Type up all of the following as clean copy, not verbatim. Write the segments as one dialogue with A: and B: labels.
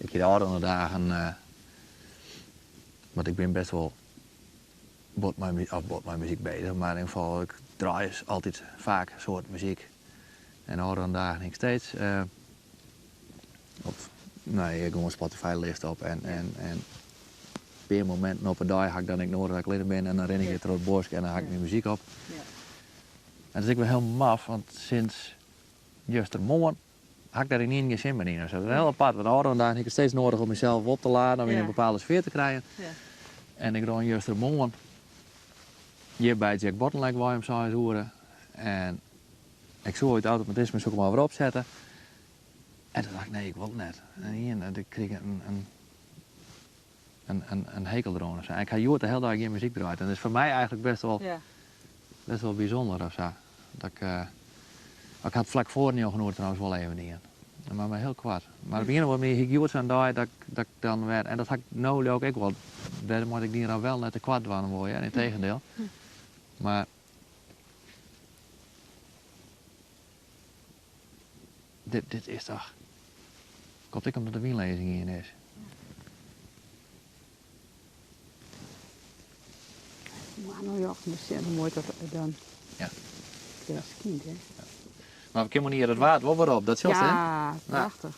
A: ik de oudere dagen, want ik ben best wel bot mijn muziek bezig, maar in ieder geval ik draai altijd vaak soort muziek. En oudere dagen ik steeds gewoon Spotify-list op en op een moment op een dag ga ik dan ik nodig dat ik lid ben en dan ren ik door het bos en dan ga ik mijn muziek op.
B: Ja.
A: En dat is ik wel heel maf, want sinds gistermorgen had ik daar niet geen zin meer in. Dus dat is heel apart, want oudere dagen heb ik het steeds nodig om mezelf op te laden, om in een bepaalde sfeer te krijgen.
B: Ja.
A: En ik dan gistermorgen hier bij Jack Bottenlijk waar je hem zou horen. En ik zou het automatisme zo maar weer opzetten. En toen dacht ik, nee, ik wil het net. En hier ik kreeg een hekel erover. En ik ga hier de hele dag geen muziek draaien. En dat is voor mij eigenlijk best wel bijzonder of zo. Dat ik had vlak voor niet genoeg trouwens wel even niet. Maar heel kwaad. Maar op een of andere manier heb ik zo'n dag dat ik dan werd. En dat had ik nou ook wel. Daar moet ik die dan wel net te kwaad van worden, in tegendeel. Maar dit is toch. Komt ik omdat de wienlezing in is.
B: Maar nou ja, hoe mooi dat dan.
A: Ja.
B: Dat is kind, hè?
A: Ja. Maar we kunnen hier het water wel weer op, dat is hè?
B: Ja, prachtig.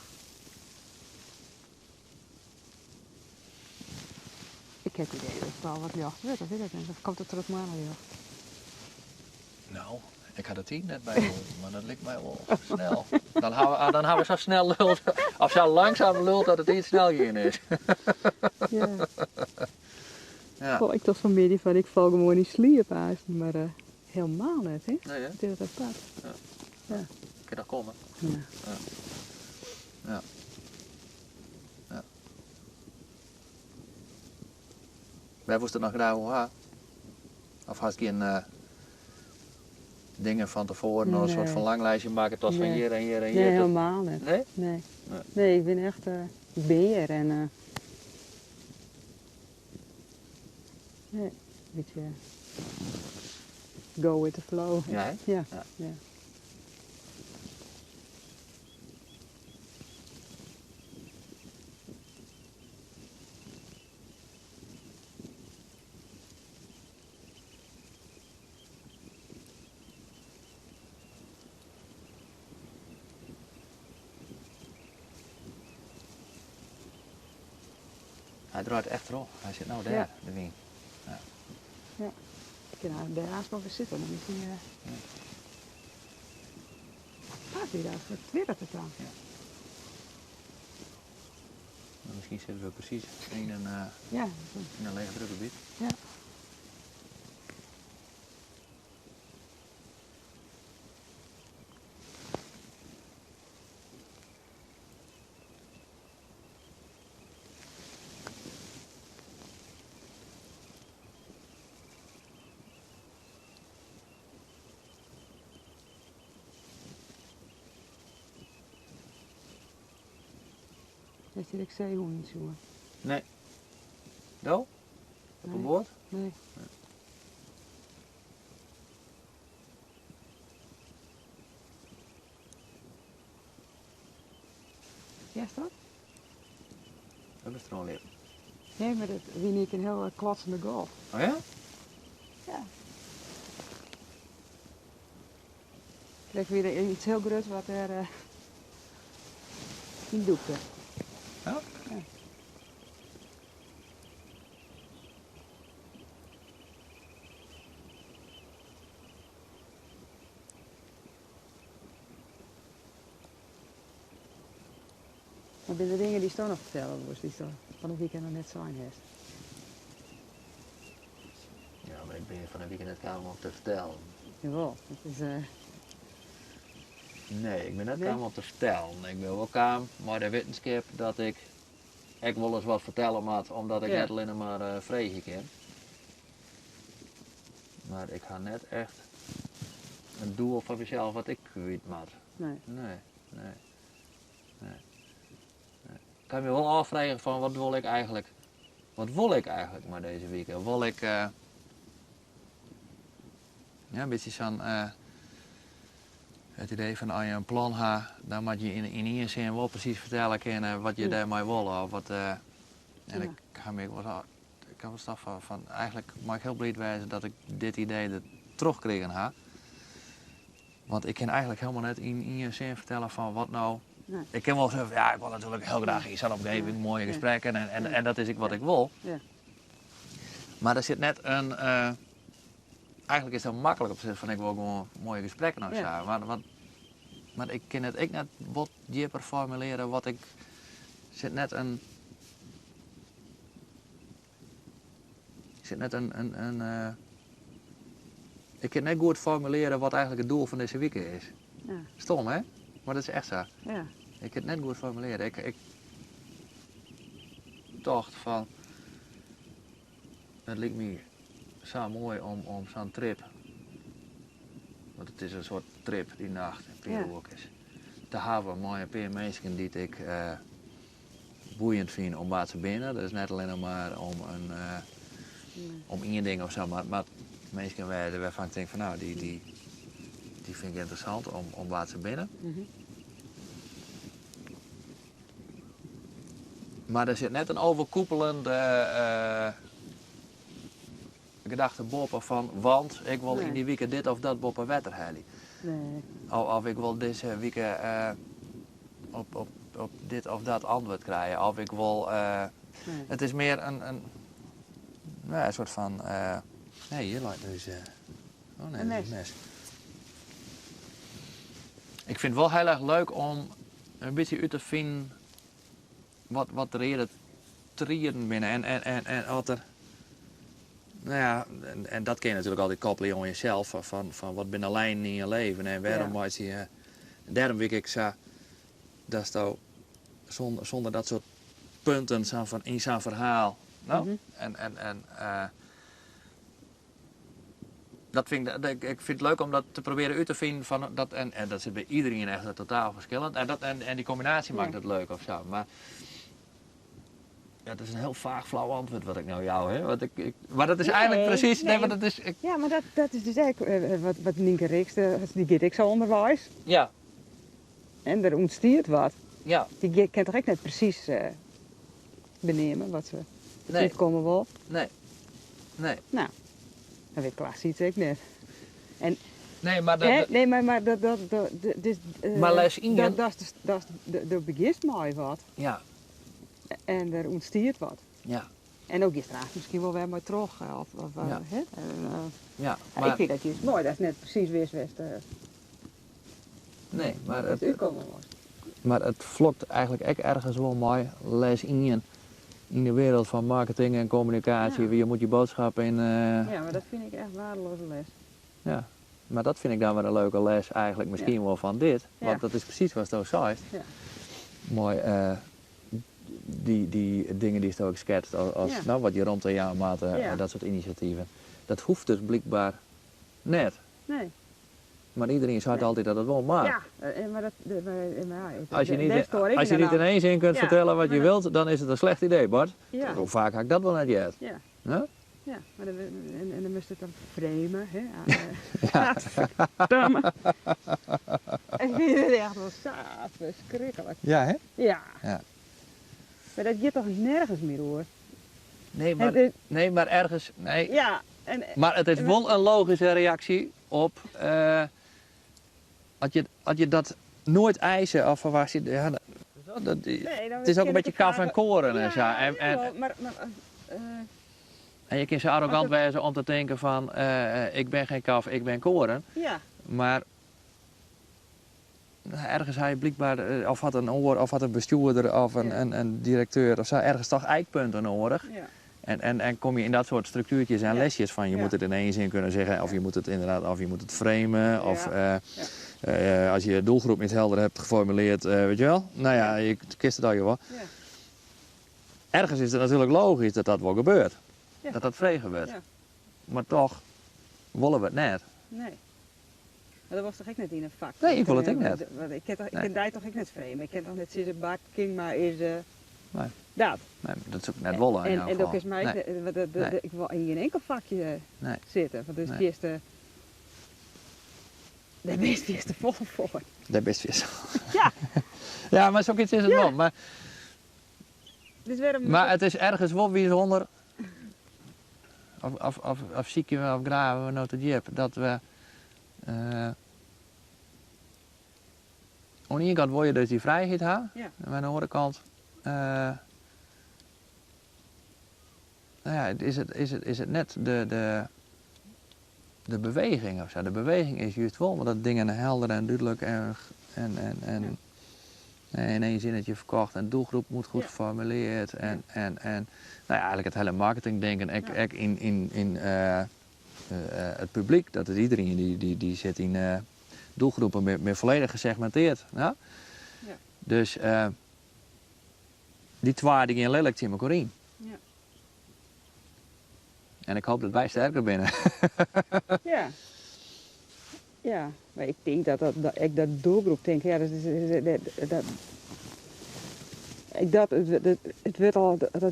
B: Ik heb het idee dat het al wat jacht wordt, of weet ik niet. Of komt het terug maar naar jacht?
A: Nou, ik had het hier net bij gehoord, maar dat lijkt mij wel snel. Dan hebben we zo snel lult, of zo langzaam lult dat het iets snel gaan is.
B: Ja.
A: Ja.
B: Goh, ik dacht van meer van, ik val gewoon niet sliep uit, maar helemaal net, hè?
A: Nee, hè?
B: Het is dat apart. Ja.
A: Kan dat komen?
B: Ja.
A: Ja. Ja. Wij moesten nog gedaan hoe? Of had je geen dingen van tevoren, een soort verlanglijstje maken tot van hier en hier en hier?
B: Nee, helemaal niet.
A: Nee?
B: Nee. Nee, ik ben echt beer en nee, een beetje go with the flow.
A: Ja, hè?
B: Ja.
A: Ja.
B: Ja.
A: Hij draait echt erop. Hij zit nou daar,
B: Ja.
A: de wien.
B: Ja. Ik kan nou daarnaast nog eens zitten, dan is hij... Gaat hij daar? Wat twittert het dan?
A: Maar misschien zitten we precies in
B: Ja.
A: een lege drukgebied.
B: Ja. Dat zit ik zeehoen niet zo.
A: Nee. Do? Op een
B: Nee.
A: boord?
B: Nee. Ja, is dat?
A: Dat is er al leven.
B: Nee, maar dat wie niet een heel klatsende golf.
A: Oh ja?
B: Ja. Kijk weer iets heel groots wat er in doekte.
A: Ja?
B: Ja. Maar bij de dingen die staan nog vertellen, dus die staan van een weekend nog net zijn heeft.
A: Ja, maar ik ben je van een weekend net kamer om te vertellen.
B: Jawel, het is
A: Nee, ik ben net
B: Nee?
A: kamer om te vertellen. Ik ben wel kamer, maar de wetenschap dat ik wel eens wat vertellen moet, omdat ik
B: Ja.
A: net alleen maar vregen kan. Maar ik ga net echt een doel van mezelf wat ik weet moet.
B: nee.
A: Nee. Ik kan me wel afvragen van wat wil ik eigenlijk maar deze week? Wil ik ja, een beetje zo'n Het idee van als je een plan hebt, dan moet je in één zin wel precies vertellen kunnen wat je daarmee wil. Of wat, en ik ga me wel staf van eigenlijk mag ik heel blij wezen dat ik dit idee er teruggekregen heb. Want ik kan eigenlijk helemaal net in één zin vertellen van wat nou.
B: Nee.
A: Ik kan wel zeggen, ja, ik wil natuurlijk heel graag in zo'n omgeving mooie gesprekken en dat is wat ik wil.
B: Ja.
A: Maar er zit net een, eigenlijk is dat makkelijk op zich van ik wil gewoon mooie gesprekken of zo. Maar ik kan het net wat dieper formuleren wat ik, zit net een ik kan net goed formuleren wat eigenlijk het doel van deze week is.
B: Ja.
A: Stom hè? Maar dat is echt zo.
B: Ja.
A: Ik kan het net goed formuleren. Ik dacht van, het lijkt me zo mooi om zo'n trip, want het is een soort trip die nacht in Peerhoek is, te hebben met een paar mensen die ik boeiend vind om wat te binnen. Dat is net alleen maar om één ding of zo, maar mensen waarvan ik denk van nou, die vind ik interessant om wat te binnen. Maar er zit net een overkoepelende gedachte boven van, want ik wil in die week dit of dat boven wetter halen.
B: Nee.
A: Of ik wil deze week op dit of dat antwoord krijgen. Of ik wil, het is meer een soort van, nee hier lijkt dus, oh nee, dat is een mes. Ik vind het wel heel erg leuk om een beetje uit te vinden wat er hier trieren binnen en wat er, nou ja, en dat kun je natuurlijk altijd koppelen aan jezelf, van wat ben alleen in je leven en waarom maakt je, daarom weet ik zo, dat is toch zonder dat soort punten van in zo'n verhaal, nou, dat vind ik vind het leuk om dat te proberen uit te vinden van dat en dat zit bij iedereen echt totaal verschillend en die combinatie maakt het leuk of zo, maar ja, dat is een heel vaag flauw antwoord wat ik nou jou heb. Maar dat is eigenlijk precies. Nee, maar dat is.
B: Ja, maar dat is dus eigenlijk wat Nienke Rikste, die geeft ik zo onderwijs.
A: Ja.
B: En er ontstiert wat.
A: Ja.
B: Die kan toch ook net precies benemen wat ze niet komen wil.
A: Nee.
B: Nou, dat weet Klaas ziet ik net. En,
A: nee, maar dat.
B: Nee, maar
A: maar les in.
B: Dat is begint mooi wat.
A: Ja.
B: En er ontstiert wat.
A: Ja.
B: En ook gisteravond misschien wel weer maar terug.
A: Ja.
B: Hè?
A: Ja,
B: maar ik vind dat je is mooi, dat is net precies wist.
A: Nee, maar
B: het uitkomen was.
A: Maar het vlokt eigenlijk ook ergens wel mooi les in de wereld van marketing en communicatie. Je moet je boodschap in.
B: Ja, maar dat vind ik echt waardeloze les.
A: Ja, maar dat vind ik dan wel een leuke les eigenlijk misschien wel van dit. Want dat is precies wat je zei. Ja. Mooi. Die dingen die je ook schetst, als nou, wat je rond aan jou maat, dat soort initiatieven. Dat hoeft dus blijkbaar net. Nee. Maar iedereen zegt altijd dat het wel mag. Ja, maar dat... Als je niet in één zin kunt vertellen wat je wilt, dan is het een slecht idee, Bart. Ja. Hoe vaak heb ik dat wel net gehad? Ja. Huh?
B: Ja, maar dan moest het dan framen, hè. Ja. Ik vind het echt wel saaf, verschrikkelijk.
A: Ja, hè?
B: Ja. Maar dat gaat toch nergens meer hoor.
A: Nee, maar ergens. Nee.
B: Ja.
A: Maar het is wel een logische reactie op. Als je dat nooit eisen of verwacht je. Ja, het is ook een beetje kaf en koren en zo. En je kunt zo arrogant wezen om te denken van ik ben geen kaf, ik ben koren. Ja. Maar ergens had je blijkbaar, of had een oor, of had een bestuurder of een directeur of zo, ergens toch eikpunten nodig. Ja. En kom je in dat soort structuurtjes en lesjes van je moet het in één zin kunnen zeggen, of je moet het inderdaad, of je moet het framen, of als je doelgroep niet helder hebt geformuleerd, weet je wel. Nou ja, je kist het al je wel. Ja. Ergens is het natuurlijk logisch dat dat wel gebeurt. Ja. Dat vregen wordt. Ja. Maar toch willen we het net. Nee.
B: Maar dat was toch ook net in een vak?
A: Nee, ik wil het ook net.
B: Ik ken daar toch ook net vreemd. Ik ken toch net sinds een bakking, maar is dat.
A: Nee, dat is ook net wollen in jouw geval.
B: En dat is mij, ik wil in geen enkel vakje zitten. Want het is Daar best je te vol voor.
A: Daar best weer zo.
B: Ja.
A: Ja, maar zoiets is het wel. Maar
B: Dus waarom...
A: Maar het is ergens wel bijzonder, of ziek je of graven we nou tot je hebt, dat we aan de ene kant wil je dus die vrijheid hebben,
B: Ja.
A: en aan de andere kant nou ja, is het net de beweging of zo. De beweging is juist wel, maar dat dingen helder en duidelijk en in één zinnetje verkocht en de doelgroep moet goed geformuleerd en nou ja, eigenlijk het hele marketingdenken ook in het publiek, dat is iedereen die zit in doelgroepen meer volledig gesegmenteerd. Ja?
B: Ja.
A: Dus die twee die gaan lelijk in elkaar in.
B: Ja.
A: En ik hoop dat wij sterker binnen.
B: Ja. Ja, maar ik denk dat doelgroep denk, ja, dat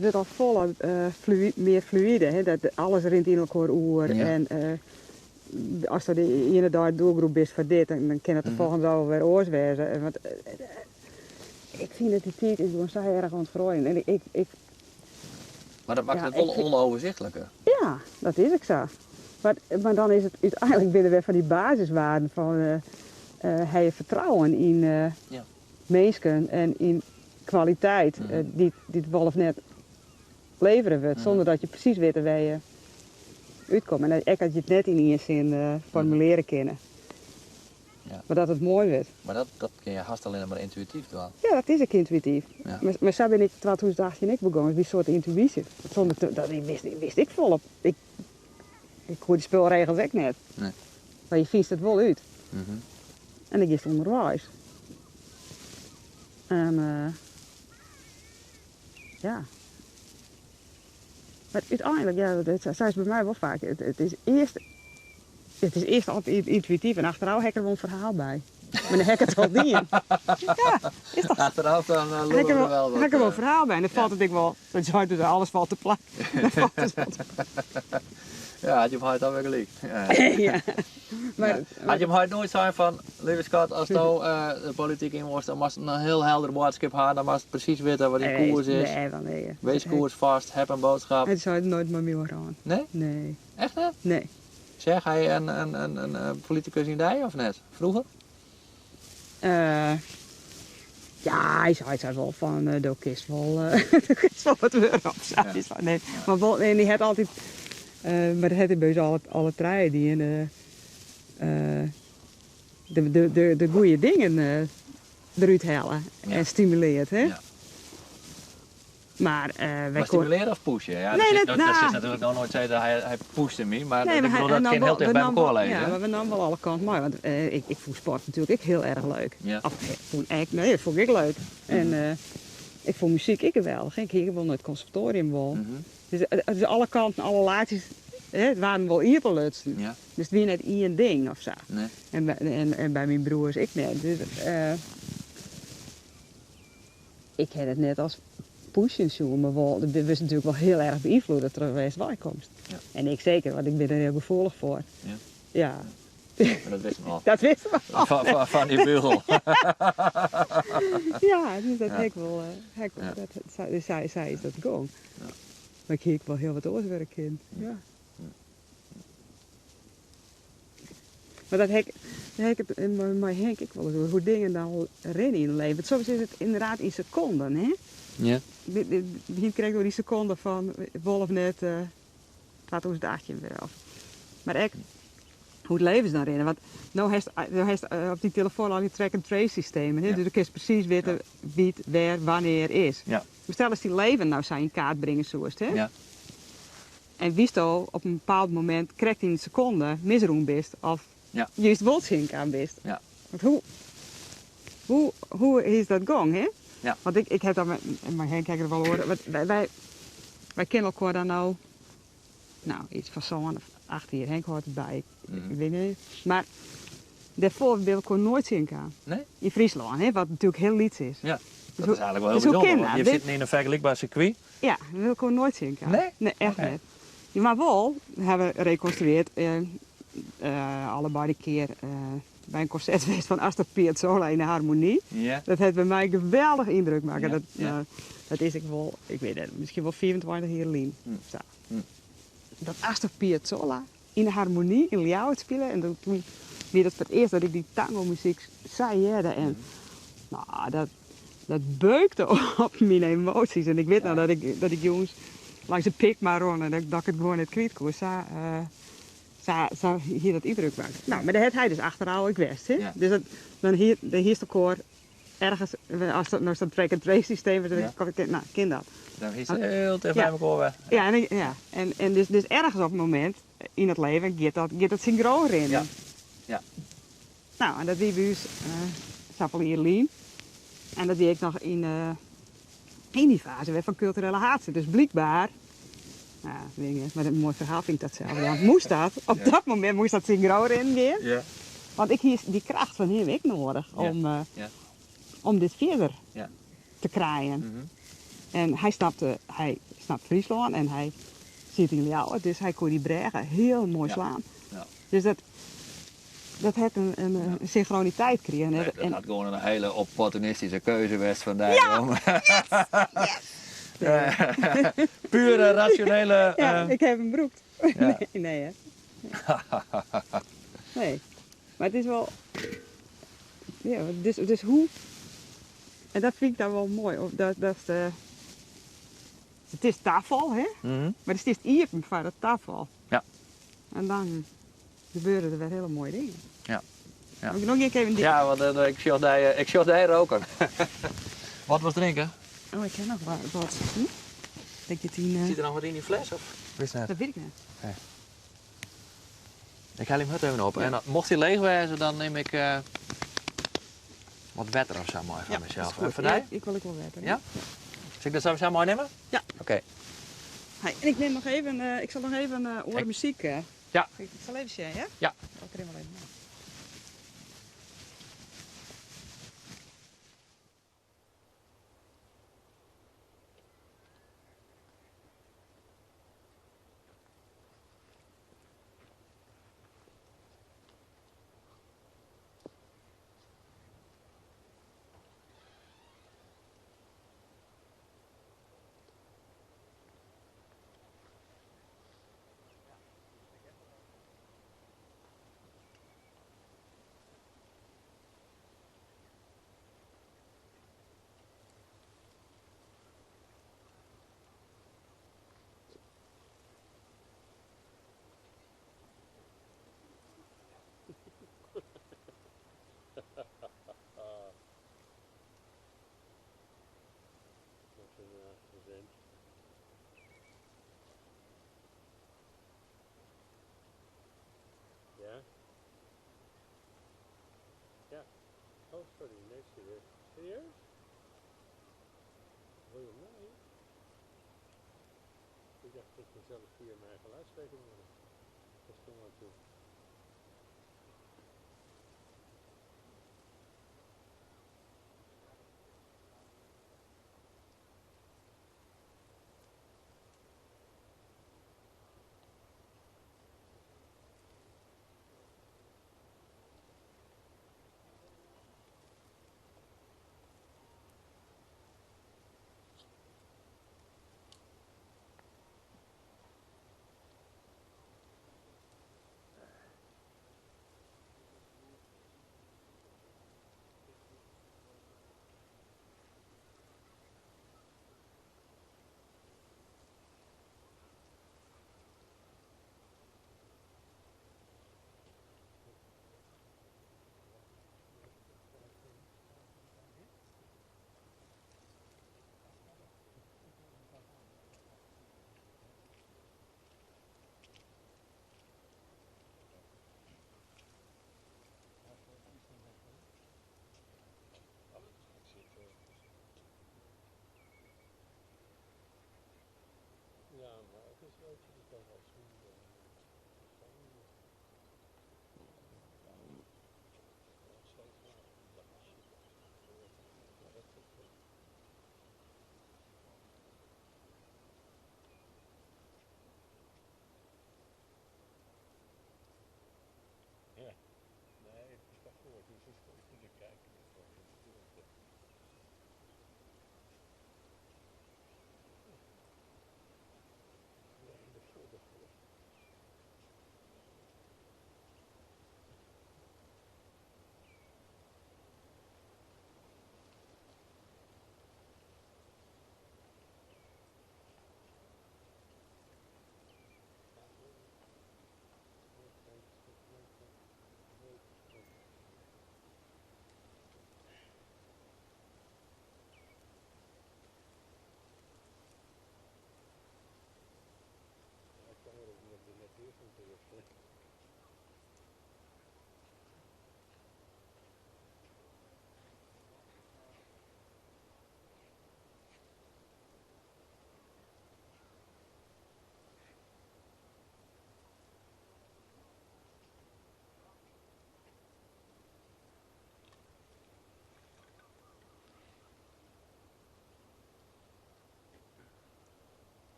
B: wordt al voller, meer fluïde, hè? Dat alles rent in elkaar oer.
A: Ja.
B: En als er de ene dag doelgroep is voor dit, dan kan het de volgende dag weer oors wezen. Want ik vind dat die tijd is gewoon zo erg aan het groeien. En
A: Maar dat maakt het wel onoverzichtelijker.
B: ja, dat is ook zo. Maar dan is het uiteindelijk binnen weer van die basiswaarden van heb je vertrouwen in mensen en in kwaliteit die het wel of net leveren wordt, zonder dat je precies weet waar je uitkomt. En ik had je het net in eerste zin formuleren kennen.
A: Ja.
B: Maar dat het mooi wordt.
A: Maar dat kun je haast alleen maar intuïtief doen.
B: Ja, dat is ook intuïtief.
A: Ja.
B: Maar zo ben ik 2018 ik begonnen, die soort intuïtie. Zonder dat wist ik volop. Ik hoor die spelregels ook net.
A: Nee.
B: Maar je viest het wel uit.
A: Mm-hmm.
B: En ik is onderwijs. En ja. Maar uiteindelijk, ja, dat zei ze bij mij wel vaak. Het is eerst altijd intuïtief en achteraf heb ik er wel een verhaal bij. Maar dan heb ik het wel niet. Ja, is toch?
A: Achteraf dan
B: Heb ik er wel een verhaal bij. En dan valt het wel. Dat je dus alles valt te plakken. Dan valt het wel te
A: Ja, had je hem dan weer gelijk. Ja.
B: ja. Maar,
A: Had je hem nooit zijn van, lieve schat, als je de politiek in was, dan moest je een heel helder boodschap hebben, dan moest je precies weten wat die koers is.
B: Nee.
A: Wees koersvast, heb een boodschap.
B: Het zou het nooit meer meer aan.
A: Nee?
B: Nee.
A: Echt net?
B: Nee.
A: Zeg hij een politicus in die of net? Vroeger?
B: Ja, hij zei wel van, de kist wel wat weer op. Nee. Maar wel, en die had altijd, maar dat had hij bij alle treien die in de goede dingen eruit halen en stimuleert. Hè?
A: Ja.
B: Maar
A: Maar stimuleren of pushen? Ja,
B: Nee,
A: dat is natuurlijk nog nooit zeggen dat hij pushte me, maar
B: nee,
A: ik bedoel dat geen heel dicht bij elkaar lezen.
B: Ja, maar we namen wel alle kanten mooi, want ik vond sport natuurlijk ook heel erg leuk.
A: Ja.
B: Of, dat vond ik leuk. En ik vond muziek ik geweldig. Ik ging wel naar het conservatorium wel. Dus alle kanten, alle laadjes, het waren wel iertelutsen.
A: Ja.
B: Dus het was net één ding of zo.
A: Nee.
B: En bij mijn broers ik net. Dus ik had het net als pushen zo, maar wel, dat was natuurlijk wel heel erg beïnvloed door de West-Bijkomst. Ja. En ik zeker, want ik ben er heel gevoelig voor.
A: Ja.
B: Ja.
A: Maar dat wisten we al.
B: Dat wisten we al.
A: Van die beugel.
B: Ja, dus dat heb ik wel. Zij is dat gewoon.
A: Ja.
B: Maar ik heb wel heel wat oorwerk in. Ja. Maar dat heb ik maar Henk ik wel eens hoe dingen dan rennen in het leven. Soms is het inderdaad in seconden, hè?
A: Ja.
B: Begin kreeg door die seconde van Wolf net 2018 weer af. Maar ik, hoe het leven is dan rennen. Want nou heeft op die telefoon al die track-and-trace systemen. Hè?
A: Ja.
B: Dus dan kun je precies weten wie het, waar, wanneer is.
A: Ja.
B: Maar stel als die leven nou zijn in kaart brengen zoals hè?
A: Ja.
B: En wist al op een bepaald moment krijgt in een seconde misroem bist of juist wolzink aan bist.
A: Ja.
B: Want hoe is dat gang, hè?
A: Ja.
B: Want ik heb dat maar Henk kijkt er wel horen. Wij kennen elkaar dan nou iets van zo'n 8 jaar. Henk hoort erbij. Ik weet niet. Maar daarvoor wil ik gewoon nooit zien gaan.
A: Nee?
B: In Friesland, hè? Wat natuurlijk heel lieds is.
A: Ja.
B: Dus
A: Dat is eigenlijk wel
B: dus
A: heel
B: hoe
A: bijzonder,
B: ken
A: want
B: dat?
A: je zit in een vergelijkbaar circuit.
B: Ja, dat wil ik gewoon nooit zien gaan.
A: Nee?
B: Nee, echt
A: Oké.
B: niet. Ja, maar wel hebben we gereconstrueerd allebei de keer bij een concert geweest van Astor Piazzolla in de harmonie.
A: Ja.
B: Dat heeft bij mij een geweldige indruk gemaakt.
A: Ja,
B: Dat,
A: ja.
B: dat is ik wel, ik weet het, misschien wel 24 jaar geleden. Zo.
A: Hm.
B: Dat Astor Piazzolla in de harmonie in Ljouwert spelen. En toen weer dat voor het eerst dat ik die tango muziek zei. En nou, dat beukte op mijn emoties. En ik weet nou dat ik jongens langs de pik maar rond en dat ik het gewoon net kwijt kon. Zou hier dat indruk maken. Nou, maar dat had hij dus achterhaal ik wist. Hè?
A: Ja.
B: Dus dan hier de koor ergens, als dat nou zo'n track-and-trace systeem is, dan ken dat.
A: Dan is het heel tegen
B: Ja.
A: elkaar weg.
B: Ja, en dus ergens op het moment in het leven gaat dat synchroon in.
A: Ja. Ja.
B: Nou, en dat wie bij ons Sapelier Lien. En dat deed ik nog in die fase weer van culturele haatsen. Dus blijkbaar, nou, weet ik niet, maar een mooi verhaal vind ik dat zelf. Ja, moest dat, op dat moment moest dat synchroon in gaan.
A: Ja.
B: Want ik hier die kracht van hem ik nodig om dit verder te krijgen.
A: Mhm.
B: En hij snapt Friesland en hij zit in Ljouwert, dus hij kon die bregen heel mooi slaan.
A: Ja.
B: Dus dat heeft een synchroniteit gekregen.
A: Nee, dat
B: En
A: had gewoon een hele opportunistische keuze geweest vandaag. Ja! Pure rationele...
B: ja, ik heb hem broekt.
A: Ja.
B: Nee, hè. Nee. Maar het is wel... Ja, dus hoe... En dat vind ik dan wel mooi. Dat is de... Het is tafel, hè?
A: Mhm.
B: Maar het is iepen van het tafel.
A: Ja.
B: En dan gebeuren er weer hele mooie dingen.
A: Ja. Ja.
B: Moet ik nog een keer een ding...
A: Ja, want ik zag die roken. Wat was drinken?
B: Oh, ik ken nog wat. Denk je tien...
A: Zit er nog wat in die fles? Of? Wist net.
B: Dat weet ik niet.
A: Ik haal hem het even op. En mocht hij leeg wezen, dan neem ik wat wetter of zo mooi van mezelf. En van
B: Ja,
A: mij?
B: ik wil weten.
A: Ja? Zal ik dat zo mooi nemen?
B: Ja.
A: Oké.
B: Hey, en ik neem nog even, ik zal nog even horen muziek.
A: Ja.
B: Ik zal even zeggen, ja?
A: Ja.
B: Ik er even.
C: Ja? Ja. Oh, sorry, nee, serieus. Serieus? Wil je mij? Ik dacht dat ik mezelf via mijn eigen luidspreker hoorde. Dat stond maar toe.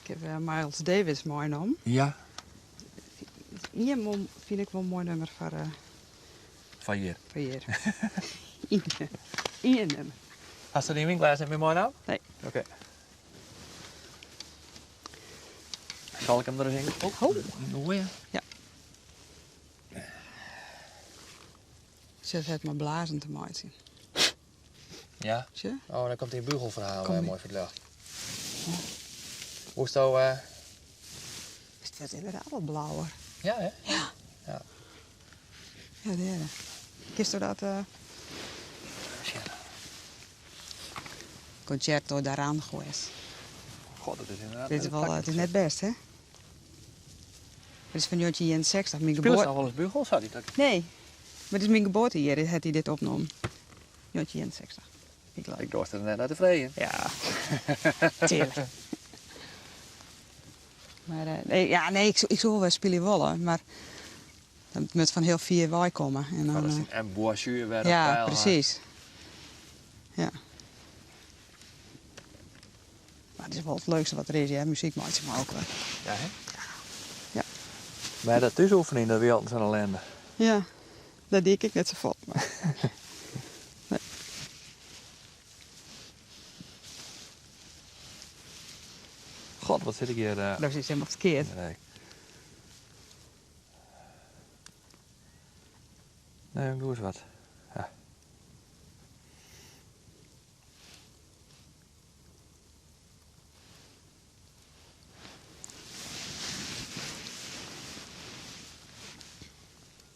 B: Ik heb Miles Davis mooi genomen.
A: Ja.
B: Hier vind ik wel een mooi nummer voor
A: Van hier.
B: hier. Eén nummer.
A: Hast du die winkelaars niet meer mooi nou?
B: Nee.
A: Oké. Zal ik hem er eens in? Oh, nog ja.
B: Ja. Zet het maar blazen te maken.
A: Ja.
B: Zie je?
A: Oh, dan komt die bugelverhaal
B: Kom
A: mooi verteld. Ja. Hoe is het nou?
B: Het wordt inderdaad wat blauwer.
A: Ja, hè?
B: Ja.
A: Ja.
B: Ja, derde. Kist er dat Concerto d'Aranjuez.
A: God, dat is inderdaad...
B: Dit is wel, het is net best, hè? Het is van 1960, mijn
A: Speelt ze
B: geboorte.
A: al wel eens bugel? Zou die dat...
B: Nee, maar het is mijn geboortejaar, had hij dit opgenomen. 1960. Ik leuk.
A: Ik dorst er net uit de vrije.
B: Ja, tuurlijk. Maar nee, ik zou wel spelen willen, maar dan moet van heel vier wij komen. En dan,
A: Oh, dat is een boissuur weer op
B: ja,
A: pijl,
B: precies. Ja. Maar het is wel het leukste wat er is, ja, muziek maakt ze maar ook wel.
A: Ja, hè?
B: Ja.
A: Maar dat thuisoefening, dat weer altijd zo'n ellende.
B: Ja, dat deed ik net zo vlot. Maar... nee.
A: God, wat zit ik hier...
B: Dat is iets helemaal verkeerd.
A: Nee. Nee, doe eens wat. Ja.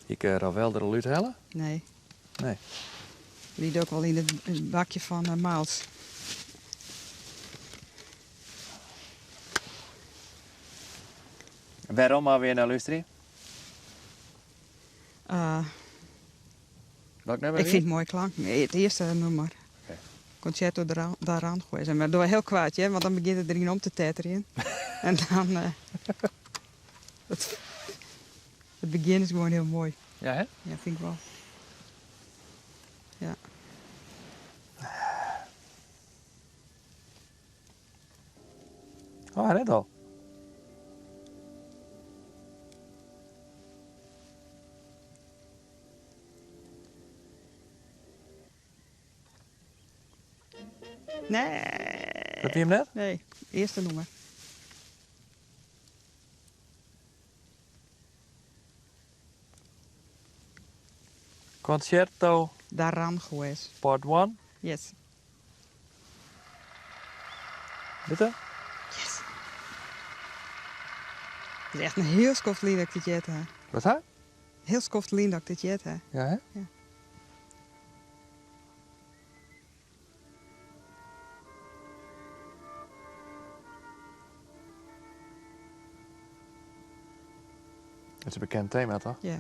A: Ik wel de luid hellen?
B: Nee.
A: Nee.
B: Die doe ook wel in het bakje van Miles.
A: Waarom maar weer naar luisteren? Welk nummer
B: Ik
A: weer?
B: vind het mooi klank. Nee, het eerste nummer.
A: Okay.
B: Concerto d'Aranjuez. Maar doe heel kwaad, hè, want dan begint het erin om te tetteren. En dan... het begin is gewoon heel mooi.
A: Ja, hè?
B: Ja, vind ik wel. Ja.
A: Oh, net al.
B: Nee.
A: Heb je hem net?
B: Nee, eerste nummer.
A: Concerto
B: d'Aranjuez.
A: Part 1.
B: Yes.
A: Bitte?
B: Yes. Het is echt een heel skoftlien dat ik dit jet heb.
A: Wat hè?
B: Heel skoftlien dat ik dit jet heb.
A: Ja, hè?
B: Ja.
A: Dat is een bekend thema, toch?
B: Ja.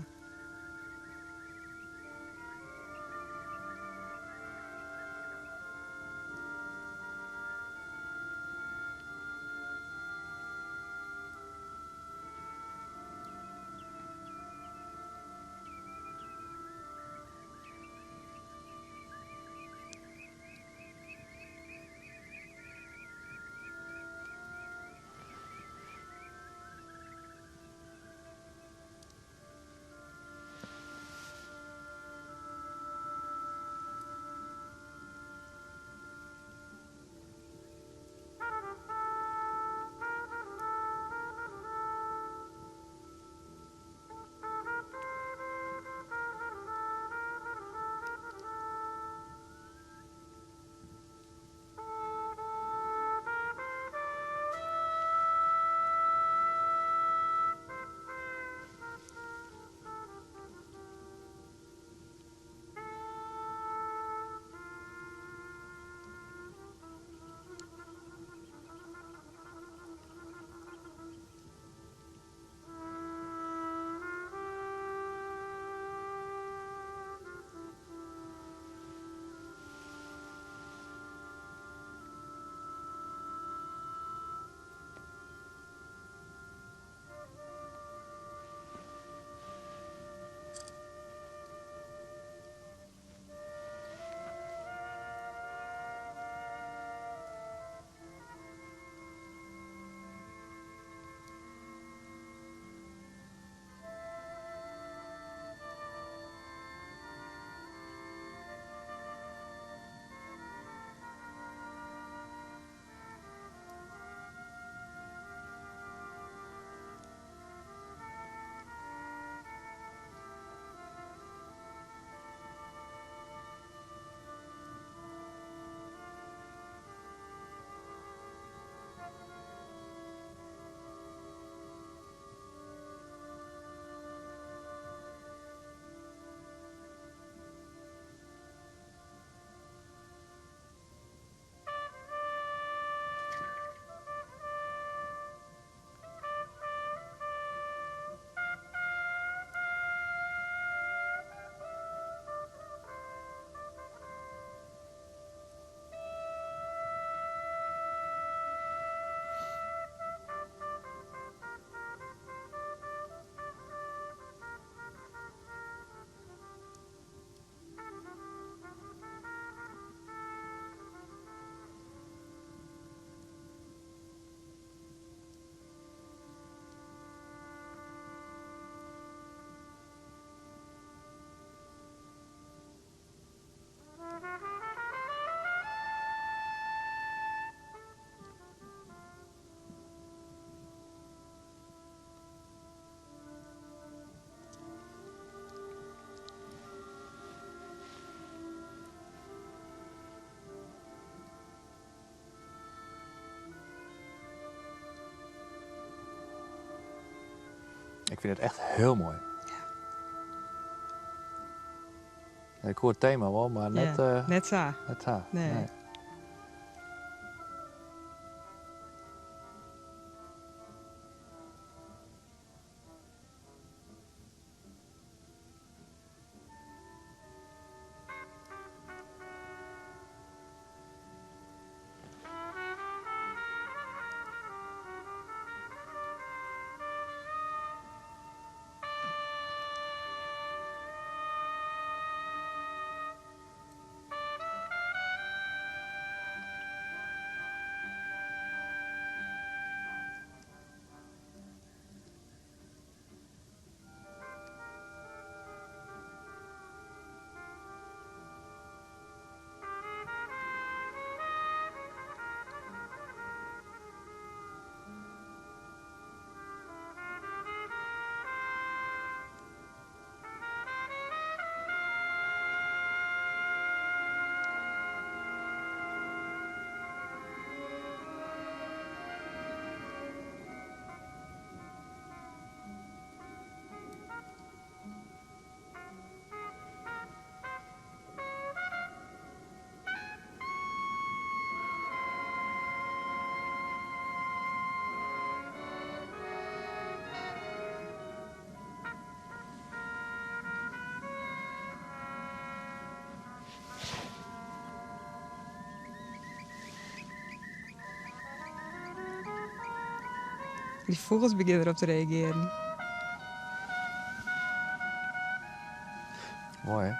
A: Ik vind het echt heel mooi. Ja, ik hoor het thema wel, maar net...
B: Ja, net zo.
A: net zo.
B: Nee. Die vogels beginnen erop te reageren.
A: Mooi, hè?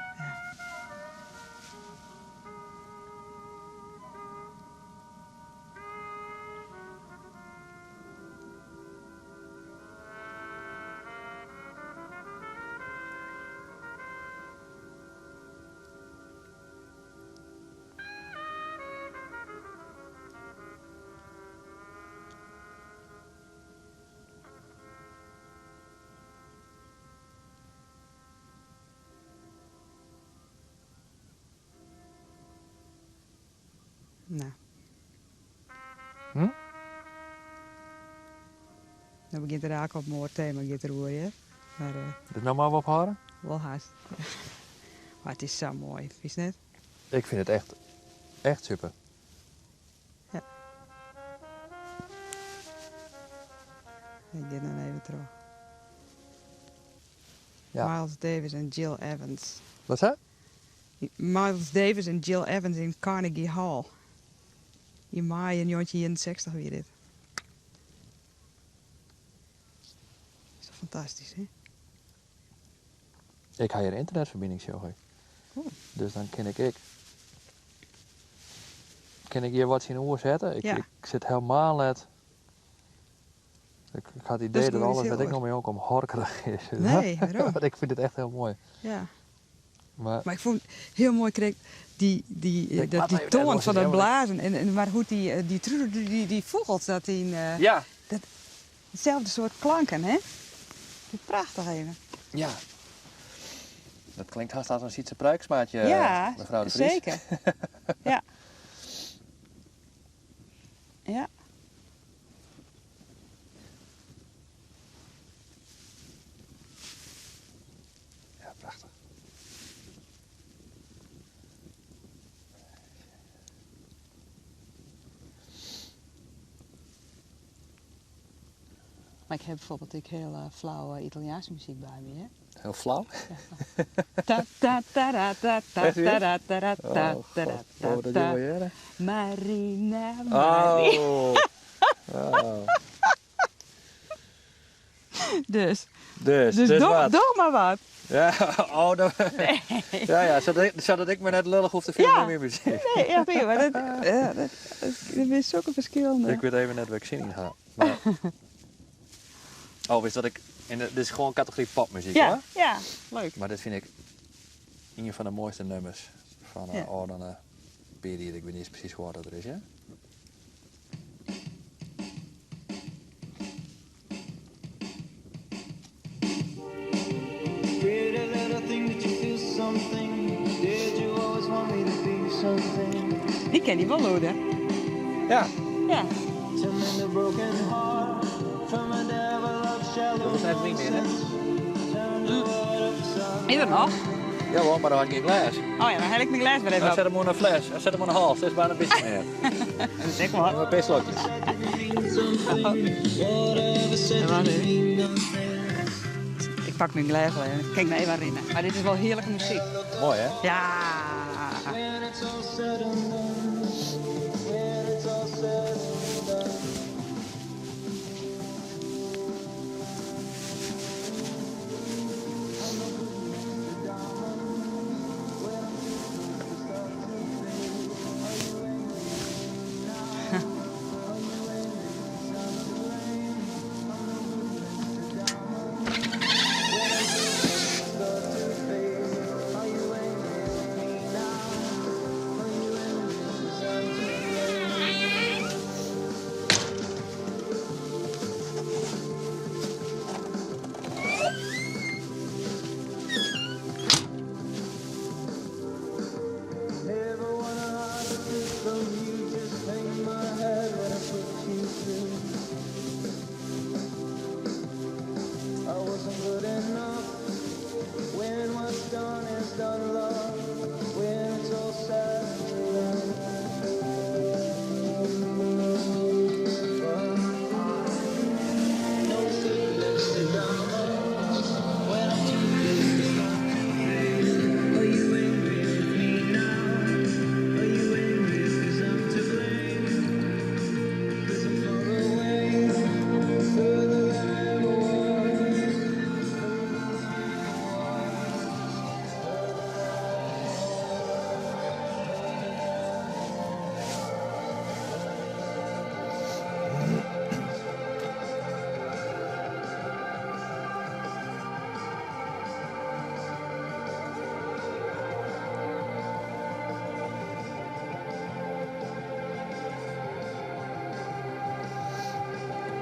B: Nou.
A: Hm?
B: Dan begint er eigenlijk op mooi thema te roeien, hè? Maar
A: Dus nou maar ophouden?
B: wel haast. Maar het is zo mooi, is het net?
A: Ik vind het echt super.
B: Ik dit dan even terug.
A: Ja.
B: Miles Davis en Jill Evans.
A: Wat is dat?
B: Miles Davis en Jill Evans in Carnegie Hall. In maai in 1961 weer dit. Is toch fantastisch, hè?
A: Ik ga hier internetverbinding, zeg ik.
B: Oh.
A: Dus dan kan ik hier wat zien oor zetten.
B: Ja.
A: Ik zit helemaal net. Ik had het idee dat alles wat ik nog mee ook om horkerig is.
B: Nee, waarom?
A: Want ik vind het echt heel mooi.
B: Ja.
A: Maar
B: Maar ik vond het heel mooi kreeg die toon van dat blazen en maar hoe die vogels dat in
A: ja,
B: hetzelfde soort klanken, hè? Prachtig even.
A: ja. Dat klinkt haast als een Sietse pruiksmaatje,
B: Ja,
A: mevrouw de Vries.
B: zeker. Ja. Ja.
A: Ja, prachtig.
B: Maar ik heb bijvoorbeeld heel flauwe Italiaanse muziek bij me, hè?
A: Heel flauw.
B: Ta ta ta ta ta ta ta ta ta ta ta
A: Oh, dat doen we hier.
B: Marina, Marina.
A: Oh. Oh.
B: Dus
A: wat?
B: doe maar wat.
A: Ja, oh,
B: Nee.
A: ja, zodat ik me net lullig hoef te filmen met muziek.
B: Nee, ja, weet je, maar dat is zulke verschillende.
A: Ik weet even net waar ik zin in ga. Maar... Oh, wist dat ik... Dit is gewoon categorie popmuziek,
B: Ja,
A: hoor.
B: ja, leuk.
A: Maar dit vind ik een van de mooiste nummers van
B: Ja.
A: dan periode. Ik weet niet eens precies hoe oud dat er is, ja?
D: Pretty little thing that you feel something. Did you always want me to be something?
B: Die ken je wel, Lode.
A: Ja.
B: Ja.
D: To mend a broken heart from a devil of shallow.
A: Dat is net niet meer, hè?
B: Is er nog?
A: Ja, hoor, maar dan had ik geen glas.
B: Oh ja, dan heb ik mijn glas weer even
A: Zet
B: op.
A: hem maar in een fles. Zet hem maar in een hals. Dat is bijna een beetje meer.
B: Zeg
A: Neem
B: maar.
A: maar een paar slokjes.
B: Ik pak mijn glas wel even. Kijk naar even erin. Maar dit is wel heerlijke muziek.
A: Mooi, hè?
B: Ja.
D: When it's all said and done. When it's all said and done.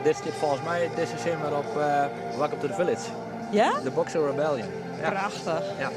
A: dit zit volgens mij deze zomer op Welcome to the Village.
B: Ja?
A: De Boxer Rebellion. Ja.
B: Prachtig.
A: Ja.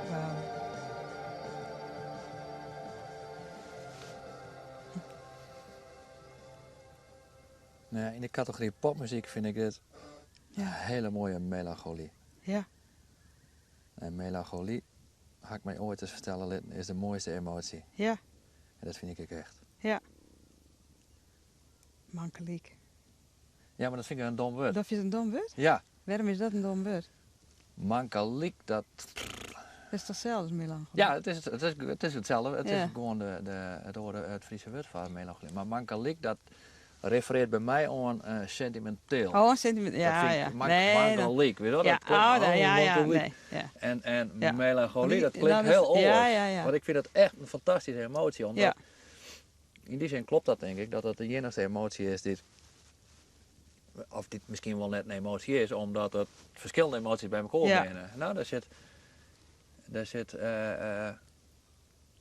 B: Wauw.
A: In de categorie popmuziek vind ik dit
B: Ja.
A: een hele mooie melancholie.
B: Ja.
A: En melancholie, ga ik mij ooit eens vertellen, is de mooiste emotie.
B: Ja.
A: En dat vind ik echt.
B: Ja. Mankeliek.
A: Ja, maar dat vind ik een dom woord.
B: Dat is een dom woord?
A: Ja,
B: Waarom is dat een dom woord?
A: mankeliek, dat...
B: Dat is toch hetzelfde als melancholie?
A: Ja, het is hetzelfde. Het
B: Ja.
A: is gewoon het Friese woord van melancholie. Maar mankeliek, dat refereert bij mij aan sentimenteel.
B: Oh, een sentiment. Ja,
A: dat vind
B: ja.
A: ik
B: Nee,
A: mankeliek, weet je wel?
B: ja,
A: Dat klinkt,
B: ja, ja,
A: mankeliek.
B: nee. Ja.
A: En
B: Ja.
A: melancholie, dat
B: Dan
A: klinkt
B: is-
A: heel oorlogs.
B: ja, ja, ja.
A: Want ik vind dat echt een fantastische emotie. Omdat
B: Ja.
A: in die zin klopt dat, denk ik, dat het de enige emotie is die... Of dit misschien wel net een emotie is, omdat het verschillende emoties bij elkaar
B: Ja.
A: brengen. Nou, daar zit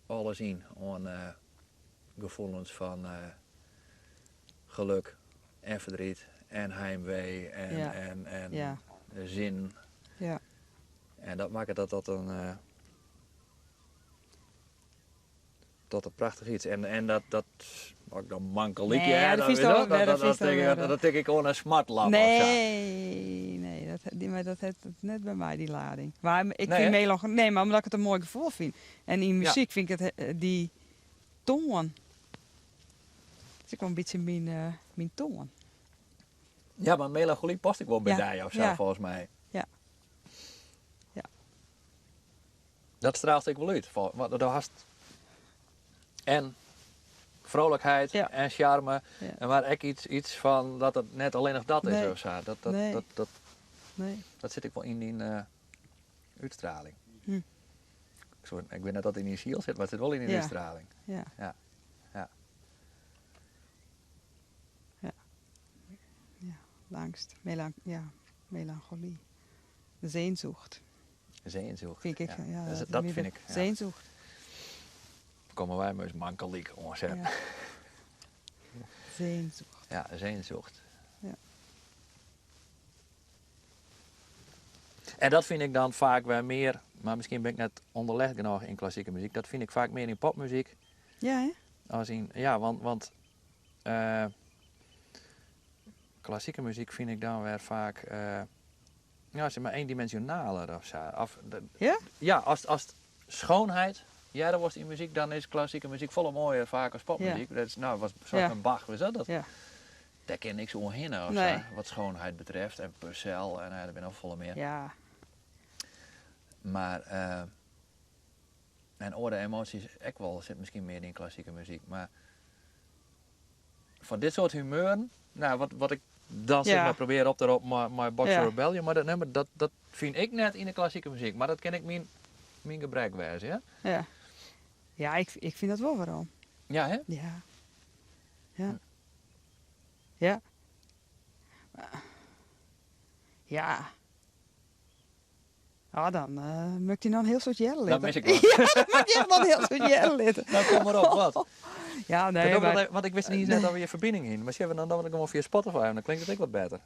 A: alles in. Aan gevoelens van geluk en verdriet en heimwee en,
B: Ja.
A: en
B: Ja.
A: zin.
B: Ja.
A: En dat maakt het dat een... tot een prachtig iets. En dat ook dan mankeliek.
B: Nee,
A: Ja,
B: dat
A: dan
B: vind
A: weet
B: ik
A: je
B: toch-
A: wel,
B: nee, dat vind ik toch wel,
A: dat denk ik gewoon een smartlap of zo.
B: Nee, maar dat heeft het net bij mij, die lading. Maar ik
A: Nee,
B: vind
A: hè?
B: melancholie... Nee, maar omdat ik het een mooi gevoel vind. En in muziek vind ik het die toon. Het is gewoon een beetje mijn toon.
A: Ja, maar melancholie past ik wel bij
B: Ja,
A: jou of zo,
B: ja.
A: volgens mij.
B: Ja. Ja.
A: Dat straalt ik wel uit. Want er hast en vrolijkheid
B: Ja.
A: en charme.
B: Ja.
A: En maar ook iets van dat het net alleen nog dat is
B: Nee.
A: of zo.
B: Nee. Nee.
A: Dat zit ik wel in die uitstraling.
B: Hm.
A: Ik weet net dat het in die ziel zit, maar het zit wel in die
B: Ja.
A: uitstraling.
B: Ja.
A: Ja. Ja.
B: Angst. Melancholie. Zeenzocht.
A: Zeenzocht.
B: Vind ik.
A: Ja.
B: Ja,
A: Dat
B: midden-
A: vind ik. Ja.
B: Zeenzocht.
A: Komen wij maar eens mankeliek onzet.
B: Ja. Zeenzocht.
A: Ja, zeenzocht.
B: Ja.
A: En dat vind ik dan vaak wel meer, maar misschien ben ik net onderlegd genoeg in klassieke muziek. Dat vind ik vaak meer in popmuziek.
B: Ja, hè?
A: Als in, want klassieke muziek vind ik dan weer vaak, zeg maar eendimensionaler of zo.
B: Ja?
A: Ja, als schoonheid, ja, dat was in muziek, dan is klassieke muziek volle mooier vaak als popmuziek. Dat is, nou, zoals
B: Ja.
A: een Bach, was dat?
B: Ja.
A: Daar ken niks omheen of
B: Nee.
A: zo, wat schoonheid betreft. En Purcell en er ben nog volle meer.
B: Ja.
A: Maar, en orde emoties, ook wel, zit misschien meer in klassieke muziek. Maar van dit soort humeuren, nou, wat ik dan zeg
B: Ja.
A: maar probeer op te roepen, My Boxer
B: Ja.
A: Rebellion, maar dat nummer, dat vind ik net in de klassieke muziek. Maar dat ken ik mijn gebrek wijzen, ja?
B: Ja. Ja, ik vind dat wel waarom.
A: Ja, hè?
B: Ja. Ja. Ja. Ja. Ah, dan moet hij nog een heel soort jellen
A: Dat
B: litten.
A: mis ik wel.
B: Ja, dan moet je echt nog een heel soort jellen litten.
A: Nou, kom maar op, wat?
B: Ja, nee, maar...
A: Want ik wist niet eens net dat we je verbinding heen. Maar ze hebben dan gewoon via Spotify en dan klinkt het ook wat beter.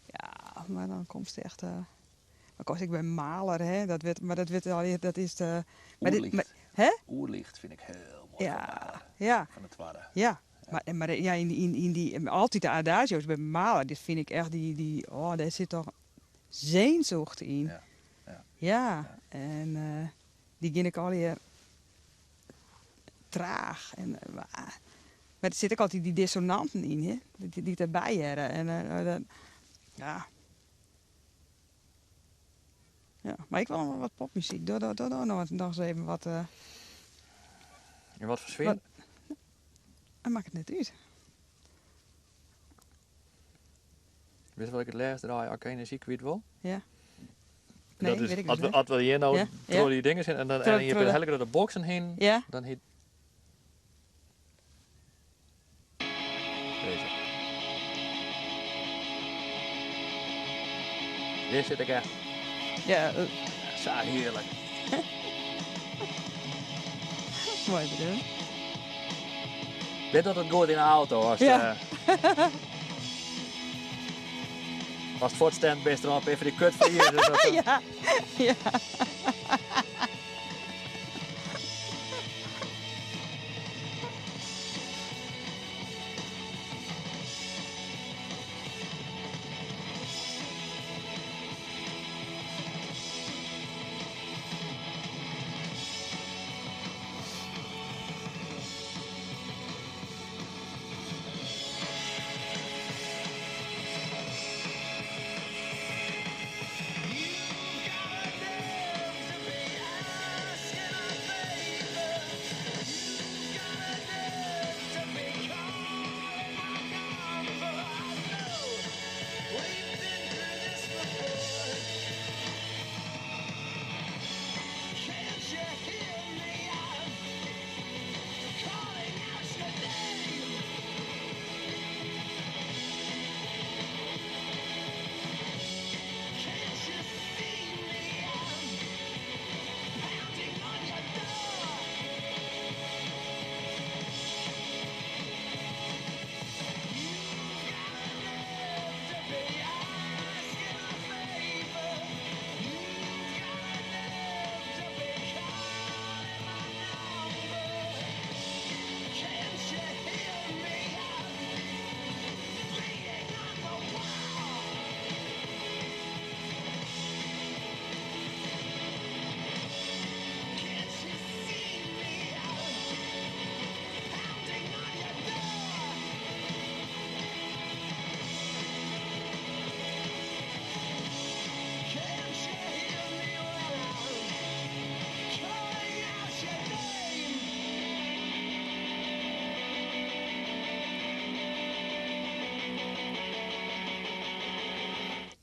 B: Ja, maar dan komt het echt... Maar ik ben maler, hè. Dat is de... Maar
A: Oerlicht.
B: Hè?
A: Oerlicht vind ik heel mooi
B: Ja,
A: van het Twarre.
B: ja. Maar ja, in die... Altijd de adagio's bij maler, dit vind ik echt daar zit toch zeenzocht in.
A: Ja.
B: Ja. En die ging ik alweer traag. Maar er zit ook altijd die dissonanten in, hè. Die erbij hebben. En ja... Ja, maar ik wil nog wat popmuziek. Doe nog eens even wat...
A: In wat voor sfeer?
B: Dat maakt het net uit.
A: Weet je wat ik het laatst draai? Als ik energie kwijt wil?
B: Ja. Nee,
A: dat is,
B: weet ik niet.
A: als we hier nou
B: Ja,
A: door die dingen zijn en dan en je hebt hele grote boxen heen,
B: Ja?
A: dan heet... Deze. Hier zit ik echt.
B: Ja,
A: Zo heerlijk.
B: mooi bedoeld.
A: Weet dat het goed in de auto als
B: Ja.
A: als het voortstand best erop even die kut van hier. Dus
B: Ja, ja.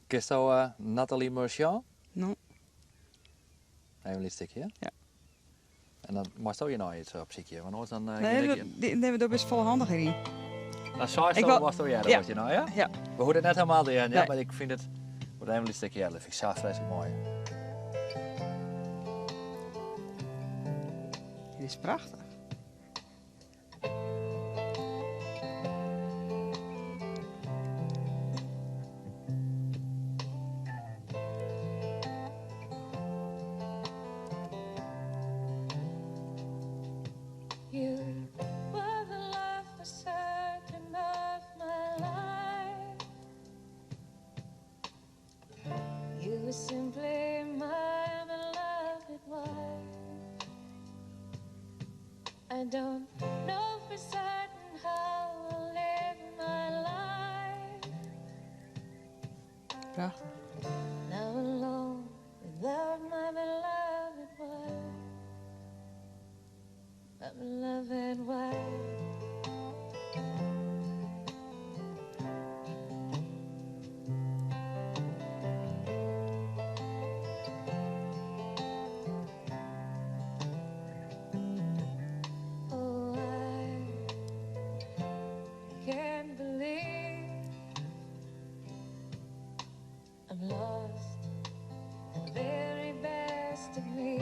A: Kist zo Nathalie Merchant?
B: Nou,
A: Even een stukje.
B: Ja.
A: En dan moest je nou iets op zitje, want anders dan...
B: nee, dat best volhandig in.
A: Nou, zo is
B: Ik
A: het
B: wil-
A: was toch ja, dat
B: ja.
A: was je nou, ja?
B: Ja.
A: We hoorden het net helemaal door, ja,
B: Nee.
A: maar ik vind het... Wordt even een stukje, ja, dat vind ik zo vreselijk mooi.
B: Dit is prachtig.
E: You were the love for certain of my life. You were simply my beloved wife. I don't know for certain how I'll live my life.
B: Prachtig.
E: Now alone without my beloved wife. My beloved wife. Oh, I can't believe I've lost the very best of me.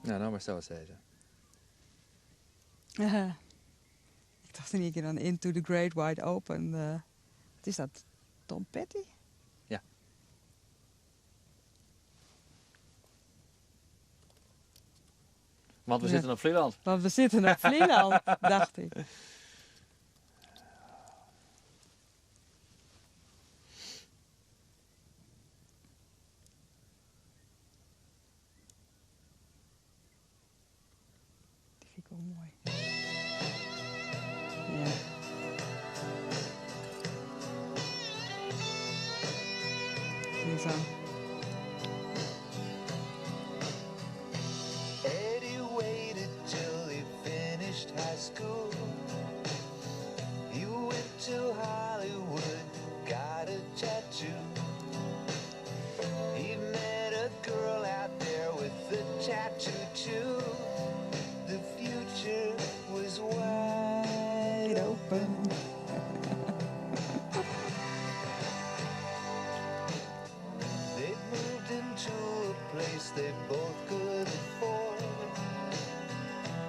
A: Nou, nou maar stel eens deze.
B: Ik dacht in één keer aan Into the Great Wide Open. Wat is dat? Tom Petty?
A: Ja. Want we zitten op Vlieland.
B: Want we zitten op Vlieland, dacht ik. Die vind ik wel mooi. Ja. Hier zo.
F: Eddie waited till he finished high school. He went to Hollywood, got a tattoo. He met a girl out there with a tattoo too. The future was wide open. They moved into a place they both could afford.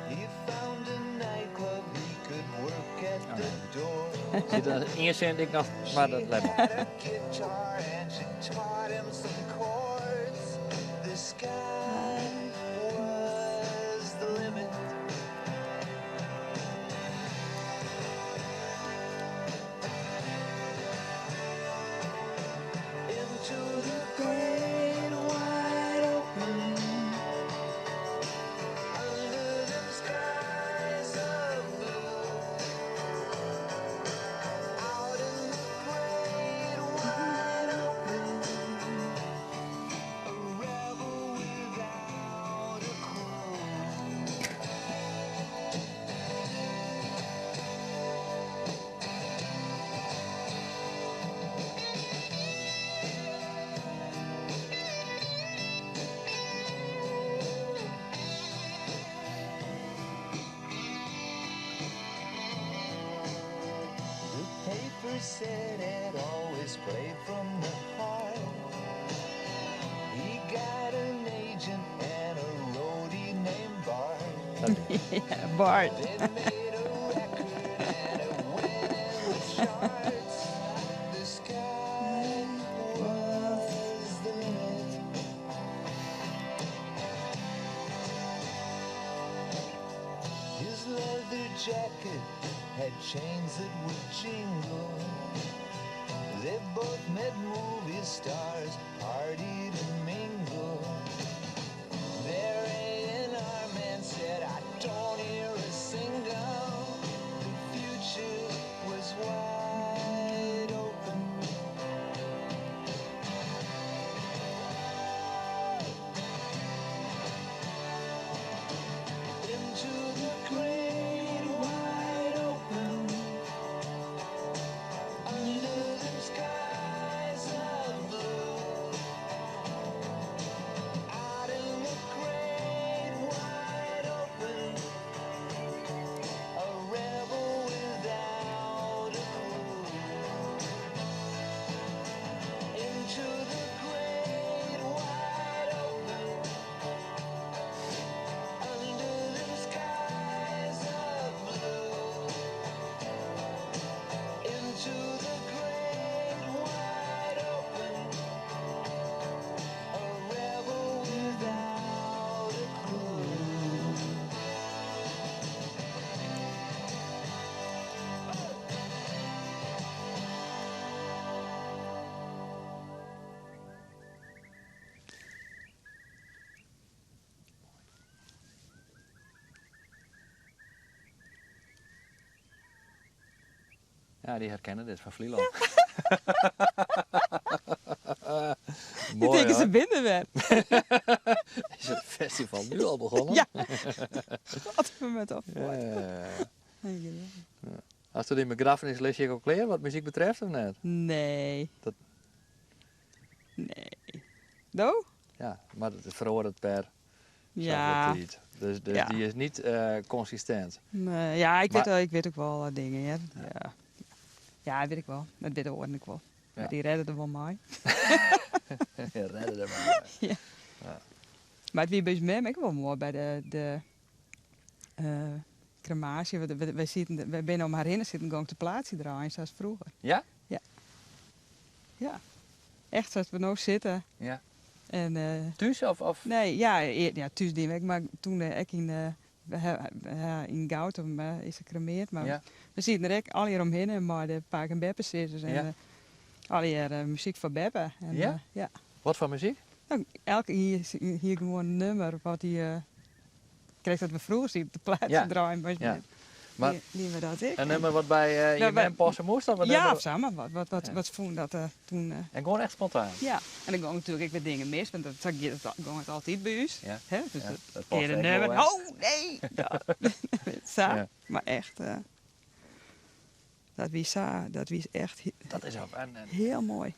F: He found a nightclub he could work at the door.
A: Zit er eerst in, ik dacht, maar dat let
F: She
A: maar.
F: had a guitar and she taught him some chords. The sky was the limit. Into the great wide open. Under them skies of blue. Out in the great wide open. A rebel without a clue. The paper said it always played from the heart. He got an agent and a roadie named Bart.
B: Ja, Bart.
F: They made a record and it went in the charts. The sky was the limit. His leather jacket had chains that would jingle. They both met movie stars, partied and mingled. Their A&R man said, I don't hear a single. The future was wide open. Into the great wide open. Under them skies of blue. Out in the great wide open. A rebel without a clue. Into the great wide open. Under them skies of blue. Into the great wide open. A rebel without a clue.
A: Ja, die herkennen dit van Vlieland.
B: Die
A: Mooi
B: denken ze
A: hoor.
B: binnen werd.
A: Is het festival nu al begonnen?
B: Ja. Wat we met af.
A: Als er in mijn begrafenislijstje ook kleren wat muziek betreft of net?
B: Nee.
A: Dat-
B: Nee. No?
A: Ja, maar het verhoort per
B: Ja.
A: zoveel tijd. Dus
B: Ja.
A: die is niet consistent.
B: Nee, ja, ik
A: Maar-
B: weet ook wel dingen. Ja. Ja, weet ik wel. Dat weet hoorde ik wel.
A: Ja.
B: Maar die redden er wel mij.
A: Redden er maar.
B: Maar het wie bij mem ik wel mooi bij de crematie. We zijn om haar heen zitten gewoon te plaatsen draaien zoals vroeger.
A: Ja?
B: Ja. Echt zoals we nou zitten.
A: Ja.
B: En,
A: Thuis of?
B: nee, ja, thuis die week. Maar toen ik in Gautum is gecremeerd. Maar
A: Ja.
B: we zitten er ook al hier omheen. En maar de Paak en Beppe zitten. En
A: Ja.
B: al hier muziek van Beppe. En,
A: Ja?
B: ja.
A: Wat voor muziek?
B: Nou, elke hier gewoon een nummer wat hij kreeg dat we vroeger zien te plaatsen
A: Ja.
B: draaien. Maar,
A: Ja. Maar
B: die we dat ik.
A: een nummer wat bij je
B: Nou,
A: man passen moest? Of een
B: Ja,
A: nummer-
B: of samen. Wat vond dat toen?
A: En gewoon echt spontaan?
B: Ja. En dan gaan natuurlijk ook weer dingen mis, want dat gaat het altijd bij ons.
A: Ja.
B: Hè? Dus
A: Ja,
B: dat
A: dat past
B: keer een
A: echt
B: nummer.
A: wel, hè?
B: Oh nee! Ja. Zo.
A: Ja.
B: Maar echt, dat was echt
A: Dat is ook. En,
B: heel mooi.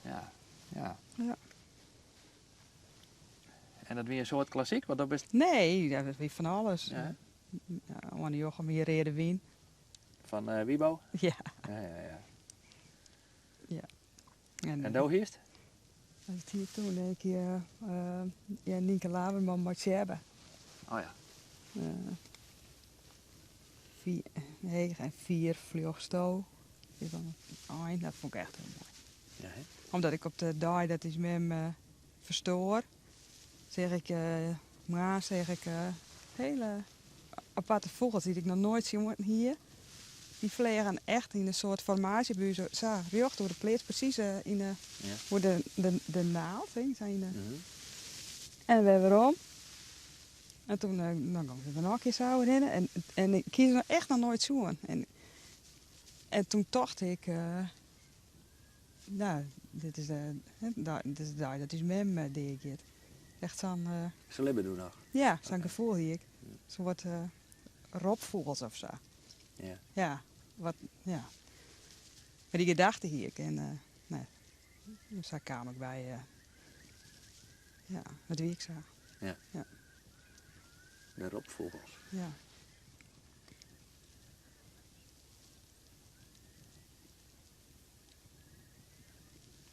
A: ja. Ja.
B: Ja.
A: En dat weer een soort klassiek? Want dat is
B: Nee, dat was van alles.
A: Ja.
B: Ja, Anne Jochem hier reden wien.
A: van Wiebo?
B: Ja.
A: Ja.
B: En
A: En daar hiest?
B: dat is hier toen een keer Nienke Laverman met hebben.
A: Oh ja.
B: Vier vluchtsto. Dat vond ik echt heel mooi.
A: Ja, hè?
B: Omdat ik op de dag dat is met hem verstoor, zeg ik, hele aparte vogels die ik nog nooit zie hier. Die vliegen echt in een soort formatiebuur, zo recht door de pleet, precies in de, voor de naald. Hè, zijn, En we hebben erom. En toen dan gaan we er nog een keer zo in. En ik kies er echt nog nooit zo aan. En toen dacht ik, nou, dit is dat is mem, deed ik het. Echt zo'n,
A: Ze libben doen nog.
B: ja, zo'n gevoel hier. Een soort robvogels of zo.
A: Ja.
B: Ja, ja. Maar die gedachten hier. En, nee, dus daar kwam ik bij, ja, wat wie ik zag.
A: De robvogels.
B: Ja.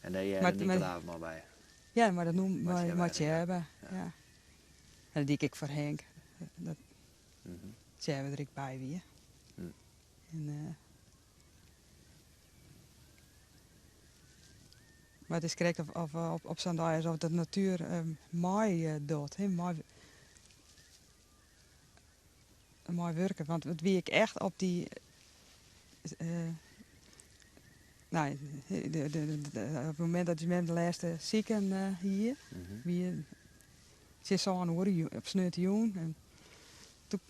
A: En daar
B: Maar-
A: niet
B: maar-
A: klaar maar bij.
B: Ja, maar dat noem
A: Wat je
B: wat je
A: hebben,
B: hebben. Ja. En dat deed ik voor Henk. Dat
A: Mhm.
B: ze hebben er ik bij weer.
A: Hm.
B: En, maar het is correct op zo'n dag alsof de natuur mooi doet. Mooi werken. Want het wie ik echt op die. Nou, op het moment dat je met de laatste zieken hier. Wie ze zo'n hoor op sneut joen.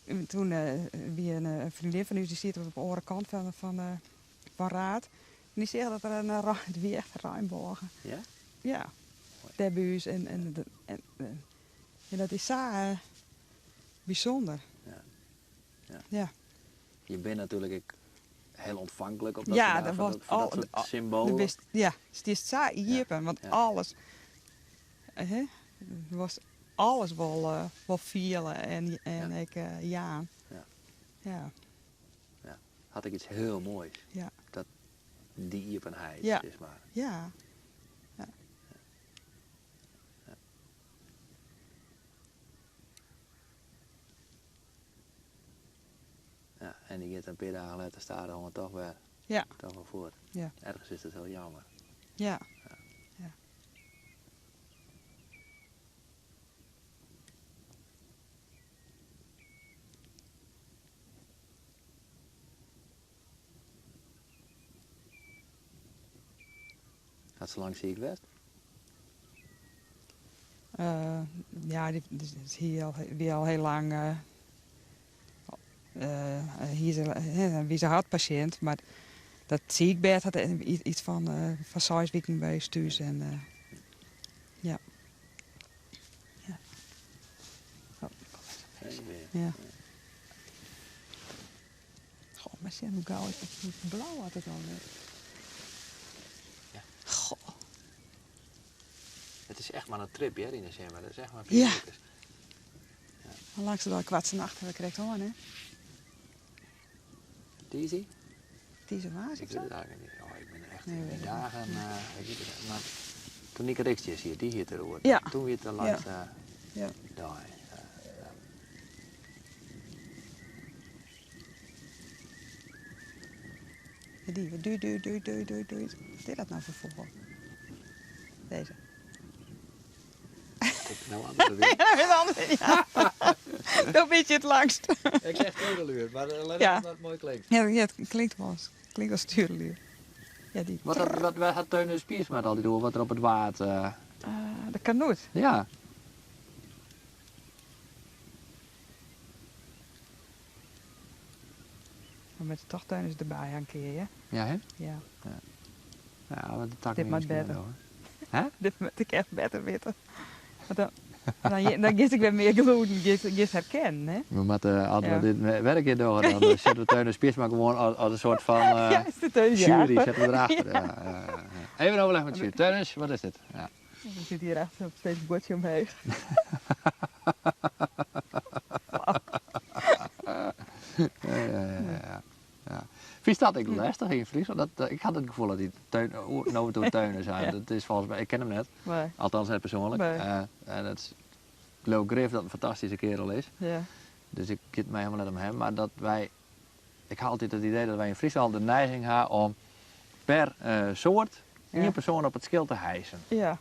B: En toen wie een vriendin van u die zit op de andere kant van Raad. En die zegt dat er het wie echt ruimborgen.
A: Ja?
B: Ja, debu's en dat is zo bijzonder. Ja.
A: Je bent natuurlijk ook heel ontvankelijk op dat
B: Ja,
A: soort
B: dat
A: dagen,
B: was
A: voor dat soort symbolen.
B: Ja, het is zo iepen, want
A: Ja.
B: alles. Er was alles wel vielen en ik ja.
A: Ja.
B: Ja.
A: Had ik iets heel moois.
B: Ja.
A: Dat die iepenheid
B: Ja.
A: is maar.
B: Ja.
A: Ja, en die gaat een paar dagen later staan dan toch weer
B: Ja.
A: toch wel voor.
B: Ja.
A: Ergens is het heel jammer.
B: Ja.
A: Gaat zo lang zie ik werd.
B: Ja, die is hier weer al heel lang. Hier is een hartpatiënt, maar dat ziekbed had iets van 6 weken bij thuis. En, ja. Ja. Oh, ja. Goh, maar zie hoe gauw is het? Hoe blauw had het al.
A: Ja.
B: Goh.
A: Het is echt maar een trip hè, in december. Dat is echt maar
B: Ja.
A: 4 weken.
B: Hoe lang ze dan kwart nacht hebben gekregen hoor, hè?
A: Easy?
B: Deze waas
A: Ik
B: of
A: weet
B: zo?
A: het eigenlijk niet. Oh, ik ben echt
B: Nee,
A: in
B: weet
A: die
B: ik
A: dagen. Ik weet het, maar toen ik Rikstjes hier, die hier te horen.
B: Ja.
A: Toen weer de laatste.
B: Ja.
A: Doei.
B: Die, doei. Wat is dat nou voor vogel? Deze.
A: Nou, andere weer.
B: Ja, dat is anders. Ja. Dat beetje het langst.
A: Ik zeg tureluur, maar let
B: Ja.
A: op dat het mooi klinkt.
B: Ja, het klinkt wel als, stuurluur. Ja, die.
A: Wat had Teun de Spiersma altijd door, wat er op het water...
B: De kanoet.
A: Ja.
B: Maar met de tochttuiners erbij een keer, ja.
A: Ja, hè?
B: Ja.
A: Ja, wat de tak
B: Dit
A: niet
B: moet
A: eens meer
B: beter.
A: doen, hè?
B: Dit moet ik echt beter weten. Want dan gist ik weer meer gloeden, gist herkennen, hè.
A: We moeten, als
B: Ja.
A: we dit werk hier doen, dan zetten we Teun de Spiersma gewoon als een soort van
B: Ja, is de teun
A: jury,
B: ja.
A: zetten we erachter. Ja. Even overleg met de jury. Teunus, wat is dit? Ja.
B: Dan zit hier echt op steeds een bordje omheen.
A: Ja. Vind je dat ik lastig in Friesland? Ik had het gevoel dat die Teunen zijn.
B: Ja.
A: Dat is volgens mij, ik ken hem net,
B: Nee.
A: althans net persoonlijk.
B: Nee.
A: En het is Leo Griff dat een fantastische kerel is.
B: Ja.
A: Dus ik kit mij helemaal net om hem. Maar dat wij, ik had altijd het idee dat wij in Friesland de neiging hebben om per soort
B: Ja.
A: één persoon op het schild te hijsen.
B: Ja.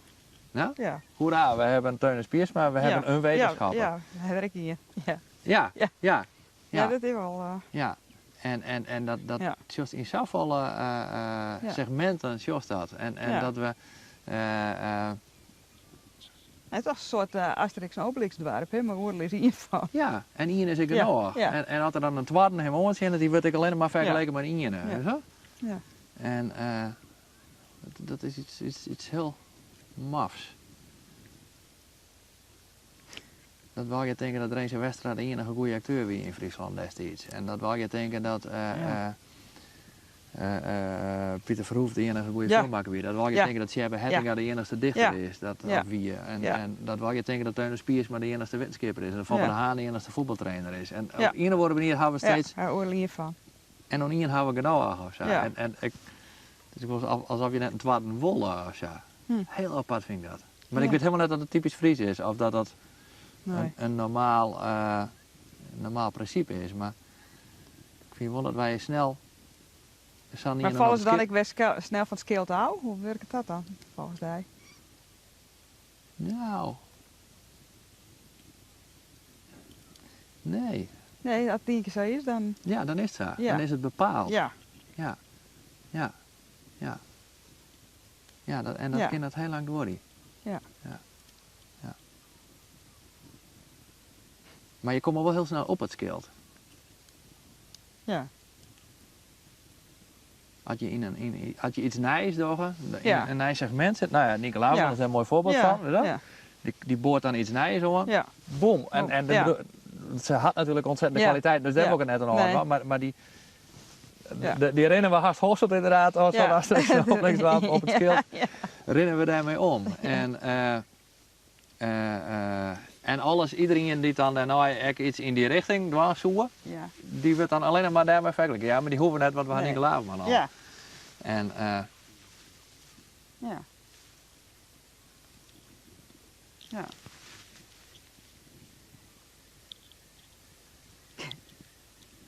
A: Ja?
B: Ja.
A: Hoera, we hebben Teunus Spiersma, we hebben een wetenschapper.
B: Ja, hij werkt hier. Ja.
A: Ja,
B: Ja.
A: ja,
B: Ja, dat is wel...
A: ja. En dat
B: Ja.
A: just in zoveel segmenten just dat. En
B: Ja.
A: dat we...
B: Het is toch een soort Asterix en Obelix dorp, hè? Maar oorlog is hier van.
A: ja, en Ian is ik er
B: Ja,
A: nog.
B: ja.
A: En als er dan een tweede hem onzien, die wordt ik alleen maar vergeleken met Ian.
B: Ja.
A: Zo?
B: Ja.
A: En dat is iets heel mafs. Dat wil je denken dat Reense Westra de enige goede acteur was in Friesland destijds. En dat wil je denken dat Pieter Verhoef de enige goede
B: Ja.
A: filmmaker was. Dat wil je
B: Ja.
A: denken dat Sjerbe Hettinga de enige dichter
B: Ja.
A: is. Dat
B: Ja.
A: of wie. En,
B: Ja.
A: en dat wil je denken dat Teun de Spiersma de enige wetenschapper is. En Van
B: Ja.
A: der Haan de enige voetbaltrainer is. En
B: Ja.
A: op een of andere manier hebben we steeds...
B: Ja, oorlog hiervan.
A: En dan hier hebben we genoeg of zo.
B: Ja.
A: En het is alsof je net een tweede wolle of zo. Heel apart vind ik dat. Maar
B: Ja.
A: ik weet helemaal net dat het typisch Fries is. Of dat dat
B: Nee.
A: een normaal principe is. Maar ik vind wel dat wij snel...
B: Maar vallen ze dan ik weer snel van het schild af? Hoe werkt dat dan, volgens mij?
A: Nou... Nee.
B: Nee, als het 10 keer zo is, dan...
A: Ja, dan is het zo.
B: Ja.
A: Dan is het bepaald.
B: Ja.
A: Ja. Ja. Ja. Ja, en dat
B: Ja.
A: kan dat heel lang door.
B: Ja.
A: Ja. Ja. Maar je komt al wel heel snel op het schild.
B: Ja.
A: Had je iets nijs door,
B: Ja.
A: een nijs segment zit, nou ja, Nicolaas,
B: Ja.
A: dat is een mooi voorbeeld
B: Ja.
A: van. Weet je?
B: Ja.
A: Die boort dan iets nijs hoor.
B: Ja.
A: Boom. En
B: Ja.
A: ze had natuurlijk ontzettende
B: Ja.
A: kwaliteit, dus daar
B: Ja.
A: heb ik het net al
B: Nee.
A: over. Maar die,
B: Ja.
A: die rennen we haast hoogstelt inderdaad, als
B: Ja.
A: van Asterix en Obelix op het schild.
B: Ja.
A: Rennen we daarmee om. En iedereen die dan daarna iets in die richting dwars zoeken,
B: Ja.
A: die wordt dan alleen maar daarmee vergelijken. Ja, maar die hoeven net, want we gaan
B: Nee.
A: Nicolaas maar al.
B: Ja.
A: En
B: Ja. Ja.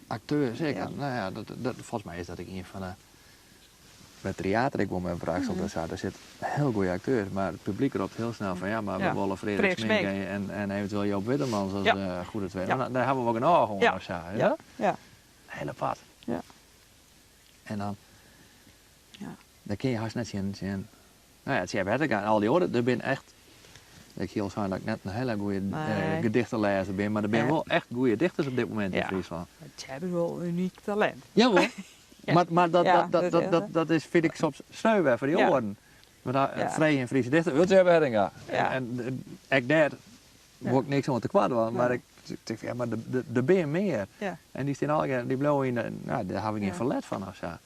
A: acteur, zeker.
B: Ja.
A: Nou ja, volgens mij is dat ik een van de... Met theater, ik wil mijn vraag stellen, daar zit heel goede acteurs, maar het publiek roept heel snel van ja, maar
B: Ja.
A: we willen Frederik
B: Frederik
A: Smink en eventueel Joop Wittemans als
B: Ja.
A: goede tweede.
B: Ja.
A: Maar daar hebben we ook genoeg gewoon
B: Ja.
A: of zo, ja?
B: Ja. Ja.
A: Hele pad.
B: Ja.
A: En dan,
B: Ja.
A: dan kun je haast net zien. Nou ja, het Sjerbe Hettinga en al die orde, er ben echt, ik heel zijn dat ik net een hele goede
B: Nee.
A: gedichtenlezer ben, maar er zijn
B: Ja.
A: wel echt goede dichters op dit moment in
B: Ja.
A: Friesland.
B: Het hebben wel een uniek talent.
A: Jawel.
B: Ja.
A: Maar
B: Ja,
A: dat is, vind ik soms sneu voor die
B: Ja.
A: oren. Maar daar
B: Ja.
A: vrij en Friese dichter, wil je hebben Hettinga.
B: Ja.
A: En ik daar word ik niks om te kwaad van, maar
B: Nee.
A: ik denk ja, maar er ben meer.
B: Ja.
A: En die staan al, die blauwe in, nou, daar heb ik geen
B: Ja.
A: verlet van of zo.
B: Ja.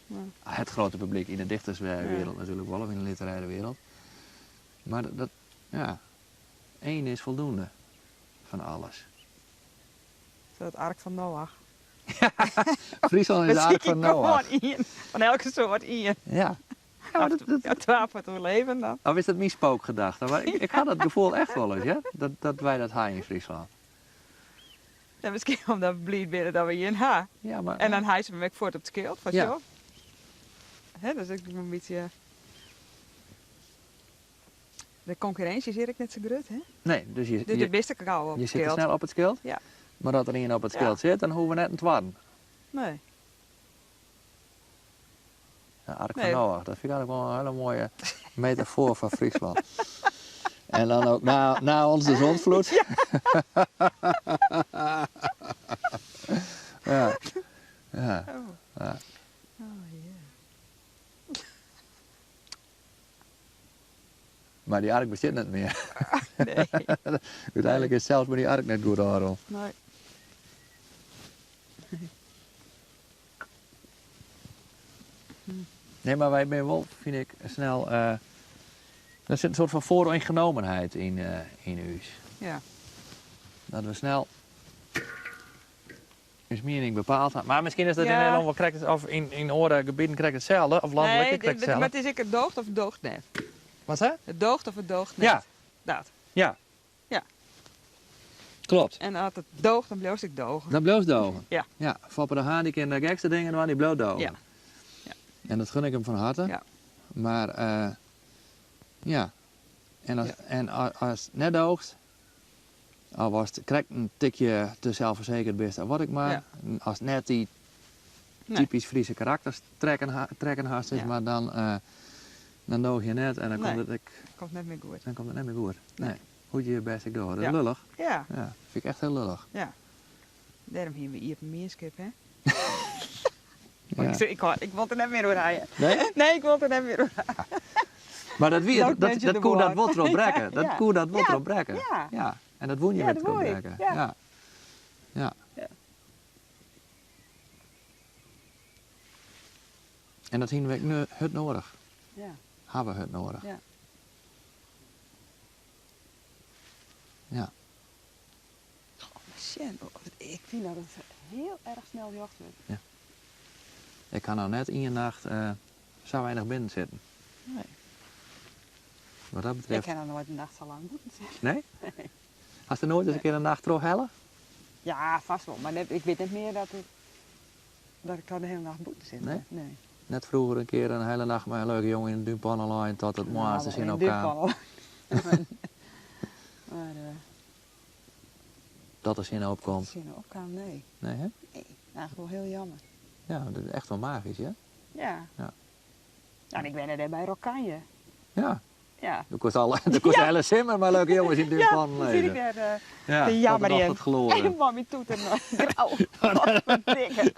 A: Het grote publiek in de dichterswereld
B: Ja.
A: natuurlijk wel, of in de literaire wereld. Maar ja, één is voldoende van alles.
B: Zo het ark van Noach.
A: Friesland is de aard van Noach.
B: Van elke soort Ian.
A: Ja, maar dat-
B: Ja, 12 voor het leven dan.
A: Of is dat mijn spookgedachte? Maar ik had dat gevoel echt wel eens, ja? Dat wij dat hebben in Friesland.
B: Ja, misschien omdat we blij binnen dat we hier een ha.
A: Ja, maar...
B: En dan hij ze me voort op het schild, van
A: Ja.
B: zo. Hè, dus ik een beetje... De concurrentie is hier ook net zo groot, hè?
A: Nee, dus
B: Dus de beste gauw op
A: je
B: het
A: zit te
B: schild.
A: snel op het schild.
B: Ja.
A: Maar dat er een op het
B: Ja.
A: schild zit, dan hoeven we net een twarden.
B: Nee.
A: Ja, Ark
B: Nee.
A: van Noach, dat vind ik eigenlijk wel een hele mooie metafoor van Friesland. En dan ook na onze zondvloed. Ja. Ja. Ja.
B: Oh.
A: Ja.
B: Oh, ja.
A: Maar die ark bestaat niet meer.
B: Nee.
A: Uiteindelijk is zelfs bij die ark net goed hoor.
B: Nee.
A: Nee, maar wij zijn wel, vind ik, snel... er zit een soort van vooringenomenheid in u.
B: Ja.
A: Dat we snel een mening bepaald hebben. Maar misschien is dat in
B: Ja.
A: Nederland wel correct, of in oorgebieden correct hetzelfde, of landelijk
B: Nee,
A: correct
B: maar
A: hetzelfde.
B: het is ik het doogt of het doogt net.
A: Wat is dat?
B: Het doogt of het doogt net.
A: Ja.
B: Dat.
A: Ja.
B: Ja.
A: Klopt.
B: En als het doogt, dan blijft ik dogen.
A: Dat bloos dogen.
B: Ja.
A: Ja, Foppe de Haan, die kent de gekste dingen, maar die bloot dogen.
B: Ja. Ja.
A: En dat gun ik hem van harte.
B: Ja.
A: Maar, ja. En als het net doogt, al was het correct een tikje te zelfverzekerd best, wat ik maar.
B: Ja.
A: Als net die
B: Nee.
A: typisch Friese karakters trekken haast is,
B: Ja.
A: maar dan doog je net en dan
B: Nee.
A: komt het,
B: Komt net meer goed.
A: dan komt het net meer goed.
B: Nee.
A: Nee. Hoe je je best ik door. Dat is
B: Ja.
A: lullig.
B: Ja.
A: Ja, vind ik echt heel lullig.
B: Ja. Daarom hier we hier op een meerskip, hè?
A: Ja.
B: Ik wil er net meer door rijden.
A: Nee?
B: Nee, ik wil er net meer door rijden.
A: Maar dat wie,
B: Don't
A: dat
B: mention the
A: koe dat
B: war.
A: wordt erop brekken.
B: Ja,
A: Dat
B: ja.
A: koe dat wordt
B: Ja,
A: erop brekken.
B: ja.
A: Ja. En dat woon je
B: Ja,
A: met
B: dat
A: erop
B: woon ik.
A: brekken.
B: Ja.
A: Ja. Ja.
B: Ja.
A: En dat zien we nu het nodig.
B: Ja.
A: Hebben we het nodig.
B: Ja.
A: Ja.
B: Shit, ik vind dat het heel erg snel jacht wordt.
A: Ik kan nou net in je nacht zo weinig binnen zitten.
B: Nee.
A: Wat dat
B: Ik
A: betreft.
B: kan er nooit een nacht zo lang moeten zitten.
A: Nee? Hast er nooit eens een keer een nacht terug hellen?
B: Ja, vast wel. Maar ik weet niet meer dat ik daar de hele nacht moet zitten.
A: Nee?
B: Nee.
A: Net vroeger een keer een hele nacht met een leuke jongen in een duimpan lijn tot het mooiste zin op kwam.
B: Maar
A: Dat er zin opkomt.
B: zin opkwam, nee.
A: Nee, hè?
B: Nee, eigenlijk wel heel jammer.
A: Ja, dat is echt wel magisch, hè?
B: Ja.
A: Ja.
B: Ja, en ik ben er bij Rokkanje.
A: Ja.
B: Ja.
A: Er kost hele simmer, maar leuke jongens in de duimpan
B: Ja, zie ik
A: lezen.
B: daar.
A: Ja,
B: jammer
A: dat
B: in.
A: het geloren.
B: En mami toet er nog grauw. Wat dikke.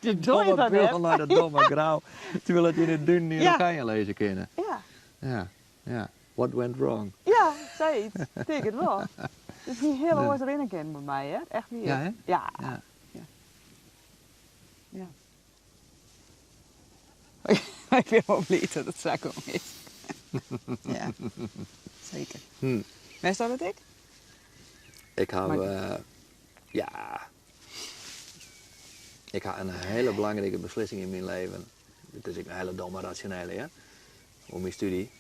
A: Je
B: Doe je dat
A: beugel
B: net?
A: naar dat domme grauw. Terwijl het in het dun niet
B: Ja.
A: kan je lezen kunnen.
B: Ja.
A: Ja, ja. What went wrong?
B: Ja, zoiets. Ik denk het wel. Het is niet heel
A: Ja.
B: ooit erin kennen bij mij, hè? Echt niet.
A: Ja, hè?
B: Ja.
A: Ja.
B: Ja. Ik ben wel blij dat het zo is. Ja, zeker. Wist dat het ik?
A: Ik heb,
B: Maar-
A: ja, ik had een hele belangrijke beslissing in mijn leven. Het is ook een hele domme rationele, ja. Om mijn studie.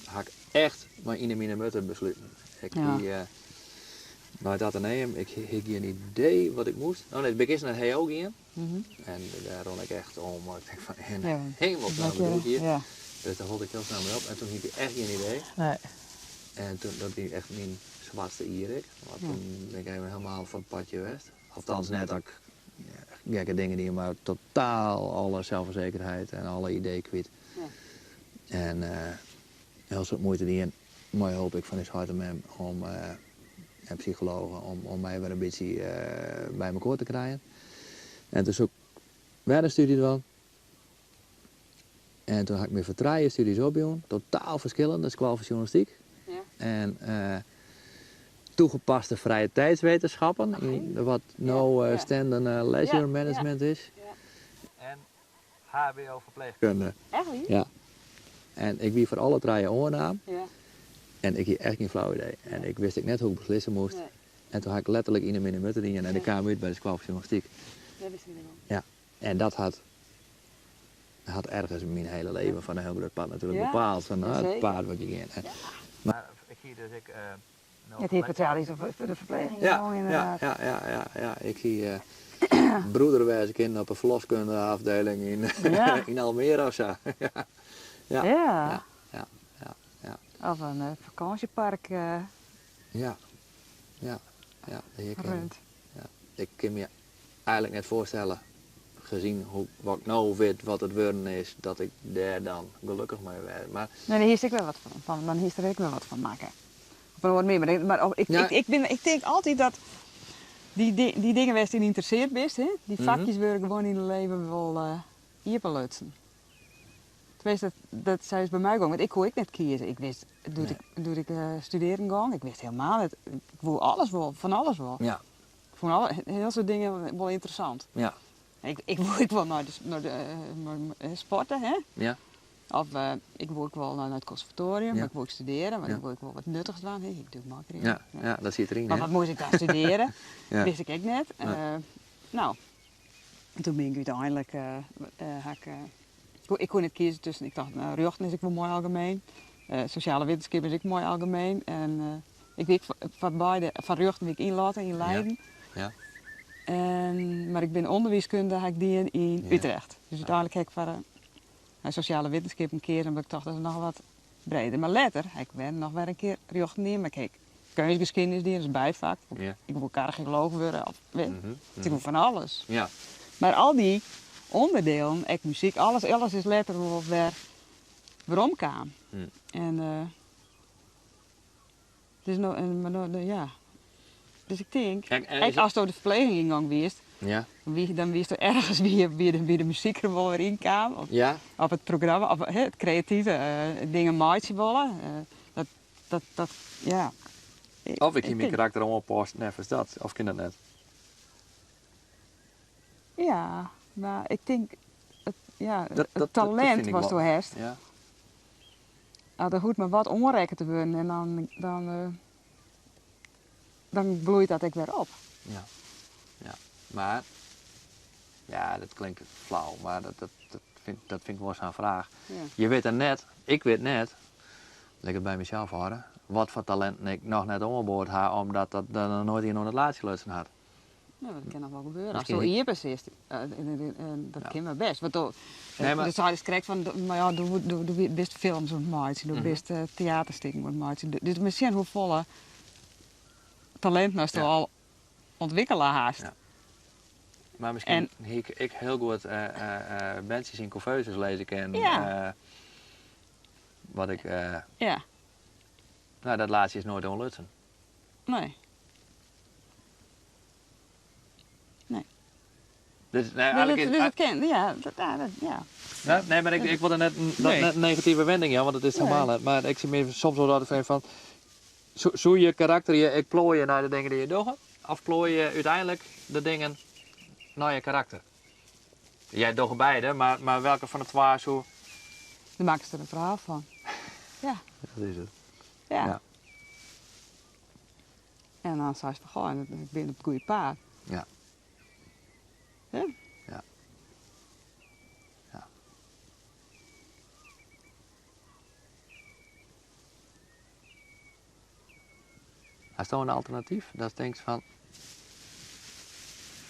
A: Had ik echt maar in mijn mutter besluiten. Ik
B: Ja.
A: bij het ateneum, ik had geen idee wat ik moest. Nou nee, ik is naar het HO gaan. En daar rond ik echt om. Maar ik denk van,
B: Ja.
A: en hemelsnaam bedoel ik hier.
B: Ja.
A: Dus daar holde ik heel snel mee op. En toen had ik echt geen idee.
B: Nee.
A: En toen, dat was echt mijn zwartste Ierik. Want toen ben ik even helemaal van het padje geweest. Althans net ook gekke dingen die maar totaal alle zelfverzekerheid en alle ideeën kwijt.
B: Ja.
A: En heel soort moeite die in. Maar hoop ik van is hart en om en psychologen om mij weer een beetje bij elkaar te krijgen. En toen zoek weer een studie dan. En toen had ik me voor 3 studies opgedaan. Totaal verschillend, dat is qua journalistiek.
B: Ja.
A: En toegepaste vrije tijdswetenschappen, wat nou
B: ja.
A: standard leisure
B: Ja,
A: management is.
B: Ja.
A: En HBO verpleegkunde.
B: Echt niet?
A: Ja. En ik wie voor alle 3 oornaam
B: Ja.
A: en ik had echt geen flauw idee. En ik wist ik net hoe ik beslissen moest.
B: Nee,
A: En toen had ik letterlijk in de mutter in en de kwam uit bij de school van journalistiek.
B: dat wist ik niet.
A: Ja. En dat had had ergens mijn hele leven van een heel groot pad natuurlijk
B: Ja,
A: bepaald. Van, nou, het
B: zeker.
A: paard wat je ging. Maar ik zie dus
B: Het heeft verteld iets over de verpleging.
A: Ja,
B: gewoon
A: ja,
B: inderdaad.
A: ja. Ik zie broederwijze op een verloskundeafdeling
B: Ja.
A: in Almere of zo. ja.
B: Ja.
A: Ja.
B: Of een vakantiepark
A: Ja.
B: rund.
A: Ik kan me eigenlijk net voorstellen, gezien wat ik nou weet wat het worden is, dat ik daar dan gelukkig mee ben. Maar
B: Nee, hier is ik wel wat van. Dan hier er ik wel wat van maken. Of een woord meer. Maar ik denk altijd dat die dingen waar je in geïnteresseerd bent, hè, die vakjes worden gewoon in het leven wel iepenlutsen. Tenminste, dat zei ze bij mij gewoon, want ik kon ik net kiezen. Ik wist, doe ik studeren gang, ik wist helemaal het. Ik wou alles wel, van alles wel.
A: ja,
B: Ik vond heel soort dingen wel interessant.
A: ja,
B: Ik wil naar de sporten, hè.
A: ja,
B: Of ik wil ook wel naar het conservatorium,
A: Ja.
B: maar ik wil ook studeren, maar
A: Ja.
B: ik wil ook wel wat nuttigs doen. Hey, ik doe marketing.
A: ja, dat zit erin.
B: Maar
A: Hè?
B: wat moest ik daar studeren?
A: Ja.
B: Wist ik net.
A: Nee.
B: Nou, toen ben ik uiteindelijk, ik kon niet kiezen tussen, ik dacht, rechten is ik wel mooi algemeen, sociale wetenschap is ik mooi algemeen. En ik weet van beide, van rechten wil ik inlaten in Leiden.
A: Ja.
B: Maar ik ben onderwijskunde heb ik die in
A: Ja.
B: Utrecht. Dus uiteindelijk heb ik voor sociale wetenschap een keer, omdat ik dacht dat is nog wat breder. Maar later heb ik nog weer een keer rechten in, maar kijk, kunstgeschiedenis die is bijvak.
A: Ja.
B: Ik wil archeoloog worden, of weet.
A: Mhm,
B: Ik wil van alles.
A: Ja.
B: Maar al die onderdelen, echt muziek, alles is later wel weer omgaan.
A: Mm.
B: En dus ja. Dus ik denk,
A: Kijk, en is
B: kijk,
A: het-
B: als je de verpleging in gang wist,
A: Ja.
B: dan wist er ergens wie de muziek er wel weer in kwam. Of
A: Ja.
B: op het programma, of het creatieve dingen maatje willen. Dat, ja.
A: Of ik hier mijn
B: denk-
A: karakter om oppost, net als dat. Of kan dat net?
B: Ja, maar ik denk, het
A: Dat
B: het
A: vind
B: talent
A: ik
B: was
A: wel.
B: door herst.
A: Ja.
B: Er hoeft maar wat onrekken te worden en dan bloeit dat ik weer op.
A: Ja. Maar, ja, dat klinkt flauw, maar dat vind ik wel zo'n vraag.
B: Ja.
A: Je weet er net, ik weet net, leg het bij mezelf houden, wat voor talent ik nog net omgeboord heb, omdat dat nog nooit iemand het laatste geluisterd had.
B: Ja, dat kan nog wel gebeuren.
A: Misschien
B: Als het
A: niet.
B: hier precies is, dat
A: Ja.
B: kan maar best. Want
A: Nee, maar-
B: de zou je correct van, maar ja, doe best films moet maken, doe best theaterstukken moet maken. Dus misschien hoe volle talent nou
A: Ja.
B: al ontwikkelen haast.
A: Ja. Maar misschien ik heel goed bandjes in confuses lezen kan.
B: Ja.
A: Wat ik,
B: Ja,
A: nou dat laatste is nooit onlutsen.
B: nee.
A: Dus, nee,
B: Dus
A: eigenlijk is,
B: het kan, ja.
A: nou, nee, maar ik wil er net
B: Nee.
A: net een negatieve wending, ja, want het is
B: Nee.
A: helemaal net. Maar ik zie me soms wel dat ik van, zo je karakter je, ik plooi je naar de dingen die je doet, of plooi je uiteindelijk de dingen naar je karakter? Jij doet beide, maar welke van de twee zo?
B: Dan maken ze er een verhaal van. Ja.
A: Dat is het.
B: Ja.
A: Ja.
B: En dan zei ze van, goh, ik ben op het goede paard.
A: Ja.
B: Ja.
A: Ja. Ja. Is dat een alternatief? Dat je denkt van,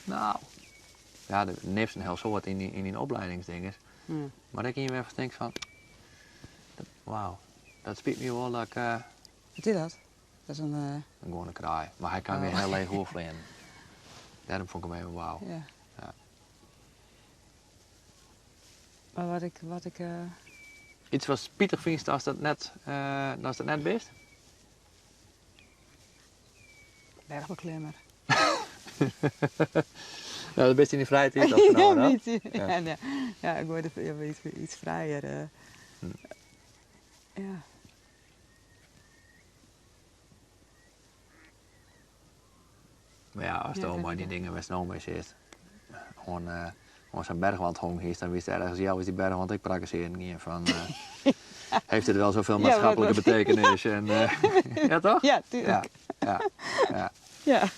A: nou, ja, er neemt een heel soort in die opleidingsdingen.
B: Ja.
A: Maar dat je je even denkt van, wauw, dat spijt me wel dat ik
B: Wat is dat? Dat is een,
A: gewoon een kraai. Maar hij kan weer heel leeg hoofd in. Daarom vond ik hem even wauw.
B: ja.
A: Ja.
B: Maar wat ik
A: Iets wat spietig vindt als dat net best?
B: bergbeklimmer.
A: Nou, dat best in die vrije tijd of nou,
B: Ja,
A: hè?
B: iets, ja, ik word iets vrijer. Ja.
A: Maar ja, als
B: Ja,
A: het
B: dat
A: allemaal
B: is
A: die
B: het.
A: dingen met snowmee zit, gewoon zo'n bergwand hong is, dan wist hij ergens, ja, is die bergwand ik praktiseer niet van, heeft het wel zoveel
B: Ja,
A: maatschappelijke
B: wat-
A: betekenis en, ja toch?
B: Ja,
A: Ja,
B: tuurlijk.
A: ja, ja.
B: Ja.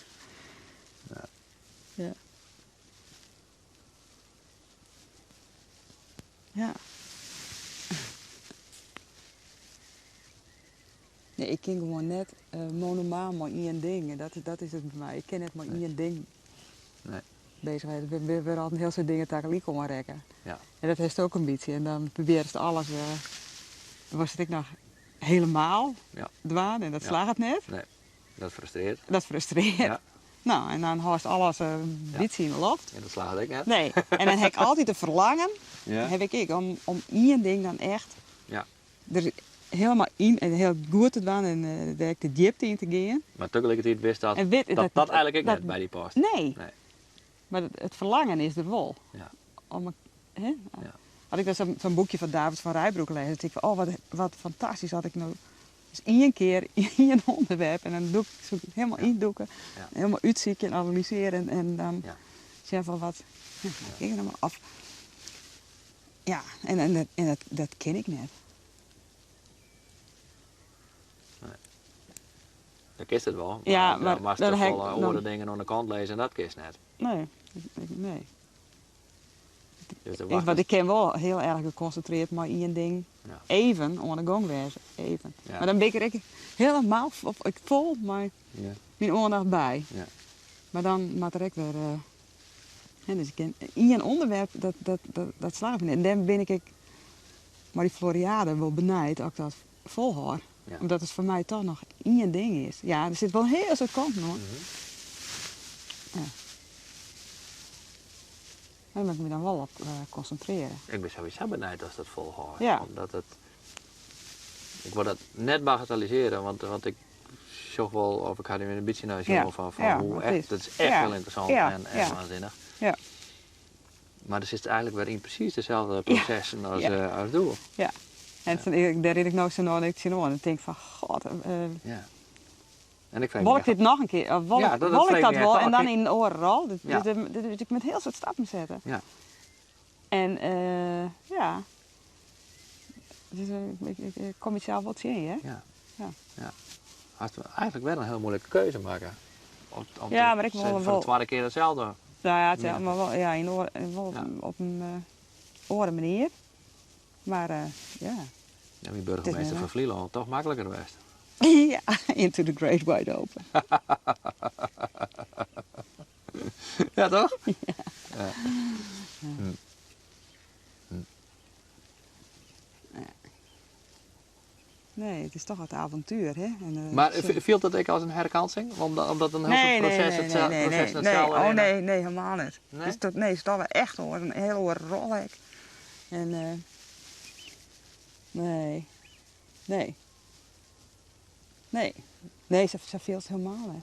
B: Ja. Nee, ik ken gewoon net monomaan maar één ding. En dat is het bij mij. Ik ken net maar één ding
A: Nee.
B: bezig. We willen altijd heel veel dingen tegelijk komen rekken.
A: Ja.
B: En dat heeft ook een beetje. En dan probeer je alles. Dan was het ik nog helemaal dwaan en dat
A: Ja.
B: slaagt het net.
A: Nee, dat frustreert.
B: Dat frustreert.
A: Ja.
B: Nou, en dan haast alles een beetje in de loft.
A: En dat slaagt ik net.
B: Nee, en dan heb ik altijd een verlangen,
A: Ja.
B: heb ik om één ding dan echt
A: Ja.
B: er helemaal in en heel goed te doen en daar heb ik de diepte in te gaan.
A: Maar tegelijkertijd wist dat
B: En
A: dat eigenlijk ik
B: dat-
A: net bij die past.
B: Nee,
A: Nee.
B: maar het verlangen is er wel.
A: Ja.
B: Hè?
A: Ja.
B: Had ik dan zo'n boekje van David van Rijbroek gelezen, dan denk ik van, wat fantastisch had ik nou dus één keer één onderwerp en dan zoek ik helemaal indoeken,
A: Ja.
B: helemaal uitzoeken en analyseren en dan
A: Ja.
B: zeg van wat, kijk er nou maar af. Ja, en dat ken ik net.
A: Dat kist het wel.
B: Ja, maar
A: dan was
B: dan
A: er
B: heb
A: vol
B: ik
A: andere
B: dan-
A: dingen aan de kant lezen en dat kist net.
B: Nee.
A: Dus de
B: Want ik ken wel heel erg geconcentreerd maar één ding
A: Ja.
B: even aan de gang wezen. Even.
A: Ja.
B: Maar dan ben ik helemaal ik vol mijn aandacht bij.
A: Ja.
B: Maar dan maakt er ook weer. Dus ik ken één onderwerp dat slaagt me niet. En dan ben ik maar die Floriade wel benijd als ik dat volhoud.
A: Ja.
B: Omdat het voor mij toch nog één ding is. Ja, er zit wel heel veel kanten hoor. Ja. Daar moet ik me dan wel op concentreren.
A: Ik ben sowieso benieuwd als dat volhoudt.
B: Ja.
A: Omdat het... Ik wil dat net bagatelliseren, want ik zocht wel, of ik had er weer een beetje naar
B: Ja.
A: van
B: Ja,
A: hoe
B: dat
A: echt,
B: is-
A: dat is echt
B: ja.
A: wel interessant
B: Ja.
A: en
B: Ja.
A: waanzinnig.
B: Ja.
A: Maar er zit eigenlijk weer in precies dezelfde processen als,
B: Ja.
A: als doel.
B: Ja. En daar reed ik nou zo naar en ik denk van, god,
A: Ja. En ik vind
B: wil ik dit nog een keer? Of wil
A: Ja,
B: ik
A: dat
B: wil ik
A: vreet
B: dat
A: me
B: wel
A: echt
B: en
A: af.
B: dan in de oren al?
A: Ja.
B: Dus ik met heel soort stappen zetten.
A: Ja.
B: En ja. Dus, ik kom het zelf wat zien, hè?
A: Ja.
B: Ja.
A: Ja. Had eigenlijk wel een heel moeilijke keuze maken. Om
B: Ja,
A: te
B: maar ik wil
A: zetten
B: wel-
A: voor de tweede keer hetzelfde.
B: Nou ja, het,
A: Ja.
B: maar wel, ja, in oren, wel
A: Ja.
B: op een oren manier. Maar ja.
A: Ja, die burgemeester
B: net,
A: van Vlieland toch makkelijker geweest.
B: Ja, into the great wide open.
A: Ja, toch? Ja.
B: Nee, het is toch het avontuur, hè? En,
A: Maar
B: zo-
A: viel dat ik als een herkansing? Omdat een heel proces hetzelfde
B: Oh
A: in-
B: nee, helemaal niet.
A: Nee?
B: Dus dat, nee, het is toch wel echt hoor, een hele hoor rollek. En nee. Ze viel het helemaal niet.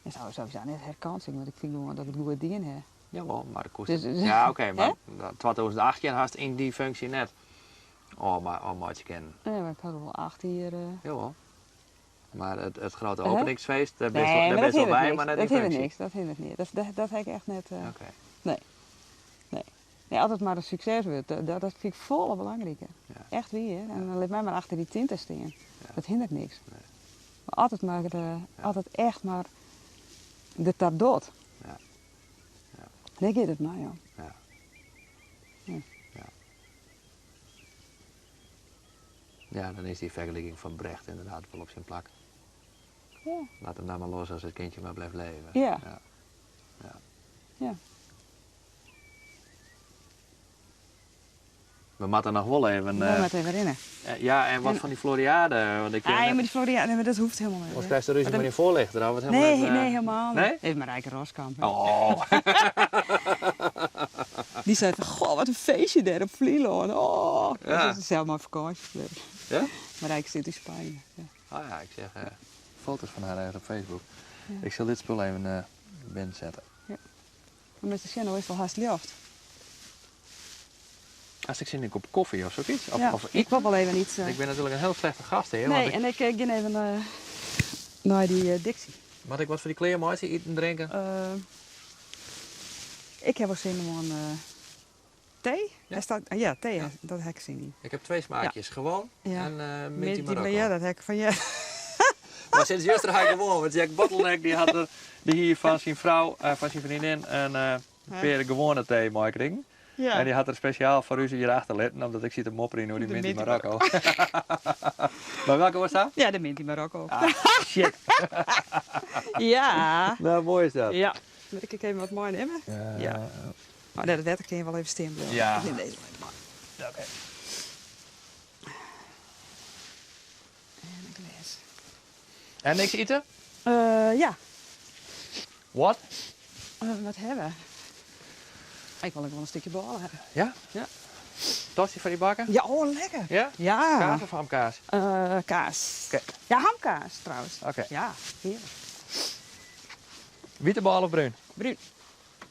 B: En sowieso niet herkansing, want ik vind gewoon dat ik goed dien heb.
A: Jawel, maar de kost.
B: Dus-
A: Ja, oké, maar
B: Hè?
A: 2018 had je in die functie net. Maar je kennen.
B: Nee, maar ik had wel 8 hier.
A: Jawel. Maar het grote
B: Hè?
A: openingsfeest, daar ben je
B: Nee,
A: wel
B: maar dat
A: bij,
B: hindert niks.
A: maar net
B: Dat
A: die
B: hindert
A: functie.
B: niks. Dat hindert niet. Dat heb ik echt net.
A: Oké.
B: Nee, altijd maar een succes wordt. Dat vind ik volle belangrijker.
A: Ja.
B: Echt weer. En dan laat mij maar achter die tinten staan.
A: Ja.
B: Dat hindert niks.
A: Nee.
B: Maar altijd maar, altijd echt maar de tardot.
A: Ja. Ja.
B: Daar gaat het maar, joh.
A: Ja.
B: Ja.
A: Ja. Ja, dan is die vergelijking van Brecht inderdaad wel op zijn plak.
B: Ja.
A: Laat hem nou maar los als het kindje maar blijft leven.
B: Ja.
A: Ja. Ja.
B: Ja.
A: We moeten nog wel even...
B: Moet maar even rennen.
A: ja, en wat van die Floriade. Want ik
B: Ah, ja, maar die Floriade, nee, maar dat hoeft helemaal niet.
A: Ons
B: hè.
A: beste ruzie met die voorlichter. daar hebben we het
B: Nee,
A: helemaal net,
B: nee, helemaal niet.
A: Nee?
B: Even Marijke Roskamp. hè.
A: Oh.
B: Die zei van, goh, wat een feestje daar op Vlieland. Oh,
A: Ja.
B: dat is zelf maar vakantie.
A: Ja?
B: Marijke zit in Spanje. Ja.
A: Oh ja, ik zeg foto's van haar ergens op Facebook. Ik zal dit spul even binnen zetten.
B: Maar met de channel is wel haast licht.
A: Als ik zin in een kop koffie of zoiets. Of,
B: Ja,
A: of
B: ik wil wel even iets.
A: Ik ben natuurlijk een heel slechte gastheer.
B: nee,
A: want
B: en ik ga even naar die Dixie.
A: Mag ik wat voor die kleermaatje eten drinken?
B: Ik heb wel zin in thee.
A: Ja.
B: Hij staat, ja, thee, dat heb ik zin in.
A: Ik heb 2 smaakjes. Gewoon
B: Ja.
A: en minty Marokko.
B: Ja, dat heb ik van je.
A: Maar sinds juster ga ik gewoon. Want Jack Bottleneck die had die hier van zijn vrouw, van zijn vriendin, een gewone thee maken.
B: Ja.
A: En die had er speciaal voor u hier achter letten, omdat ik zie te mopperen hoe die
B: De
A: mint in
B: mint in
A: Marokko. Maar welke was dat?
B: Ja, de mint in Marokko.
A: Shit.
B: Ja.
A: Nou, mooi is dat.
B: Ja. Wil ik even wat mooi nemen? Ja. Maar dat wetter kun je wel even stemmen.
A: Ja.
B: Ik vind deze wel mooi.
A: Oké.
B: En een glas.
A: En niks eten?
B: Ja.
A: Wat?
B: Wat hebben we? Ik wil ook wel een stukje bal hebben.
A: Ja?
B: Ja.
A: Tosti van die bakken?
B: Ja, oh lekker.
A: Ja?
B: Ja.
A: Kaas of hamkaas?
B: Kaas.
A: Oké.
B: Ja, hamkaas trouwens.
A: Oké.
B: Ja, heerlijk.
A: Witte bal of bruin?
B: Bruin.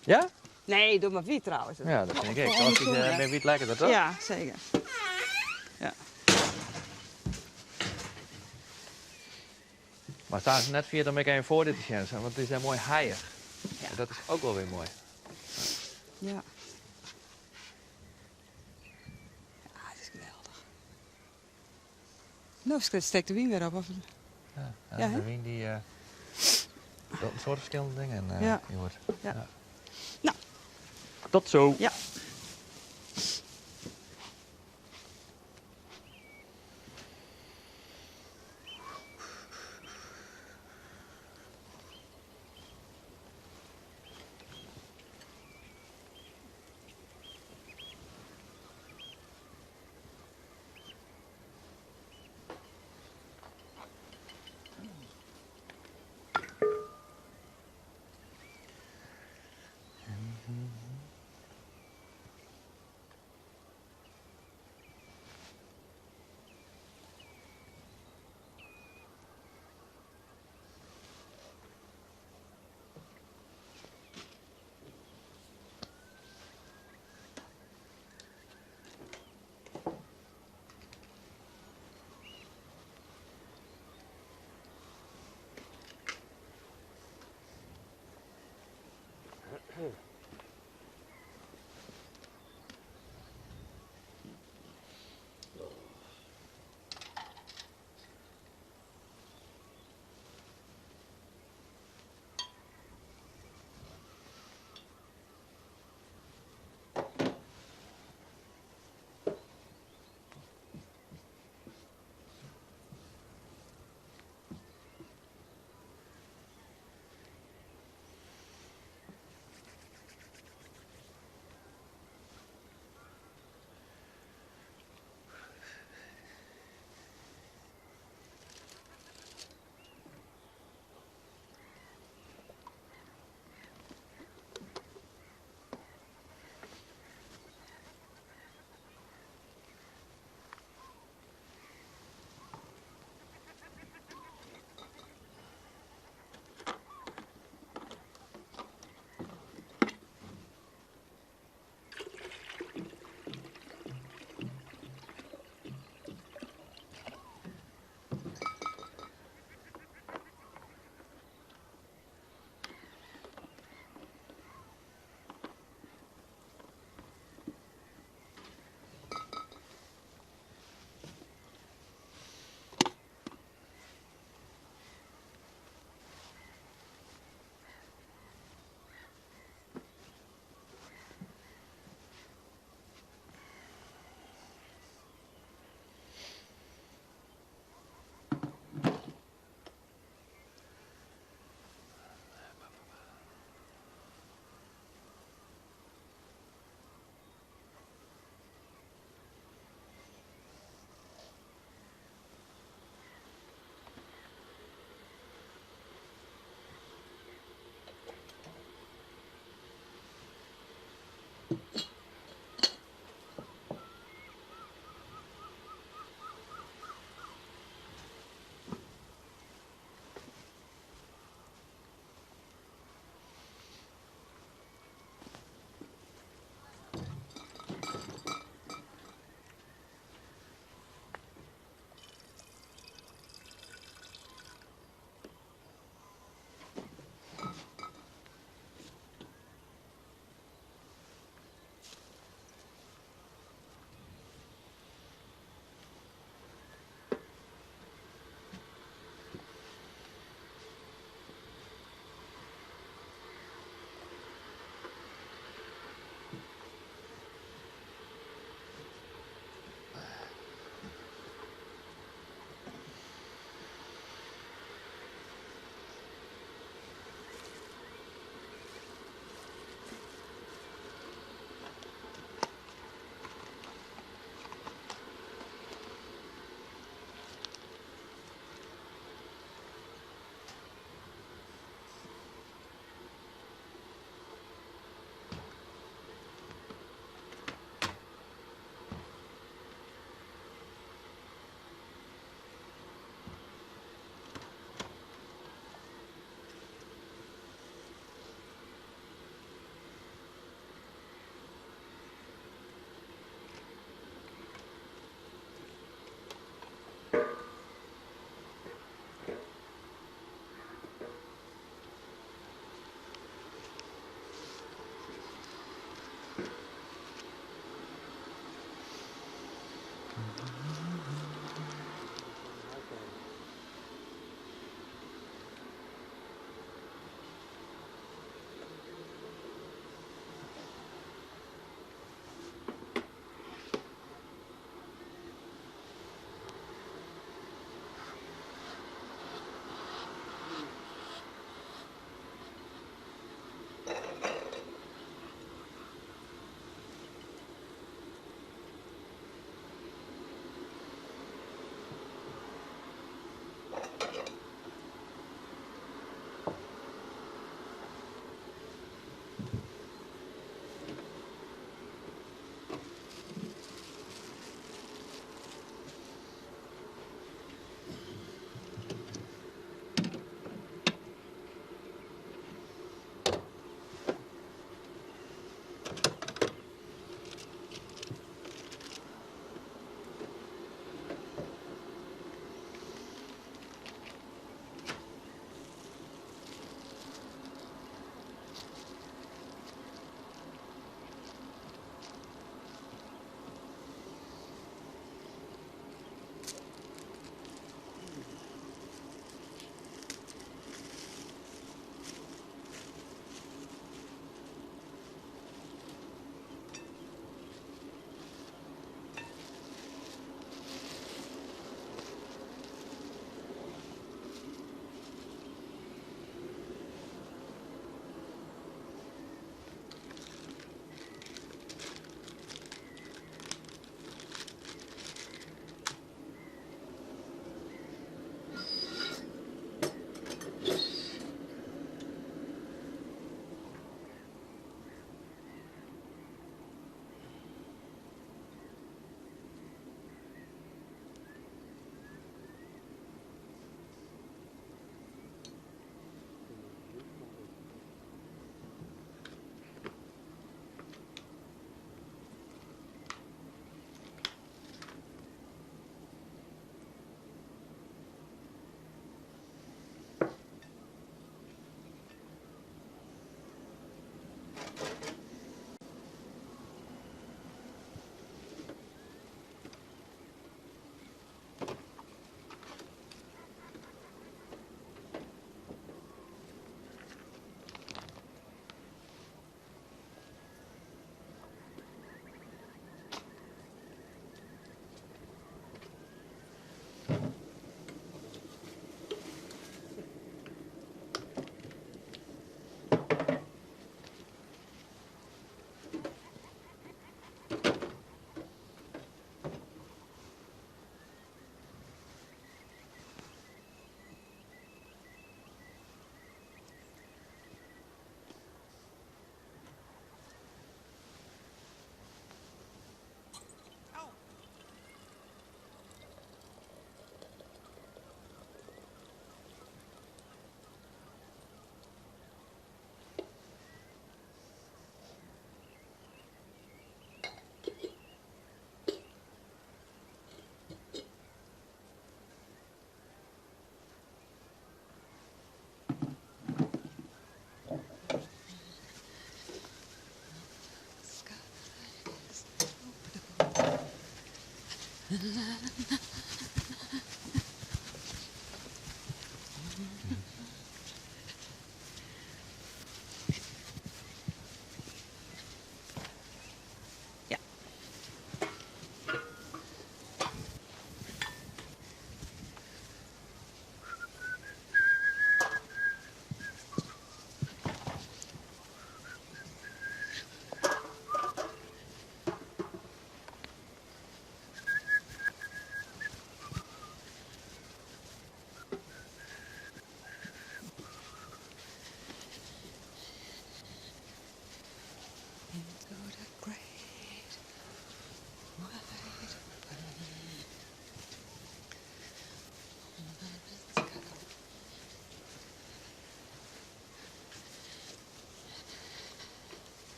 A: Ja?
B: Nee, doe maar wit trouwens.
A: Ja, dat vind ik.
B: Oh,
A: Tosti
B: goed, ja.
A: met wit lekkerder, toch?
B: Ja, zeker. Ja.
A: Maar staan ze net vier om ik even voor dit te zien, want het is heel mooi haaiig.
B: Ja.
A: En dat is ook wel weer mooi.
B: Ja. Ja, het is geweldig. Nou, steekt de wien weer op. Of...
A: Ja,
B: Ja, hè?
A: de wien die doet een soort verschillende dingen.
B: Ja.
A: Je hoort.
B: Ja. Nou.
A: Tot zo.
B: Ja.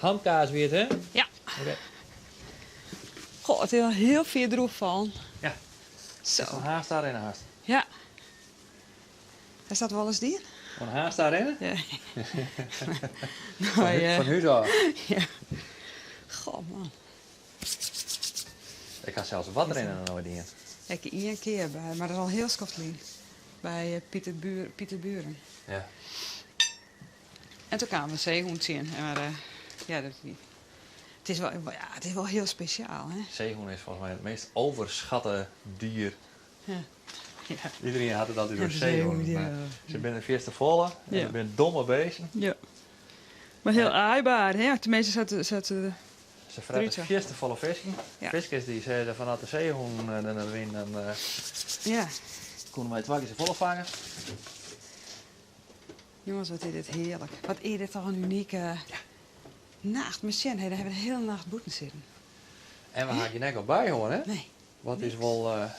A: Hamkaas weer het, hè?
B: Ja.
A: Oké.
B: Goh, het is wel heel veel droef van.
A: Ja.
B: Zo.
A: Een haast daarin haast.
B: Ja. Is dat wel eens die?
A: Een haast daarin?
B: Ja.
A: Van, van huis af.
B: Ja. Goh, man.
A: Ik ga zelfs wat erin en nooit in.
B: Ik heb 1 keer bij, maar dat is al heel Skoftlien. Bij Pieter Buren.
A: Ja.
B: En toen kwamen we zeehoend zien. Maar ja, het is wel heel speciaal, hè?
A: Zeehoen is volgens mij het meest overschatte dier.
B: Ja. Ja.
A: Iedereen had het altijd door
B: Ja,
A: zeehoen.
B: zeehoen,
A: Maar
B: ja.
A: ze zijn de eerste volle. En
B: Ja.
A: ze zijn domme beesten.
B: Ja. Maar heel aaibaar, hè? Tenminste, zaten
A: Ze fretten
B: Druutje.
A: de eerste volle visken.
B: Ja.
A: Visjes die zeiden vanuit de zeehoen erin. En
B: ja.
A: konden wij 2 keer volle vangen.
B: Jongens, wat is dit heerlijk. Wat is dit toch een unieke nacht met Sjen. Hey, daar hebben we de hele nacht boeten zitten.
A: En we gaan je nek al bij hoor, hè?
B: Nee.
A: Wat is wel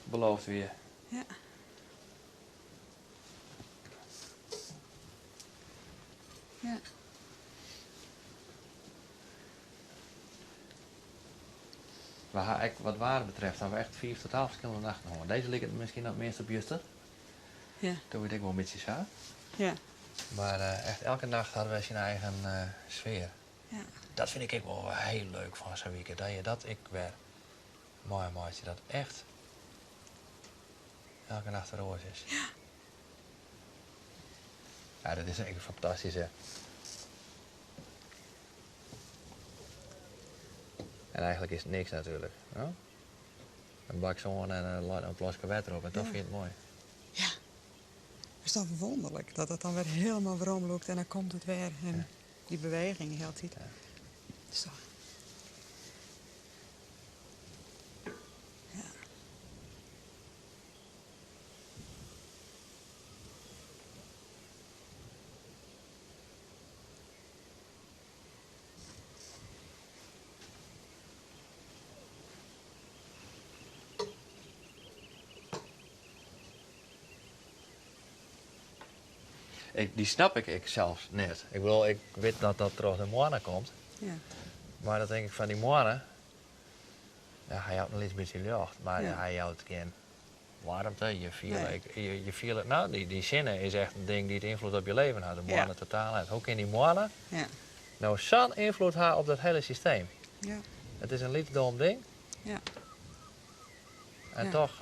A: beloofd weer.
B: Ja. Ja.
A: We gaan echt, wat waarde betreft, hebben we echt 4 totaal verschillende nachten gehoord. Deze ligt het misschien nog het meest op juiste.
B: Ja.
A: Toen weet ik wel een beetje zo.
B: Ja.
A: Maar echt elke nacht hadden wij zijn eigen sfeer.
B: Ja.
A: Dat vind ik wel heel leuk van zo'n weekend. Dat je dat ik weer mooi maatje dat echt elke nacht een roos is.
B: Ja.
A: Ja, dat is echt fantastisch hè. En eigenlijk is het niks natuurlijk. Ja? Een bak zon en een plasje water op en dat
B: Ja.
A: vind je het mooi.
B: Ja. Het is toch wonderlijk dat het dan weer helemaal waarom loopt en dan komt het weer. En
A: Ja.
B: die beweging heel tijd.
A: Ja.
B: Het is toch... Ja.
A: Die snap ik zelfs net. Ik bedoel, ik weet dat dat door de moana komt.
B: Ja.
A: Maar dat denk ik van die moana. Ja, hij houdt nog iets beetje lucht, maar
B: Ja.
A: hij houdt geen warmte. Je viel,
B: Nee.
A: je viel, nou, die zinnen is echt een ding die het invloed op je leven had. De moana
B: Ja.
A: totaal uit. Hoe kan die moana
B: Ja.
A: nou zo'n invloed hebben op dat hele systeem?
B: Ja.
A: Het is een liefdom ding.
B: Ja.
A: En
B: Ja.
A: toch,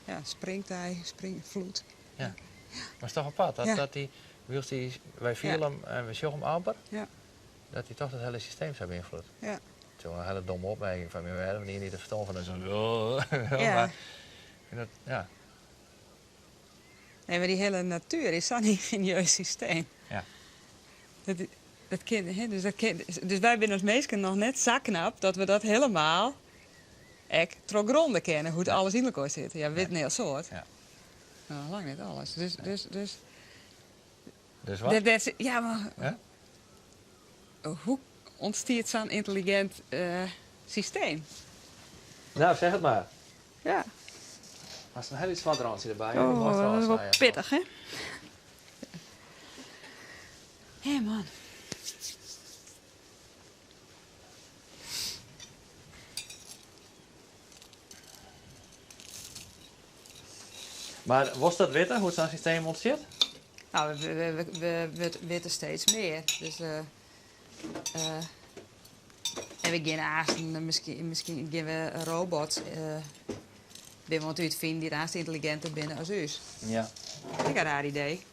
B: Ja, springtij, vloed.
A: maar het is toch apart. Dat,
B: Ja.
A: dat die, wij vielen hem en we zochten hem amper.
B: Ja.
A: Dat hij toch het hele systeem zou beïnvloeden.
B: Ja.
A: Zo'n hele domme opmerking van mij, we hebben niet te verstaan van zo'n.
B: Ja.
A: Maar, ik vind dat, ja.
B: Nee, maar die hele natuur is zo'n ingenieus systeem.
A: Ja.
B: Dat kind, hè, dus wij zijn als mensen nog net zo knap dat we dat helemaal gronden kennen, hoe het alles in elkaar zit. Ja, we weten een heel soort.
A: Ja.
B: Nou, lang niet alles.
A: Dus wat?
B: Ja, maar
A: Ja?
B: hoe ontstaat zo'n intelligent systeem?
A: Nou, zeg het maar.
B: Ja.
A: Als er een heel iets wat randje erbij.
B: Oh, dat is wel pittig, hè? Hé, man.
A: Maar was dat weten, hoe zo'n systeem ontstaat?
B: Nou, we weten steeds meer. Dus, en we gaan aanstaan, misschien gaan we robots we moeten uitvinden die haast intelligenter binnen als u.
A: Ja.
B: Ik heb een raar idee.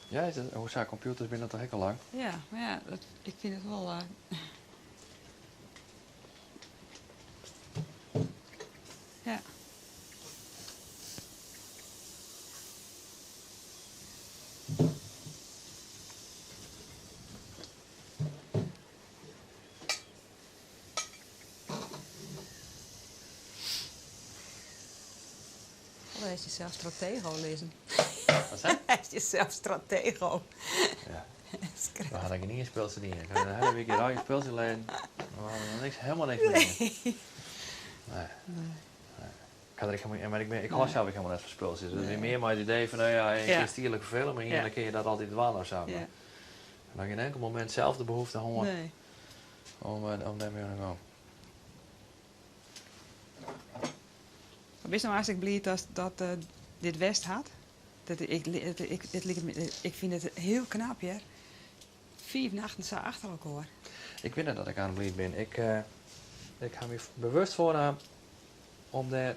A: Ja, hoe zijn computers binnen toch heel lang?
B: Ja, maar ja, ik vind het wel... Ja. Hij is jezelf stratego lezen.
A: Wat zei?
B: Hij is jezelf stratego.
A: Ja. We hadden niet gespeeld te dienen. Ik heb een hele week hier gespeeld alleen. We hadden helemaal niks meer. Nee. Ik was zelf ook helemaal net van spulletjes. Dus meer maar het idee van, nou ja, je
B: Ja.
A: kunt stierlijk vervelen, maar hier dan kun je dat altijd dwalen of zo.
B: Ja.
A: En dan geen enkel moment zelf de behoefte om
B: Nee.
A: daarmee te gaan.
B: Ik ben nou hartstikke blij dat dit West had. Ik vind het heel knap, ja. 4 nachten zo achter elkaar.
A: Ik weet net dat ik aan het bleed ben. Ik ga me bewust voornemen om daar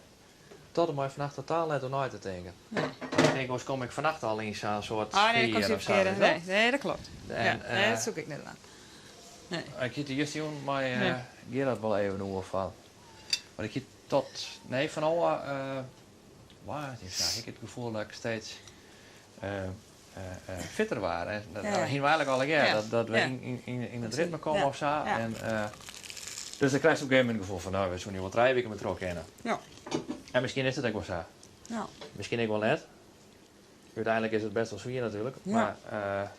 A: tot en met vannacht totaal net door nooit te denken.
B: Nee.
A: Ik denk, anders kom ik vannacht al in zo'n soort
B: Nee, dat
A: sfeer
B: kan
A: of zo,
B: verkeerd.
A: weet je wel?
B: Nee, dat klopt.
A: En,
B: nee, dat zoek ik net aan. Nee.
A: Ik hield de juist doen, maar
B: Nee.
A: Gerard wel even over van. Maar ik hield tot, nee, van alle, waar is dat? Ik heb het gevoel dat ik steeds fitter waren. En dat
B: Ja.
A: ging eigenlijk al een keer,
B: Ja.
A: dat we
B: Ja.
A: in het ritme komen
B: Ja.
A: of zo.
B: Ja.
A: En, dus dan krijg je op een gegeven moment het gevoel van, nou, we zullen nu wat 3 weken met terug kennen.
B: Ja.
A: En misschien is het ook wel zo.
B: Ja.
A: Misschien ook wel net. Uiteindelijk is het best wel zwier natuurlijk.
B: Ja.
A: Maar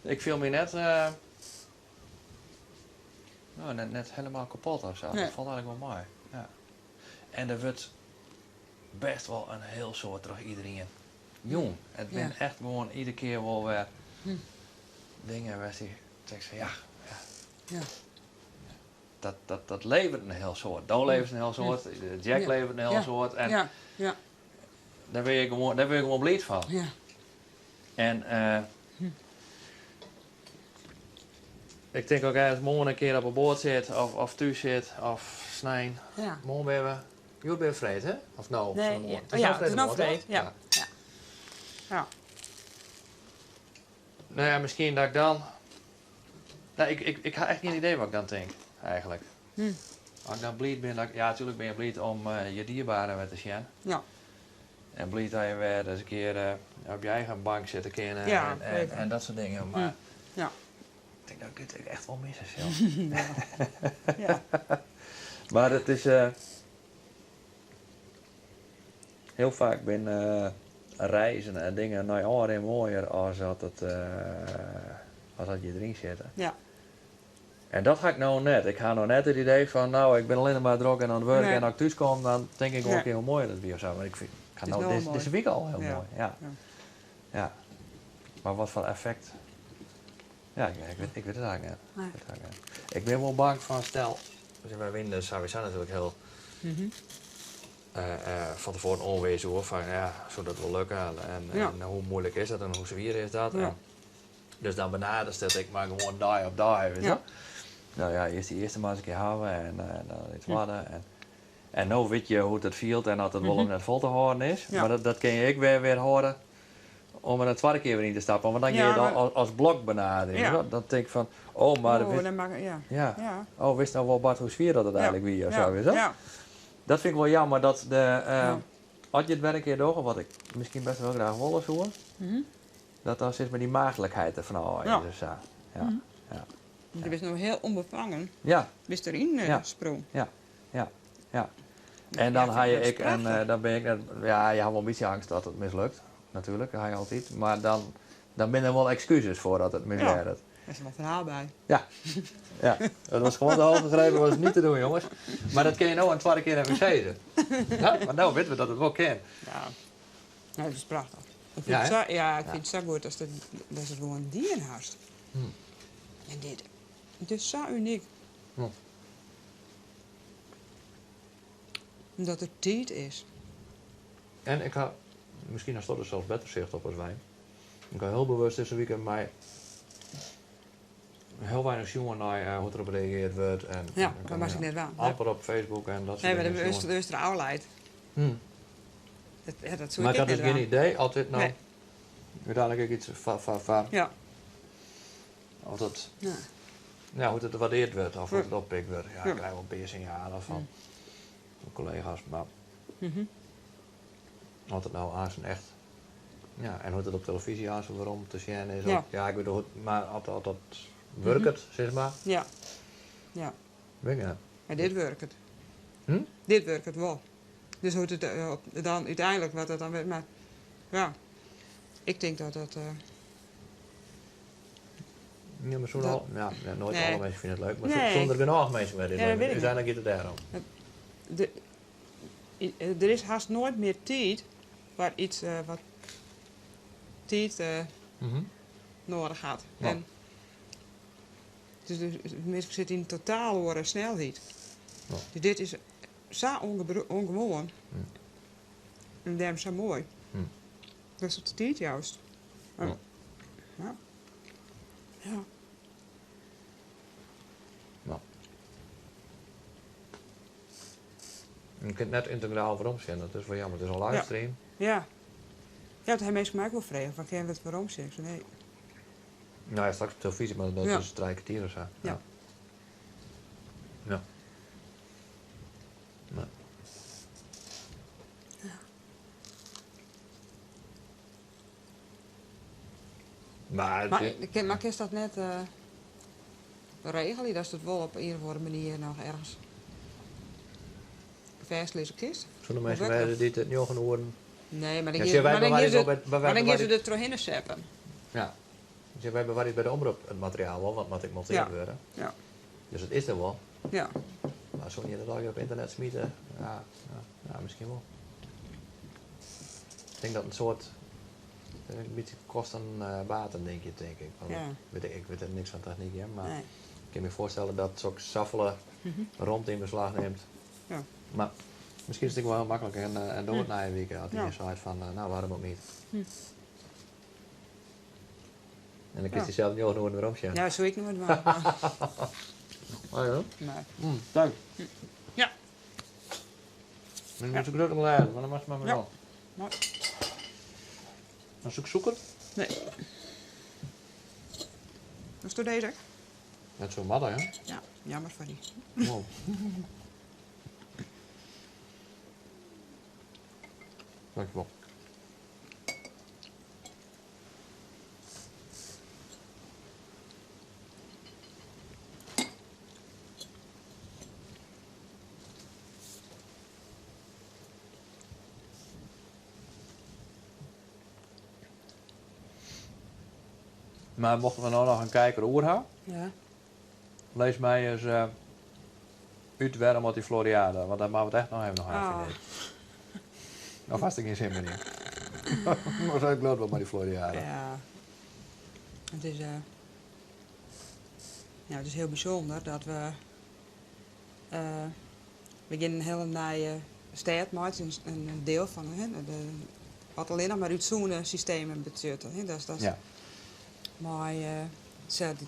A: ik viel me net, net helemaal kapot of zo.
B: Nee.
A: Dat valt eigenlijk wel mooi. Ja. En er wordt best wel een heel soort terug iedereen. Jong. Het
B: Ja.
A: ben echt gewoon iedere keer wel weer dingen waar je denkt van ja.
B: Ja.
A: Dat levert een heel soort. Doe levert een heel soort. Jack
B: Ja.
A: levert een heel
B: Ja.
A: soort. En
B: Ja. Ja.
A: daar ben je gewoon blij van.
B: Ja.
A: En ik denk ook als morgen een keer op een boord zit, of thuis zit, of snijn.
B: Ja.
A: Morgen ben we, jullie ben je vreed, hè? Of nou?
B: Nee,
A: zo'n woord.
B: ja. Ja, het is nog
A: morgen,
B: vreed,
A: toch?
B: ja. Ja. Ja.
A: Nou ja, misschien dat ik dan. Nou, ik heb echt geen idee wat ik dan denk, eigenlijk. Als ik dan blij ben, ja, natuurlijk ben je blij om je dierbaren met te zien.
B: Ja.
A: En blij dat je weer eens een keer op je eigen bank zitten kunnen
B: Ja, zeker.
A: en dat soort dingen. Maar
B: Ja.
A: ik denk dat ik het echt wel missen zelf.
B: Ja.
A: Maar het is heel vaak binnen reizen en dingen naar jaren en mooier als dat je erin zit.
B: Ja.
A: En dat ga ik nou net. Ik ga nou net het idee van, nou, ik ben alleen maar druk en aan het werk
B: Nee.
A: en als ik thuis kom, dan denk ik wel een
B: Nee.
A: keer hoe mooi dat weer zou. Maar ik vind,
B: Het is wel mooi.
A: deze week al heel
B: Ja.
A: mooi. Ja.
B: Ja.
A: Ja. Maar wat voor effect? Ja, ik weet het eigenlijk niet.
B: Nee.
A: Ik weet het eigenlijk niet. Ik ben wel bang van, stel, dus wij winnen sowieso natuurlijk heel van tevoren onwezen hoor, van ja, zou dat wel lukken en hoe moeilijk is dat en hoe zwaar is dat.
B: Ja.
A: En, dus dan benaderd stel ik maar gewoon die op die, weet je.
B: Ja.
A: Nou ja, eerst die eerste maar eens een keer houden en dan iets worden. En nou weet je hoe het viel en dat het wel om net vol te houden is.
B: Ja.
A: Maar dat kun je ook weer horen om er een tweede keer weer in te stappen. Want dan
B: Ja,
A: ga je dan
B: maar-
A: als blok benaderen.
B: Ja.
A: Dan denk ik van, oh maar...
B: Oh, dan mag, ja.
A: ja.
B: Ja.
A: Oh, wist nou wel Bart hoe sfeer dat het eigenlijk wie of zo is. Hè?
B: Ja.
A: Dat vind ik wel jammer dat als je het werk keer doet, wat ik misschien best wel graag wil zoeken, dat dan zit met die maagdelijkheid ervan al.
B: Ja.
A: Dus, ja. Ja.
B: Je bent nog heel onbevangen.
A: Ja.
B: Bist erin
A: Ja.
B: sprong.
A: Ja. En dan
B: Ja,
A: ga je
B: dat is
A: ik en
B: prachtig.
A: dan ben ik net, ja, je hebt wel een beetje angst dat het mislukt, natuurlijk, dat ga je altijd. Maar dan ben er wel excuses voor dat het miswerkt.
B: Er is wel verhaal bij.
A: Ja, het was gewoon te hoog gegrepen, was niet te doen, jongens. Maar dat kun je nou een tweede keer hebben gezeten. Ja, maar nou weten we dat het wel kan.
B: Ja. Nou, dat is prachtig. Ik vind
A: Ja,
B: het
A: hè?
B: zo, ja, ik vind het zo goed dat het gewoon dieren haast. En dit. Het is zo uniek.
A: Ja.
B: Omdat er tijd is.
A: En ik ga, misschien als dat er zelfs beter zicht op als wij. Ik ga heel bewust deze weekend mij heel weinig zien naar hoe erop gereageerd wordt. En,
B: Ja,
A: en
B: dat was ik net wel.
A: amper op Facebook en dat soort
B: Nee, maar
A: dingen.
B: de
A: jongen.
B: Ooster Auwleid.
A: Hm.
B: Dat zoek
A: Maar ik had
B: net
A: dus geen
B: wel.
A: idee, altijd nou,
B: Nee.
A: uiteindelijk ook iets van
B: Ja.
A: of dat,
B: Ja.
A: ja, hoe het waardeerd wordt of hoe het oppikt wordt. Ja,
B: Ja.
A: ik krijg wel een beetje signalen van mijn collega's, maar
B: Mhm.
A: wat het nou aan zijn echt, ja, en hoe het op televisie aan zo waarom te zien is.
B: Ja.
A: Ook, ja, ik weet hoe het, maar altijd werkt het, zeg maar.
B: Ja. Ja.
A: Weet je,
B: Maar dit werkt het.
A: Hm?
B: Dit werkt het wel. Dus hoe het dan uiteindelijk wat het dan werd, maar ja, ik denk dat dat.
A: Ja, maar zo
B: Dat-
A: al, ja, nooit
B: Nee.
A: alle mensen vinden het leuk, maar
B: Nee.
A: zonder genoeg mensen met dit
B: Ja, dat weet ik
A: uiteindelijk gaat het daarom.
B: Er is haast nooit meer tijd waar iets wat tijd nodig gaat.
A: Ja.
B: En dus de mensen zitten in totaal horen snelheid.
A: Ja.
B: Dus dit is zo ongewoon. En daarom zo mooi. Dat is op de tijd juist.
A: Ja.
B: Ja. Ja.
A: Je kunt net integraal waarom zien, dat is wel jammer, het is een livestream.
B: Ja. Ja, het heeft mensen mij ook wel vragen van, ken je het waarom zeg ik zo, nee.
A: Nou ja, straks op televisie, maar dat
B: Ja.
A: is 3 kwartier of zo.
B: Ja.
A: Ja. Nee. Maar,
B: Maar is dat net regelen? Dat is het wel op een of andere manier nog ergens vastlezen kist?
A: zullen mensen
B: Hoe werkt
A: weten die het niet genoeg horen?
B: Nee, maar
A: Ja,
B: dan
A: zie, wij
B: gaan
A: bewaren
B: ze
A: wel bij- wij
B: maar dan
A: bewaren
B: gaan ze
A: bij-
B: er terug in zeppen.
A: Ja. Dus wij bewaren bij de omroep het materiaal wel, want moet ik monteerd
B: Ja.
A: worden.
B: Ja.
A: Dus het is er wel.
B: Ja.
A: Maar zo niet dat al op internet smieten, ja, misschien wel. Ik denk dat een soort, een beetje kosten baten denk ik. Want
B: Ja.
A: ik weet er niks van techniek, hè, maar
B: Nee.
A: ik kan me voorstellen dat zo'n saffelen rond in beslag neemt.
B: Ja.
A: Maar misschien is het ook wel heel makkelijk en door het na een week had hij
B: Ja.
A: een site van, nou waarom ook niet. En dan
B: Ja.
A: kiest hij zelf niet ook nog waarom zien.
B: Ja, zo ik nooit maar.
A: Oh ja?
B: Nee.
A: Dank.
B: Ja.
A: Dan moet ik ook nog leren, maar dan mag je maar
B: Ja.
A: wel.
B: Mooi.
A: Dan zoek zoeken.
B: Nee. Was het deze?
A: Net zo madden, hè?
B: Ja, jammer voor die.
A: Wow. Dankjewel. Maar mochten we nou nog een kijker oerha,
B: Ja.
A: lees mij eens uit waarom uit die Floriade, want daar maken we het echt nog even
B: Ah.
A: vind ik. Of vast ik geen zin meer in. Maar zo ik wel maar die Floriade.
B: Ja. Het is, ja, het is heel bijzonder dat we beginnen een hele nieuwe stad maken, een deel van wat alleen nog maar uit zo'n systemen betreft. Dat is
A: Ja.
B: maar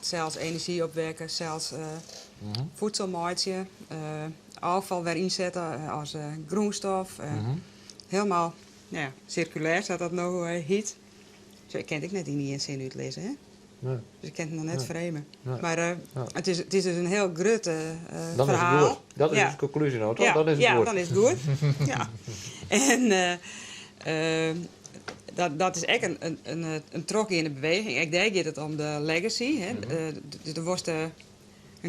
B: zelfs energie opwekken, zelfs voedsel maken, afval weer inzetten als groenstof. Helemaal circulair staat dat nou heet. Zo, ik ken ik net niet eens in uitlezen, hè?
A: Nee.
B: Dus ik ken het nog net vreemden.
A: Nee.
B: Maar
A: Ja.
B: het is dus een heel groot
A: Dan
B: verhaal.
A: is het goed. Dat is
B: Ja.
A: de conclusie nou, toch?
B: Ja,
A: Dan is het
B: ja,
A: goed.
B: dan is het goed. Ja. En dat is echt een trokje in de beweging. Ik denk dat het om de legacy. Hè. Dus er wordt een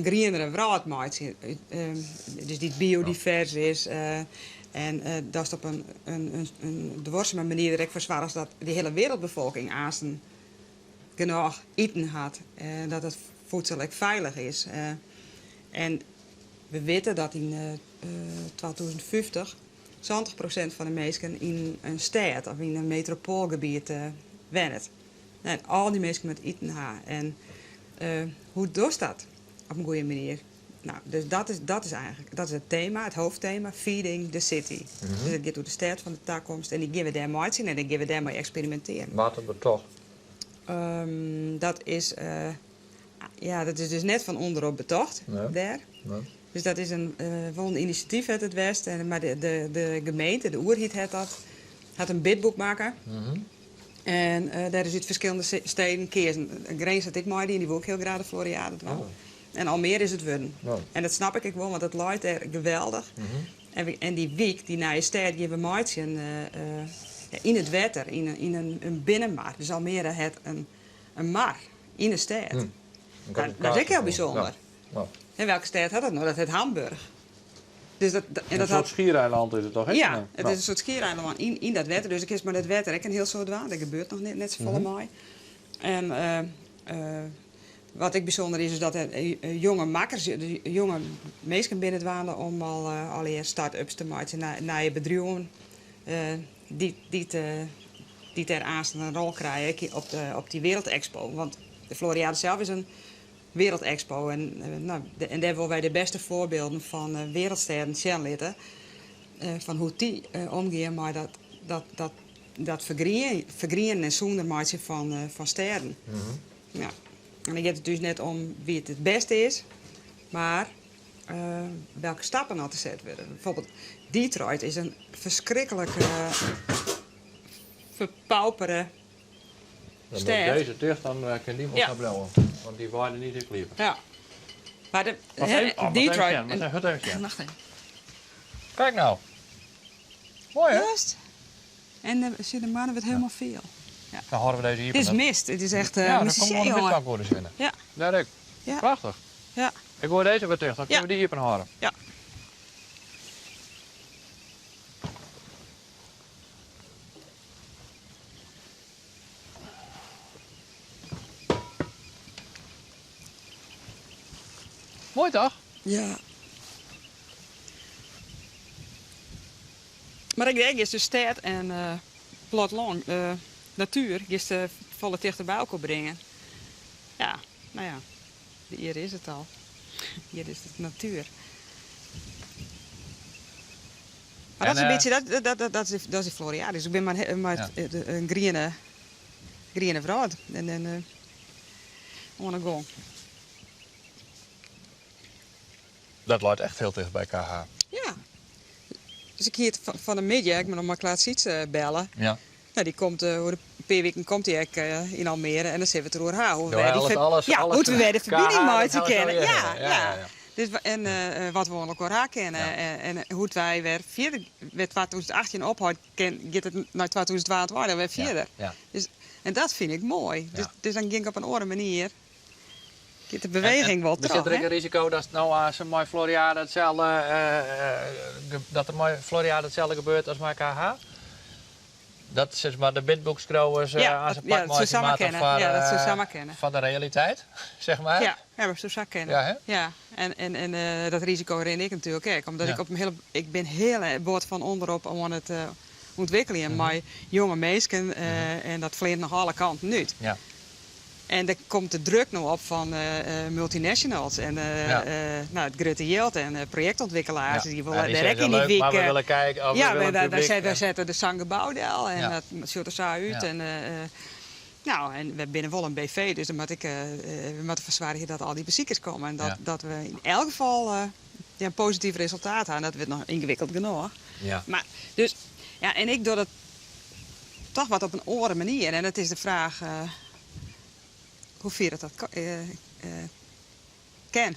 B: groenere wereld gemaakt. Dus die biodivers is. En dat is op een dwarseme manier dat ik verzwaar dat de hele wereldbevolking aanstaan genoeg eten had. Dat het voedsel echt veilig is. En we weten dat in 2050 20% van de mensen in een stad of in een metropoolgebied wonen. En al die mensen met eten hebben. En hoe doet dat op een goede manier? Nou, dus dat is eigenlijk dat is het thema, het hoofdthema, feeding the city. Dus het gaat door de stad van de toekomst en die gaan we daar mee zien en die gaan we daarmee experimenteren.
A: Wat een betocht.
B: Dat is dus net van onderop betocht,
A: Nee.
B: daar.
A: Nee.
B: Dus dat is wel een initiatief uit het West. Maar de gemeente, de oerhiet had een bidboek maken. En daar is uit verschillende steden kiezen. Grens had ik mooi die wil ook heel graag de Floriade doen.
A: Oh.
B: En Almere is het worden.
A: Oh.
B: En dat snap ik wel, want het luidt er geweldig. En die week, die naar je stad, geven maatje in het water, in een binnenmar. Dus Almere heeft een mar in de stad. Dat is ook heel bijzonder.
A: Ja.
B: En welke stad had dat nou? Dat heet Hamburg. Dus dat
A: Een soort schiereiland is het toch? Hè?
B: ja, het is een soort schiereiland in dat water. Dus ik is maar dat water ik een heel soort waan. Dat gebeurt nog net zo volle mooi. En wat ik bijzonder is dat er jonge makkers, jonge mensen binnen het waren om al eerst start-ups te maken naar je bedrijven die ter aanstaande een rol krijgen op die Wereldexpo. Want de Floriade zelf is een Wereldexpo en daar willen wij de beste voorbeelden van wereldsterren zien van hoe die omgaan met dat vergroeien en zonder maken van sterren. Ja. En dan gaat het dus net om wie het beste is, maar welke stappen al te zetten worden. Bijvoorbeeld Detroit is een verschrikkelijke verpaupere
A: Dan
B: stad.
A: moet deze dicht, dan kan die
B: Ja.
A: gaan blouwen. Want die waren niet in liever.
B: Ja. Maar
A: Wat even
B: Detroit...
A: Wacht
B: Wacht even.
A: Kijk nou. Mooi hè?
B: Juist. En de mannen wordt helemaal veel.
A: Dan horen we deze hier.
B: Het is mist. Het is echt
A: Ja, dan
B: mystiek,
A: komt wel een
B: jongen.
A: witbank worden zinnen.
B: Ja.
A: Daar ik.
B: Ja.
A: Prachtig.
B: Ja.
A: Ik hoor deze weer terug, dan kunnen
B: Ja.
A: we die hier horen.
B: Ja.
A: Mooi toch?
B: Ja. Maar ik denk, is de stad en platteland, natuur, is de volle dichter bij elkaar brengen. Ja, nou ja, hier is het al. Hier is het natuur. Maar
A: En,
B: dat is een beetje, dat is de Floriade. Dus ik ben maar een groene vrouw. En dan on a go.
A: Dat loopt echt heel dicht bij KH.
B: Ja. Dus ik hier van de media, ik moet nog maar Klaas Siets bellen.
A: Ja.
B: Nou, die komt, over een paar weken komt hij in Almere en dan zitten we het erover haar. Hoe
A: Ja,
B: wij
A: alles-
B: hoe we de verbinding
A: KH,
B: maken
A: dat gaan we
B: kennen.
A: zo
B: Ja,
A: zeggen.
B: ja. Dus, wat we elkaar kennen.
A: Ja.
B: En hoe wij weer verder, met 2018 ophoudt, gaat het naar 2022 weer verder.
A: Ja.
B: Dus, en dat vind ik mooi.
A: Ja.
B: Dus dan ging ik op een andere manier. Gaat de beweging wel
A: Er zit
B: terug.
A: er ook een risico dat nou als een mooi Floriade hetzelfde, dat er mooi Floriade hetzelfde gebeurt als mijn KH? Dat is maar de bidboekskrowers aan zijn pak
B: dat ze samen kennen. Ja, dat ze samen kennen.
A: van de realiteit, zeg maar.
B: Ja, we zo zak kennen.
A: Ja, hè?
B: Ja, en dat risico ren ik natuurlijk ook. Omdat
A: Ja.
B: ik ben heel boord van onderop om het ontwikkelen. Maar jonge mensen en dat vleert nog alle kanten nu.
A: Ja.
B: En er komt de druk nog op van multinationals en nou, het grote geld en projectontwikkelaars. Die willen
A: die
B: direct
A: zeggen
B: in die
A: leuk, maar we
B: week.
A: willen kijken. Of
B: Ja,
A: we willen
B: wij zetten de Sangebouwdel en
A: Ja.
B: dat ziet er zo uit.
A: Ja.
B: En, nou, en we binnen wel een BV, dus dan moet we moeten verzwaren dat al die bezoekers komen. En dat we in elk geval een positief resultaat hebben. Dat wordt nog ingewikkeld genoeg.
A: Ja.
B: Maar, dus, ja, en ik doe dat toch wat op een andere manier. En dat is de vraag hoe ver dat kan.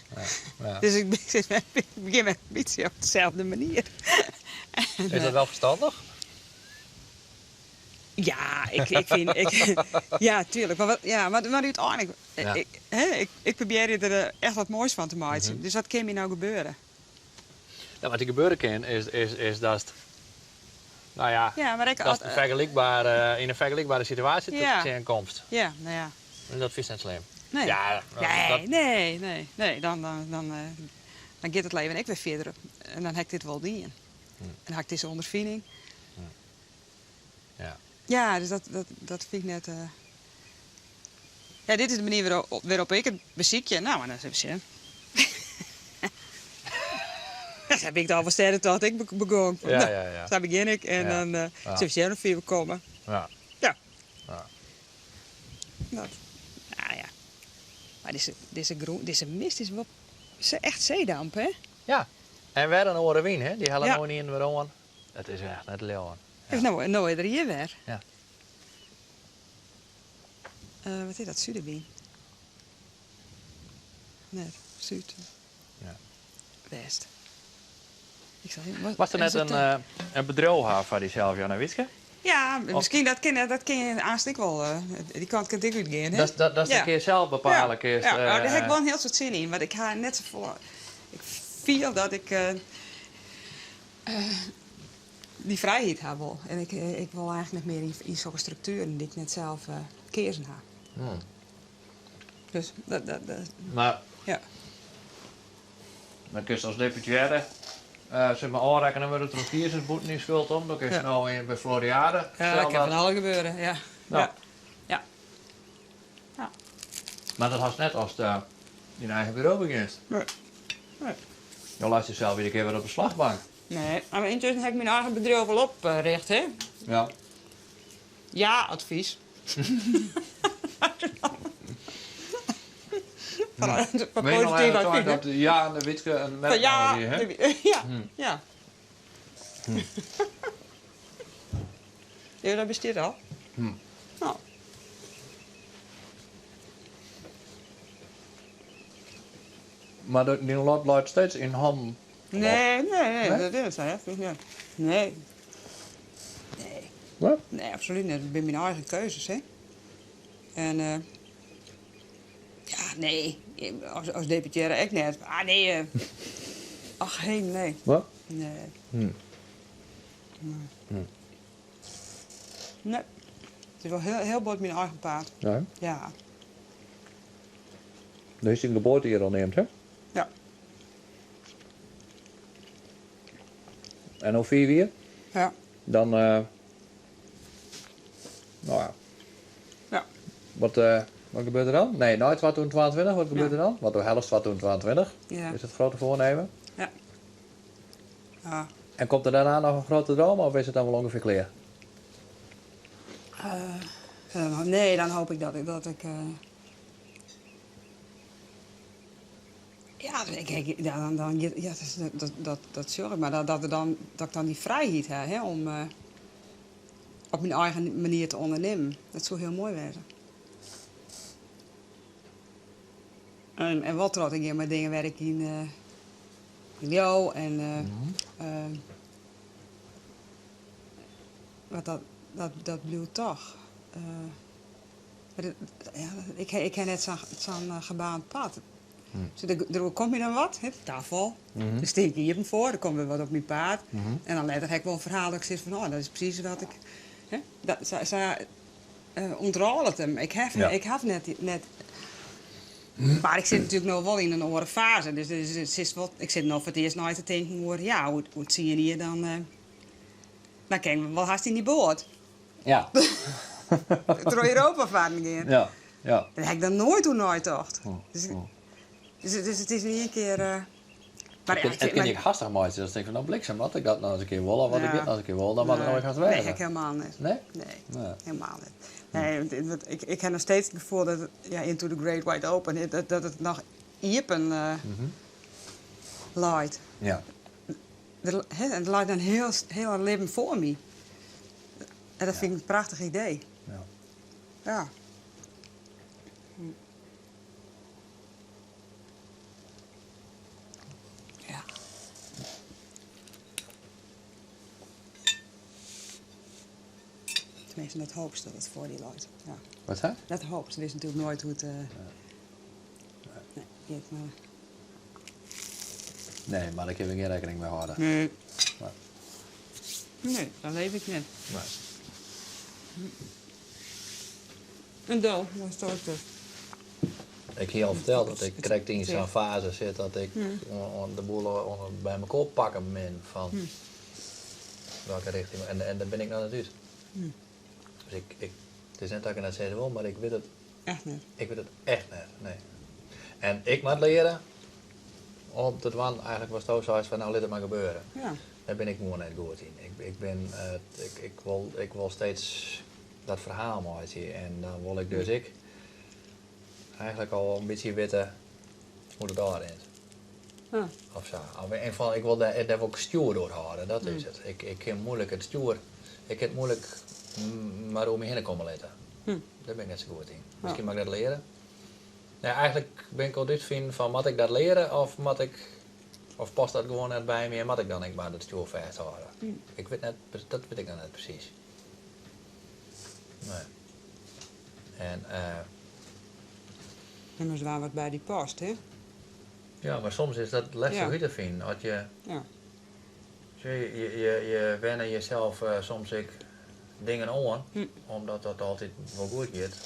A: Ja.
B: Dus ik begin met een beetje op dezelfde manier.
A: Is dat wel verstandig?
B: Ja, ik vind... ja, tuurlijk. Maar uiteindelijk...
A: Ja.
B: Ik probeer er echt wat moois van te maken. Dus wat kan er nou gebeuren?
A: Nou, wat er gebeuren kan is dat het, nou ja,
B: Ja, maar ik...
A: dat het in een vergelijkbare situatie tot
B: Ja.
A: zijn komst.
B: Ja, nou ja.
A: En dat is net slim.
B: Nee.
A: Ja,
B: Nee. Dan gaat het leven ik weer verder. En dan heb ik dit wel dien. En dan heb ik deze ondervinding.
A: Ja.
B: Ja, dus dat vind ik net... Ja, dit is de manier waarop ik het beziekje. Nou, maar dan heb je... Dat heb ik de halve sterren tot ik begon.
A: Ja,
B: Nou,
A: ja.
B: Daar begin ik en
A: Ja.
B: dan heb je nog 4 komen.
A: Ja.
B: Ja.
A: Ja.
B: Nou ja. Maar deze mist is wel echt zeedamp, hè?
A: Ja. En weer een oren wien, hè? Die hellen
B: Ja.
A: nooit niet in de rongen. Dat is echt net leeuwen.
B: Heeft nou er hier weer.
A: Ja.
B: Wat is dat? Zuiderbien? Nee, Zuid.
A: Ja.
B: West. Ik zal
A: Was er net een bedrijf van diezelfde Janne Witske?
B: Ja, misschien dat ken je aanstek wel. Die kant kan ik uitgaan, hè?
A: Dat is
B: Ja.
A: een keer zelf bepalen.
B: Ja, ja, daar heb ik wel een heel soort zin in. Want ik ga net zo vol... Ik voel dat ik die vrijheid heb wel. En ik wil eigenlijk nog meer in zo'n structuren die ik net zelf keersen heb.
A: Hmm.
B: Dus dat
A: Maar
B: ja.
A: dan kun je als deputaire zeg maar aanrekenen met de trotskiersboete niet schuld om. Dan kun je
B: Ja.
A: snel in bij Floriade.
B: Ja,
A: Stel
B: dat kan van alles gebeuren, ja.
A: Ja.
B: Ja. Ja.
A: Maar dat was net als je eigen bureau begint.
B: Nee. Nee.
A: Je laat jezelf weer een keer weer op de slagbank.
B: Nee, maar intussen heb ik mijn eigen bedrijf wel opricht, hè?
A: Ja.
B: Ja, advies. Van
A: Weet je nog
B: positief
A: eigenlijk
B: advies, hè?
A: dat ja en de Witske een
B: Van
A: merk
B: ja,
A: hier, hè?
B: ja, ja. Ja, dat bestaat al. Nou,
A: Maar die lot blijft steeds in handen.
B: nee,
A: Nee?
B: dat is het, hè? Nee. Nee. Nee.
A: Wat?
B: Nee, absoluut niet. Dat zijn mijn eigen keuzes, hè. En, ja, nee. Als deputaire echt net. Ah, nee. Ach, heen, nee.
A: Wat?
B: Nee.
A: Hm.
B: Nee. Het is wel heel bot mijn eigen paard.
A: Ja.
B: Ja.
A: Dan is die geboorte hier al neemt, hè?
B: Ja.
A: En hoe 4 weer?
B: Ja.
A: Dan, nou ja.
B: Ja.
A: Wat gebeurt er dan? Nee, nooit 2022, wat gebeurt er dan? Wat door helft 2022
B: Ja.
A: is het grote voornemen.
B: Ja.
A: En komt er daarna nog een grote droom of is het dan wel ongeveer klaar?
B: Nee, dan hoop ik dat ik ja, dat zorg ik. Maar dat ik dan die vrijheid heb, hè, om op mijn eigen manier te ondernemen. Dat zou heel mooi zijn. En wat trots ik hier met dingen werk in jou en wat dat blijft toch. Maar ik heb net zo'n gebaand pad. Dus er komt me dan wat, hè, tafel. Dan steek je hier voor, er komt weer wat op mijn paard. En dan later heb ik wel een verhaal dat ik zeg van, oh, dat is precies wat ik... Hè, zij ontrollen het hem. Ik heb net... Maar ik zit natuurlijk nog wel in een andere fase. Dus het is wat, ik zit nog voor het eerst nooit te denken over, ja, hoe het zie je hier dan... Dan kijk ik wel haast in die boot.
A: Ja.
B: Door Europa varen gaan.
A: Ja. Ja.
B: Dat heb ik dan nooit gedacht.
A: Oh,
B: Dus,
A: oh.
B: dus het is niet een keer... Maar
A: Het kan je hastig mooi zijn. Dus denk ik van, nou bliksem, wat ik dat nou eens een keer wil, of wat ik dit nou eens een keer wil, dan mag het nooit gaan
B: Nee,
A: werken.
B: ik helemaal niet.
A: Nee?
B: Nee, helemaal niet. Nee, ik heb nog steeds het gevoel dat het, ja, Into the Great Wide Open, dat het nog iepen leidt.
A: Ja.
B: En het leidt een heel leven voor me. En dat vind ik een prachtig idee.
A: Ja.
B: Ja. Ja. Tenminste, net hoop dat het voor die leidt. Ja.
A: Wat zei?
B: Net hoop. Ze wist natuurlijk nooit hoe het... Nee, niet, maar...
A: Nee, maar daar kun je geen rekening mee houden.
B: Nee.
A: Nee.
B: Nee, dat leef ik niet.
A: Nee.
B: En dan, wat is dat dus?
A: Ik heb je al verteld dat ik direct in zo'n fase zit dat ik de boel bij mijn kop pakken ben van welke richting. En daar ben ik nou natuurlijk. Dus het is net dat ik het zeggen wil, maar ik weet het
B: Echt niet.
A: Ik weet het echt niet, nee. En ik moet leren om te doen, eigenlijk was het zo van nou laat het maar gebeuren.
B: Ja.
A: Daar ben ik gewoon niet goed in. Ik wil steeds dat verhaal mooi zien en dan wil ik dus eigenlijk al een beetje weten hoe het daarin is.
B: Ja.
A: Of zo. Of in ieder geval, ik wil daar ook stuur doorhouden, dat is het. Ik heb moeilijk het stuur, ik heb moeilijk maar om me heen komen laten. Daar ben ik net zo goed in. Misschien mag ik dat leren. Ja, eigenlijk ben ik al dit vinden van, moet ik dat leren of past dat gewoon net bij me en moet ik dan maar dat stuur vasthouden? Ik weet net, dat weet ik dan net precies. Nee. En
B: En dat is waar wat bij die past, hè?
A: ja, maar soms is dat lastig
B: Ja.
A: uit te vinden. Als je,
B: Ja.
A: je wennen jezelf soms dingen aan, omdat dat altijd wel goed gaat.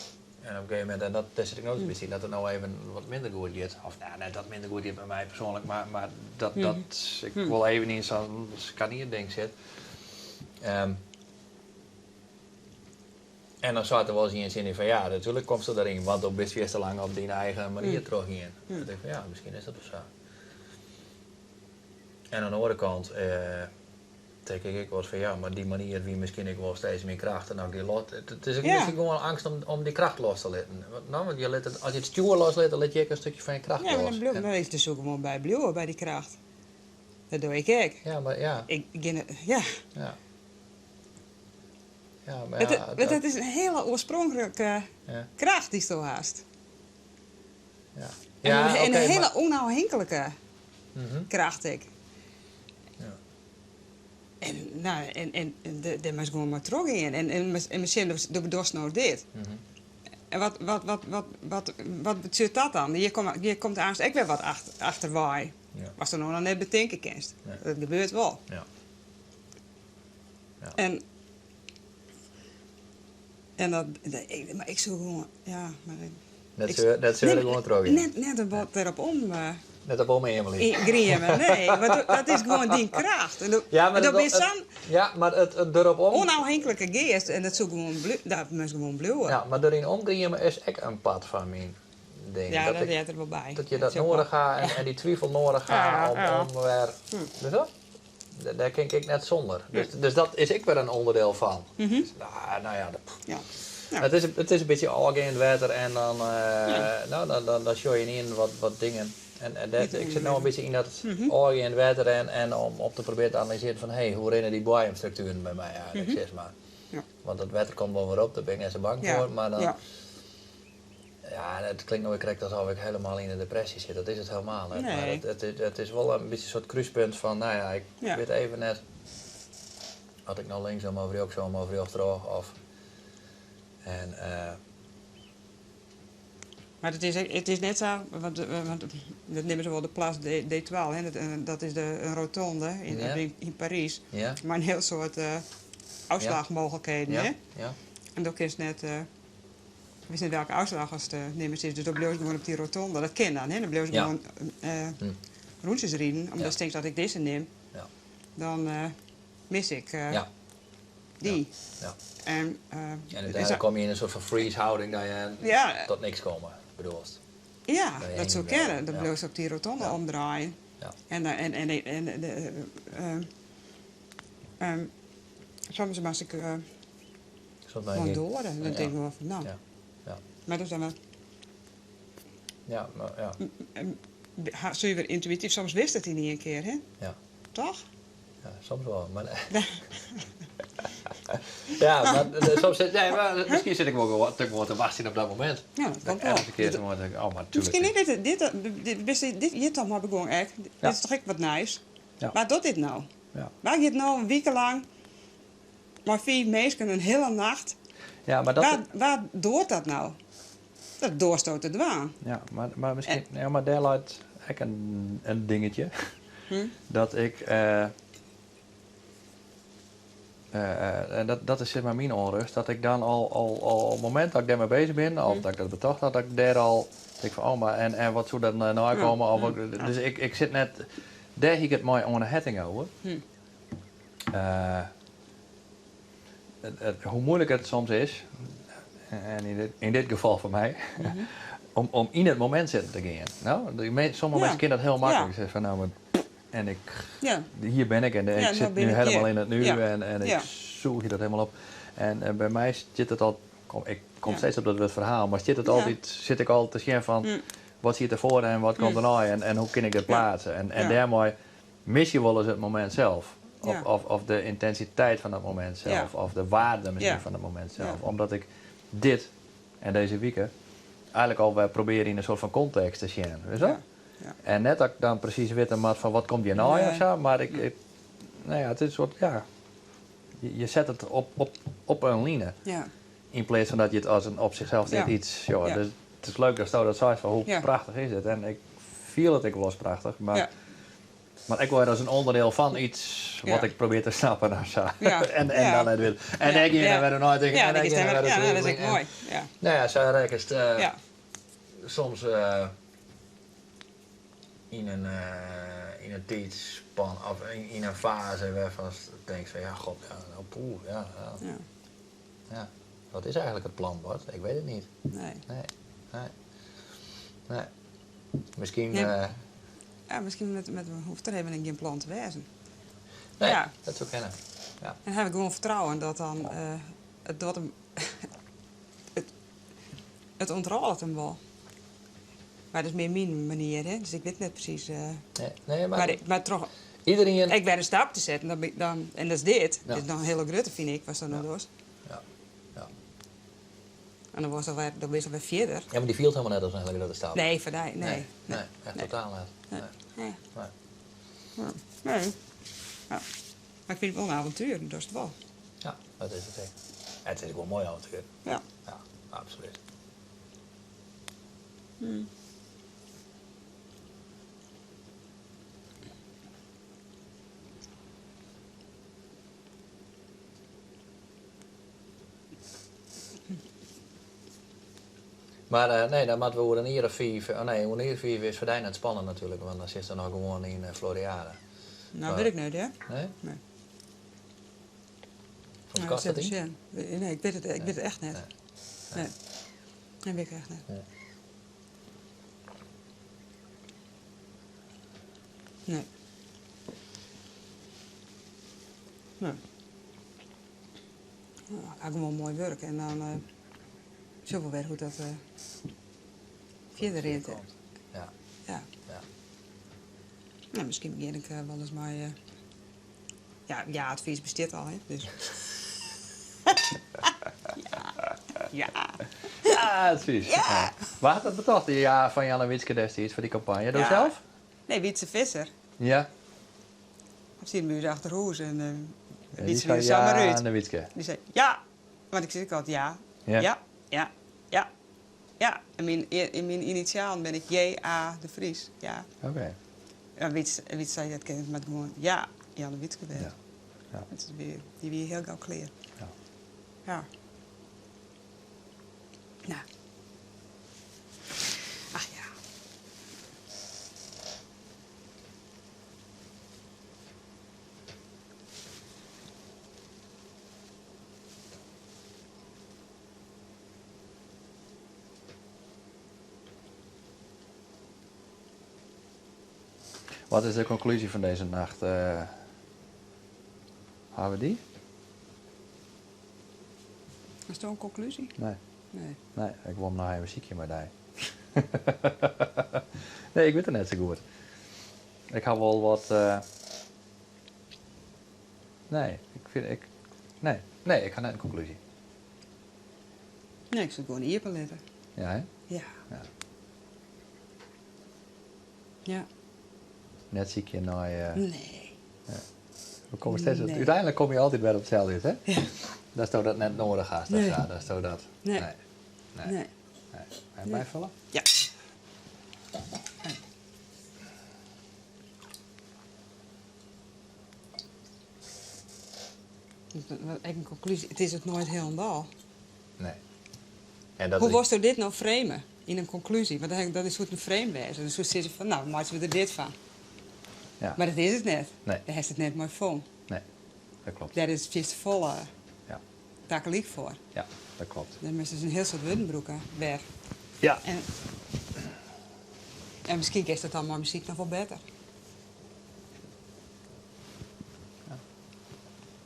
A: En op een gegeven moment, en dat zit ik nooit te bezien, dat het nou even wat minder goed gaat. Of nou, net dat minder goed gaat bij mij persoonlijk, maar dat ik wel even in zo'n scanierding zit. En dan zat er wel eens in zin in van ja, natuurlijk komt ze erin, want dan best je te lang op die eigen manier terug in. Dan denk ik van ja, misschien is dat of zo. En aan de andere kant denk ik wel eens van ja, maar die manier wie misschien ik wel steeds meer kracht en dan die lot. Het is ook misschien gewoon angst om die kracht los te laten. Want je let het, als je het stuur loslaat, dan let je ook een stukje van je kracht
B: Ja, maar
A: los.
B: dan is het dus ook gewoon bij blijven, bij die kracht. Dat doe ik ook.
A: Ja, maar ja.
B: Ja.
A: Ja. Ja, maar ja,
B: Het is een hele oorspronkelijke
A: ja.
B: kracht die zo haast.
A: Ja.
B: En
A: Ja,
B: een
A: oké,
B: hele
A: maar-
B: onafhankelijke
A: Mhm.
B: kracht ik.
A: Ja.
B: En nou, daar moet je gewoon maar terug in. En misschien doe nou dit.
A: Mhm.
B: En wat betekent dat dan? Je komt aanst ik weer wat achterwaai.
A: Ja.
B: Was er nog net bedenken kenst.
A: Nee.
B: Dat gebeurt wel.
A: Ja. Ja.
B: En maar ik zou gewoon, ja, maar
A: Dat zullen we gewoon terug in.
B: net een wat erop om
A: Net op om Emily.
B: griemen. Nee, want dat is gewoon die kracht. En
A: Ja, maar
B: dat
A: dat-
B: is zo'n
A: Ja, maar het erop om.
B: onafhankelijke geest en dat zou gewoon dat moet gewoon blijven.
A: Ja, maar erin omgriemen is echt een pad van mijn ding.
B: Ja, dat
A: ik-
B: zit er wel bij.
A: dat je dat
B: is ook
A: nodig
B: wel-
A: gaat en die twijfel nodig gaat
B: Ja.
A: om weer. Dus dat? Daar ken ik net zonder. Dus dat is ik weer een onderdeel van. Dus, nou ja,
B: Ja. Ja.
A: het is een beetje algemeen water en dan, dan show je in wat dingen. En ik zit nou een beetje in dat algemeen water en om op te proberen te analyseren van hey, hoe rennen die biomstructuren bij mij eigenlijk, zeg maar.
B: Ja.
A: Want dat water komt wel weer op, daar ben ik net zo bang voor. Maar dan,
B: Ja.
A: ja, het klinkt nooit correct alsof ik helemaal in een depressie zit. Dat is het helemaal niet.
B: Nee.
A: Maar het is wel een beetje een soort kruispunt van, nou ja, ik
B: Ja.
A: weet even net. Had ik nou linksom of rechtsom of rechtdoor of. En
B: Maar het is net zo, want dat nemen ze wel de Place D12, hè, dat is een rotonde in Parijs.
A: ja,
B: Maar een heel soort uitslagmogelijkheden.
A: ja,
B: Hè?
A: ja,
B: En dat is net, ik wist niet welke uitslag als de nemen is, dus dan bleef ze gewoon op die rotonde. Dat ken dan, hè? Dan bleef ze
A: Ja.
B: gewoon rondjes rijden. Omdat
A: Ja.
B: ik denk dat ik deze neem,
A: ja,
B: dan mis ik
A: ja,
B: die.
A: ja.
B: En,
A: En
B: is
A: uiteindelijk
B: dat-
A: kom je in een soort van freeze houding dat je
B: Ja.
A: tot niks komen, bedoelst.
B: ja,
A: Bij
B: dat zou
A: één wel,
B: kennen. Dan
A: ja.
B: bleef ze op die rotonde
A: Ja.
B: omdraaien.
A: Ja.
B: Soms was ik
A: Soms
B: gewoon
A: denk ik,
B: door. En dan
A: Ja.
B: denk ik wel van, nou.
A: Ja. Ja.
B: Maar dat is dan wel...
A: ja, maar, ja,
B: Zul je weer intuïtief, soms wist het hij niet een keer, hè?
A: ja.
B: Toch?
A: Ja, soms wel, maar ja, maar soms zit, nee, maar misschien zit ik wel gewoon te wachten op dat moment.
B: Ja, dat kan wel.
A: Elke keer zo denk ik, oh, maar
B: Misschien
A: tuurlijk.
B: niet dit je toch maar begon echt.
A: Ja.
B: Dit is toch echt wat nice.
A: Ja.
B: Waar doet dit nou?
A: Ja.
B: Waar gaat nou een week lang maar 4 mensen een hele nacht?
A: Ja, maar dat,
B: Waar doort dat nou? Dat doorstoot het waan.
A: ja, maar misschien, ja, maar daar luidt ik een dingetje. Dat ik, dat is zeg maar mijn onrust, dat ik dan al op het moment dat ik daarmee bezig ben, of dat ik dat betocht had, dat ik daar al denk van, oh, maar en wat zou dat nou uitkomen? Of ook- Dus ik zit net, daar heb ik het mooi onder hetting over. Hoe moeilijk het soms is, en in dit geval voor mij, om in het moment zitten te gaan. Nou, sommige mensen kunnen dat heel makkelijk.
B: Ja.
A: Zeggen van, nou, maar, en
B: Ja.
A: hier ben ik en ik
B: nou
A: zit
B: ben
A: nu
B: ik
A: helemaal
B: hier.
A: in het nu
B: Ja.
A: en ik
B: Ja.
A: zoek je dat helemaal op. En bij mij zit het al, ik kom
B: Ja.
A: steeds op dat verhaal, maar zit ik altijd te zien van, wat zit ervoor en wat komt erna en hoe kan ik dat plaatsen. En
B: Ja.
A: daarmee mis je wel eens het moment zelf.
B: Ja.
A: Of de intensiteit van dat moment zelf.
B: Ja.
A: Of de waarde misschien
B: Ja.
A: van het moment zelf.
B: Ja.
A: Omdat ik dit en deze weken eigenlijk al proberen in een soort van context te zien. Weet je?
B: Ja, ja.
A: En net dat ik dan precies weet van wat komt je nou
B: Nee.
A: of zo, maar nou ja, het is een soort, ja, je zet het op een line.
B: Ja.
A: In plaats van dat je het als een op zichzelf dit
B: Ja.
A: iets, joh,
B: Ja.
A: dus het is leuk dat dat zei van hoe
B: Ja.
A: prachtig is het. En ik viel het ik wel eens prachtig, maar,
B: Ja.
A: maar ik word als een onderdeel van iets wat
B: Ja.
A: ik probeer te snappen of zo.
B: Ja.
A: en
B: Ja.
A: dan het weer. En
B: Ja.
A: ik hier
B: Ja.
A: weer nooit tegen.
B: Ja,
A: en
B: dat
A: ik
B: is
A: hier weer
B: ja, dat is
A: en-
B: echt mooi. Ja.
A: Nou ja, zo rijk is het
B: Ja.
A: soms in een tijdspan of in een fase waarvan je denkt van ja, god, ja, nou poeh, ja.
B: Ja.
A: Ja, wat is eigenlijk het plan, Bart? Ik weet het niet.
B: Nee.
A: Nee. Misschien...
B: Ja. Ja, misschien met hoeft er helemaal geen plan te wezen.
A: nee,
B: Ja.
A: dat zou kennen. Ja.
B: En dan heb ik gewoon vertrouwen dat dan het hem het ontrolt hem wel. Maar dat is meer mijn manier, hè? Dus ik weet net precies.
A: Nee,
B: Maar toch,
A: iedereen...
B: ik ben een stap te zetten en dat is dit.
A: Ja.
B: Dit is nog een hele grote, vind ik, was dat nou was.
A: Ja. Ja.
B: En dan was dat weer verder.
A: Ja, maar die viel helemaal net als een hele grote stap.
B: Nee, voor mij, nee.
A: Nee, echt
B: Nee.
A: totaal net. Nee.
B: Nee.
A: Nee.
B: Ja. Nee. Ja. Maar ik vind het wel een avontuur, dat is het wel.
A: Ja, dat is het zeker. Het is ook wel mooi avontuur.
B: Ja.
A: Ja, absoluut. Maar nee, dan moeten we over een uur of 5. Oh nee, over een uur of 5 is verdwijnen het spannend natuurlijk, want dan zit ze nog gewoon in Floriade.
B: Nou,
A: Maar-
B: weet ik niet, hè?
A: Nee?
B: Nee.
A: Soms
B: Nou,
A: kost
B: dat
A: het
B: is
A: niet.
B: Jen. Nee, ik weet het echt niet.
A: Nee.
B: Nee. Dat weet ik echt niet.
A: Nee.
B: Nee. Nee. Nou, ga ik gewoon mooi werken en dan zullen we weer hoe dat verder in.
A: Komt. Ja,
B: Ja.
A: ja.
B: Nou, misschien begin ik wel eens maar. Ja, advies bestaat al, hè? Dus. ja.
A: Ja, precies. Ja. Waar had dat betocht, die jaar van Jan en Witske destijds voor die campagne? Door
B: Ja.
A: zelf?
B: Nee, Wietse Visser.
A: Ja.
B: Ik zie hem nu achter Hoes en
A: Die
B: Wietse
A: zei
B: weer samen
A: ja
B: uit.
A: aan de Witske.
B: Die zei ja, want ik zit altijd ja.
A: Ja.
B: Ja, ja, ja, ja. En in mijn initiaal ben ik J.A. de Vries. Ja.
A: Oké.
B: En Wietse zei dat kent met gewoon ja, Jan de Witske werd.
A: Ja. Ja.
B: Het is weer, die weer heel gauw clear.
A: Ja.
B: Ja. Nou. Ach ja.
A: Wat is de conclusie van deze nacht? Hebben we die?
B: Is dat een conclusie?
A: Nee.
B: Nee.
A: Nee, ik wil hem nog even ziekje met die. Nee, ik weet het net zo goed. Ik heb wel wat... Nee, Nee, ik ga net een conclusie.
B: Nee, ik zou gewoon hier letten.
A: Ja, hè?
B: Ja.
A: Ja.
B: Ja.
A: Net ziekje naar...
B: Nee.
A: we komen steeds...
B: Nee.
A: Uiteindelijk kom je altijd weer op hetzelfde uit, hè?
B: Ja.
A: Dat is toch dat net nodig gaat.
B: Nee.
A: Dat is toch dat.
B: Nee.
A: Nee.
B: Nee.
A: Nee. En bijvullen?
B: Ja. Echt een conclusie. Het is het nooit helemaal.
A: Nee. En dat
B: Hoe
A: is-
B: was er dit nou framen? In een conclusie. Want dat is goed een frame wezen. Dus hoe zit je van, nou, maken we er dit van.
A: Ja.
B: Maar dat is het net.
A: Nee.
B: Daar heeft het net mooi van.
A: Nee, dat klopt.
B: Daar is het volle
A: Ja.
B: takeliek voor.
A: Ja, dat klopt.
B: Dan is dus een heel soort wundenbroeken weer.
A: Ja.
B: En misschien is het dan maar muziek nog wel beter.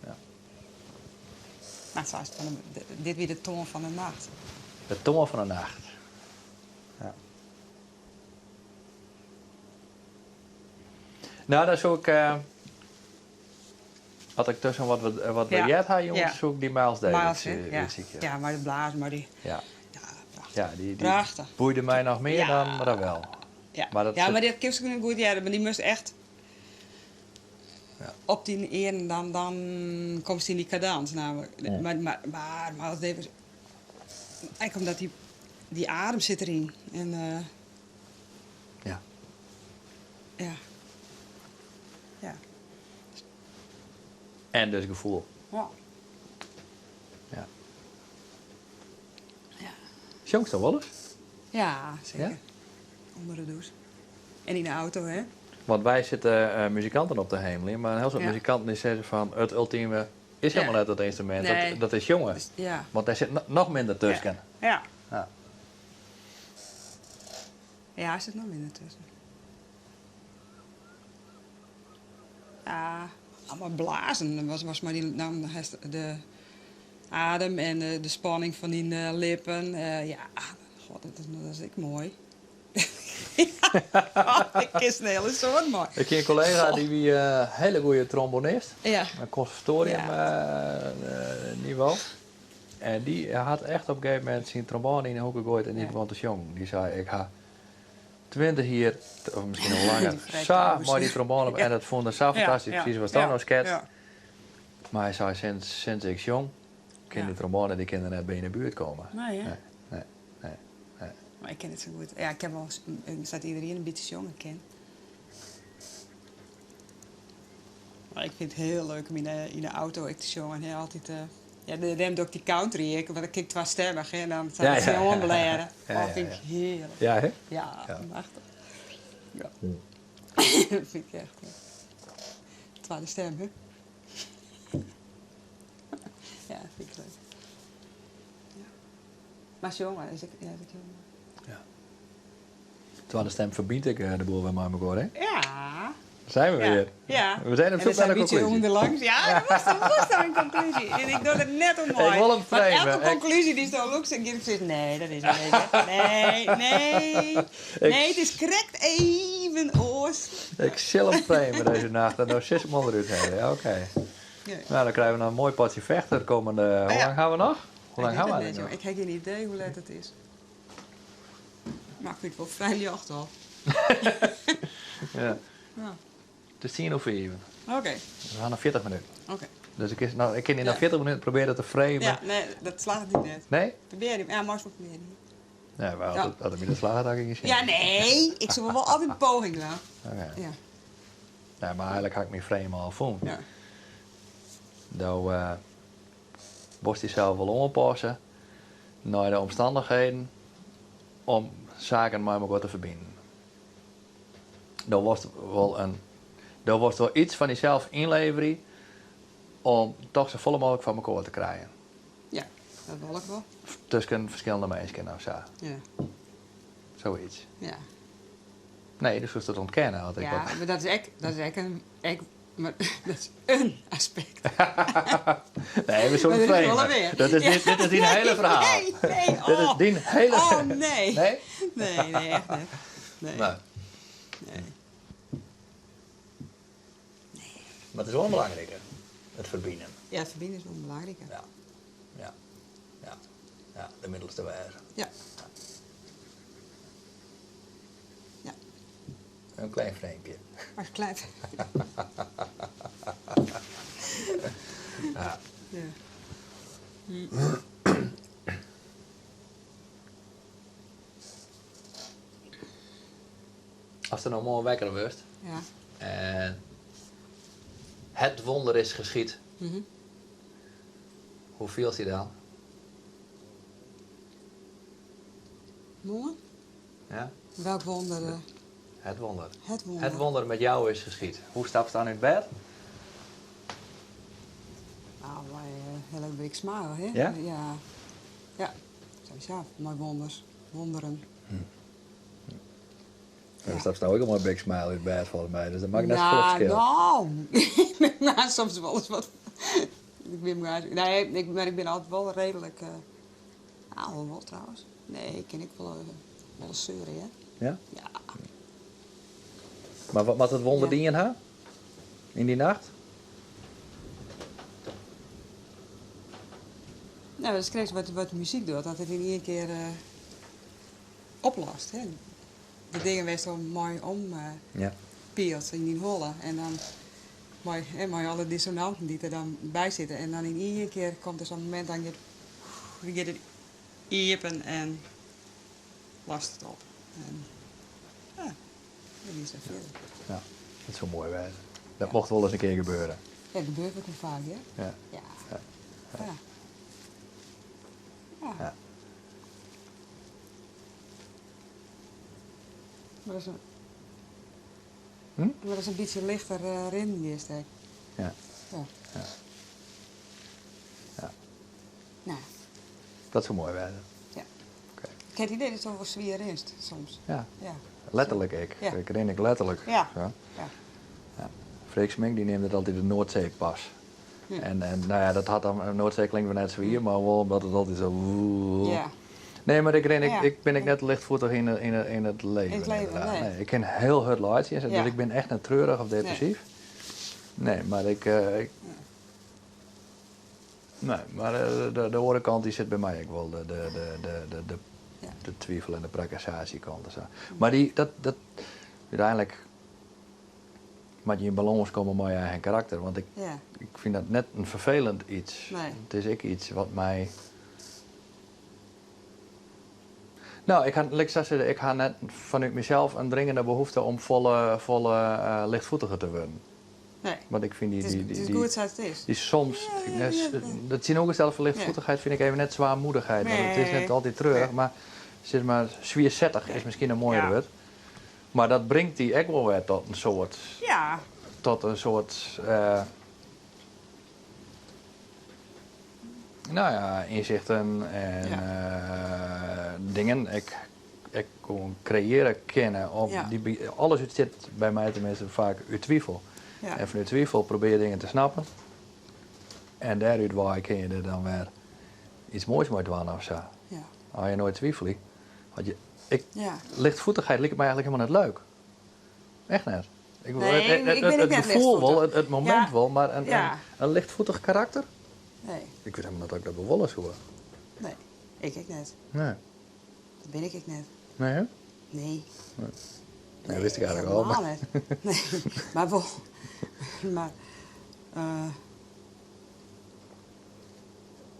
A: Ja.
B: Maar zoals het van dit weer de toon van de nacht.
A: De toon van de nacht. Ja. Nou, dan zou ik... Had ik tussen wat we
B: Ja.
A: jet had, jongens,
B: Ja.
A: zoek die Miles Davis.
B: Miles, hè? Ja.
A: weet ik,
B: Ja, maar de blazen, maar die...
A: Ja.
B: Ja, prachtig.
A: Ja, die
B: Prachtig.
A: boeide mij nog meer
B: Ja.
A: dan Ravel.
B: Ja,
A: Maar dat
B: ja,
A: zit-
B: maar dit kiest ook goed, ja, maar die moest echt
A: Ja.
B: op die eren, dan komt ze in die cadans namelijk.
A: Ja.
B: Maar Miles Davis, eigenlijk omdat die adem zit erin. En
A: Ja.
B: ja. Ja.
A: En dus gevoel.
B: Ja.
A: Ja.
B: Ja.
A: Jongs toch wel eens?
B: Ja, zeker.
A: Ja?
B: Onder de douche. En in de auto, hè?
A: Want wij zitten muzikanten op de hemel, maar heel veel
B: Ja.
A: muzikanten die zeggen van het ultieme is
B: Ja.
A: helemaal net het instrument.
B: Nee.
A: Dat is jongen.
B: Dus, ja.
A: Want daar zit nog minder tussen.
B: Ja.
A: Ja.
B: Ja, er zit nog minder tussen. Ja, allemaal blazen. Dat was maar dan de adem en de spanning van die lippen. Ja, god, dat is echt mooi. Ik is een hele soort mooi.
A: Ik ken een collega die wie hele goede trombonist.
B: Ja.
A: Een conservatorium niveau. En die had echt op een gegeven moment zijn trombone in de hoek gegooid en die
B: Ja.
A: begon te jong. Die zei, ik ga 20 hier, of misschien nog langer,
B: Die vrij
A: zo
B: trouwens.
A: mooi die trombone op.
B: Ja.
A: En dat vond ik zo fantastisch, precies wat Stano schetst.
B: Ja.
A: Maar hij zei, sinds ik jong, kan
B: Ja.
A: die trombone die kinderen net bij in de buurt komen.
B: Nee, hè?
A: Nee, nee, nee, nee.
B: Maar ik ken het zo goed. Ja, ik heb wel staat iedereen een beetje jong ken. Maar ik vind het heel leuk om in de auto te zongen. Ja, altijd. Ja, dan doe ik die country, want dan kijk ik twee stemmig en dan staat
A: Ja,
B: het
A: ja,
B: zo
A: ja.
B: onbeleren.
A: Ja,
B: Dat
A: ja,
B: vind ik
A: ja.
B: heerlijk.
A: Ja, hè?
B: Ja,
A: Ja.
B: machtig. Ja. Dat vind ik echt. Tweede stem, hè? Ja, dat vind ik leuk. Ja. Maar jongen, is ik, ja, is ik jongen.
A: Terwijl de stem verbiedt ik de boel bij mij hoor, hè?
B: Ja.
A: Daar zijn we
B: Ja.
A: weer.
B: Ja.
A: We zijn op zoek naar de
B: een beetje
A: conclusie.
B: onderlangs. Ja, dat was dan een conclusie. En ik doe het net om mooi.
A: Ik wil hem
B: Want
A: framen.
B: elke conclusie die zo loopt, en ik zeg, nee, dat is het niet. Nee. Nee, het is correct even oors.
A: Ik zal hem framen deze nacht en dan 6 man eruit heen. Ja, oké.
B: Ja.
A: Nou, dan krijgen we nog een mooi potje vechter de komende... Hoe
B: ja.
A: lang gaan we nog? Hoe lang
B: Ik
A: gaan
B: weet
A: we
B: het
A: nog?
B: niet, joh. Ik heb geen idee hoe laat het is. Maar ik vind het wel vrij licht al.
A: Ja.
B: Ja.
A: Het is 10:07.
B: Oké.
A: We gaan nog 40 minuten.
B: Oké.
A: Dus ik kan in
B: Ja.
A: nog 40 minuten proberen te framen.
B: Ja, nee, dat slaagt niet net.
A: Nee?
B: Probeer hem. Ja, maar wel proberen.
A: Nee, maar hadden we de slagen dat ik niet zien.
B: Ja, nee. Ik zou wel altijd een poging doen.
A: Oké.
B: Ja.
A: Nee, maar eigenlijk had ik mijn frame al vonden.
B: Ja.
A: Dan moest hij zelf wel ompassen naar de omstandigheden om zaken met elkaar te verbinden. Dan was het wel iets van jezelf inleveren om toch zo vol mogelijk van elkaar te krijgen.
B: Ja, dat wil ik wel.
A: Tussen verschillende mensen of zo.
B: Ja.
A: Zoiets.
B: Ja.
A: Nee, dus hoeft het ontkennen. Had ik
B: Ja,
A: wat.
B: maar dat is maar dat is een aspect.
A: Nee, we zullen
B: Maar dit is wel
A: framen.
B: weer.
A: Dat is dit is die hele verhaal.
B: Nee,
A: Dit is die hele...
B: Oh, nee.
A: Nee?
B: Nee, echt niet. Nee.
A: Nee.
B: Nee.
A: Maar het is wel belangrijker. Het verbinden.
B: Ja, het verbinden is wel belangrijk.
A: Ja. Ja. Ja. Ja, de middelste wijze.
B: Ja. Ja.
A: Een klein vreemdje.
B: Maar klein.
A: Ja.
B: Ja.
A: Als er nou mooi wekker wordt
B: Ja.
A: en het wonder is geschied,
B: Mhm.
A: hoe voelt hij dan?
B: Mooi.
A: Ja?
B: Welk wonder?
A: Het wonder.
B: Het wonder.
A: Het wonder met jou is geschied. Hoe stapt je dan uit bed?
B: Nou, wij heel erg big smile, hè?
A: Ja?
B: Ja. Ja. Sowieso, mooi wonders. Wonderen.
A: Dan stapt je ook allemaal een big smile uit bed volgens mij. Dus dat maakt net zoveel
B: Nou,
A: verschil.
B: nou, soms wel eens wat. Ik ben maar, nee, maar ik ben altijd wel redelijk. Nou, wel trouwens. Nee, ken ik wel eens zeuren, hè?
A: Ja?
B: Ja.
A: Maar wat het wonder
B: Ja.
A: die je had? In die nacht?
B: Nou, dat is kreeg wat de muziek doet, dat het in één keer oplost. Hè. De dingen weer zo mooi ompeelt in die hollen. En dan mooi alle dissonanten die er dan bij zitten. En dan in één keer komt er zo'n moment dat je het iepen en lost het op. En ja, dat is zoveel.
A: Ja, dat is zo mooi wijze. Dat mocht wel eens een keer gebeuren.
B: Ja, dat gebeurt ook vaak, hè?
A: Ja.
B: Ja.
A: Ja.
B: Ja. Ja.
A: Ja.
B: Maar dat is een,
A: Hm?
B: maar dat is een beetje lichter rin geweest, hè?
A: Ja.
B: Ja.
A: Ja. Ja.
B: Nou,
A: Dat is zo mooi wijze.
B: ja.
A: Oké.
B: Ik heb het idee dat het wel zwier is soms.
A: Ja,
B: Ja.
A: letterlijk ik.
B: Ja.
A: Ik ren ik letterlijk.
B: Ja.
A: Zo.
B: Ja.
A: Freek Smink die neemt het altijd de Noordzee pas.
B: Ja.
A: En nou ja, dat had dan, Noordzee klinkt wel net zo hier, maar wel omdat het altijd zo...
B: Ja.
A: Nee, maar
B: Ja.
A: ik ben net lichtvoetig in het leven.
B: In het leven,
A: inderdaad.
B: nee.
A: Ik ken heel hard laatjes,
B: Ja.
A: dus ik ben echt niet treurig of depressief. Nee, maar nee, maar de andere kant die zit bij mij ook wel,
B: Ja.
A: de twijfel en de precassatiekant. Zo. Maar dat uiteindelijk moet je in balans komen met je eigen karakter, want ik vind dat net een vervelend iets.
B: Nee.
A: Het is ook iets wat mij... Nou, ik ga net vanuit mezelf een dringende behoefte om volle lichtvoetiger te worden.
B: Nee.
A: Want ik vind
B: Het is goed zoals het is.
A: die soms, dat tegenovergestelde van lichtvoetigheid vind ik even net zwaarmoedigheid. Want het is net altijd treurig, maar zeg maar zwierzettig is misschien een mooier woord. Maar dat brengt die ook wel weer tot een soort, nou ja, inzichten en dingen. Ik kon creëren kennen. Alles zit bij mij tenminste vaak uit twijfel.
B: Ja.
A: En vanuit twijfel probeer je dingen te snappen. En daaruit waar kun je er dan weer iets moois mee doen of zo.
B: Ja.
A: Als je nooit twijfelt,
B: Ja.
A: lichtvoetigheid lijkt mij eigenlijk helemaal niet leuk. Echt net.
B: Nee, ik ben ook
A: het
B: net
A: gevoel wel,
B: lichtvoetig.
A: het moment wel, maar een lichtvoetig karakter?
B: Nee.
A: Ik weet helemaal niet dat ik dat wel eens hoor.
B: Nee. Ik net.
A: Nee.
B: Dat ben ik net.
A: Nee, hè?
B: Nee.
A: Nee, wist ik eigenlijk al.
B: helemaal
A: Maar...
B: niet. Nee. Maar wel. Maar.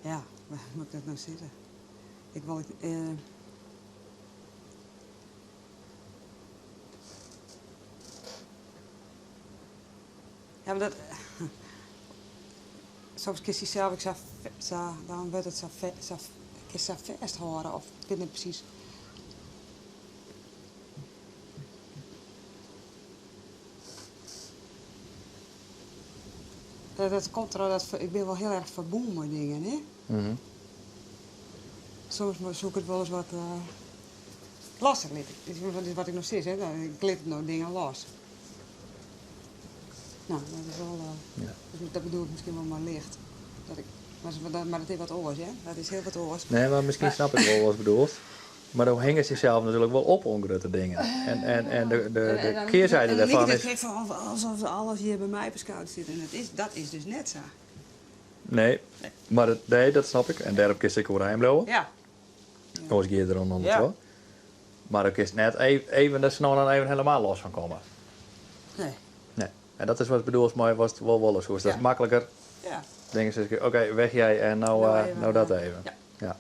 B: Ja, waar moet ik dat nou zitten? Ik wil. Ja, maar dat. Soms kies je zelf, dan wordt het zo vasthouden, of ik weet niet precies. Dat komt er dat ik ben wel heel erg verbonden met dingen, hè?
A: Mhm.
B: Soms zoek ik het wel eens wat lastig. Dit is wat ik nog steeds, hè? Ik glitter nou dingen los. Nou, dat is wel. Dat bedoel ik misschien wel maar licht. Maar dat is wat oors, hè? Dat is heel wat oors.
A: Nee, maar misschien snap ik wel wat bedoeld. Maar dan hingen zichzelf natuurlijk wel op ongrote dingen. En de keerzijde daarvan is...
B: Het alsof alles hier bij mij beschouwd zit. En dat is dus net zo.
A: Nee, maar dat snap ik. En daarop kies ik ook rijmblouwen.
B: Ja.
A: Anders ga je er dan
B: Ja.
A: wel. Maar dan kies net even dat ze nou dan even helemaal los van komen.
B: Nee.
A: Nee. En dat is wat ik bedoel, maar was het wel eens goed. Dat is makkelijker.
B: Ja.
A: Denken ze, oké, weg jij en nou dat even.
B: Ja.
A: Ja.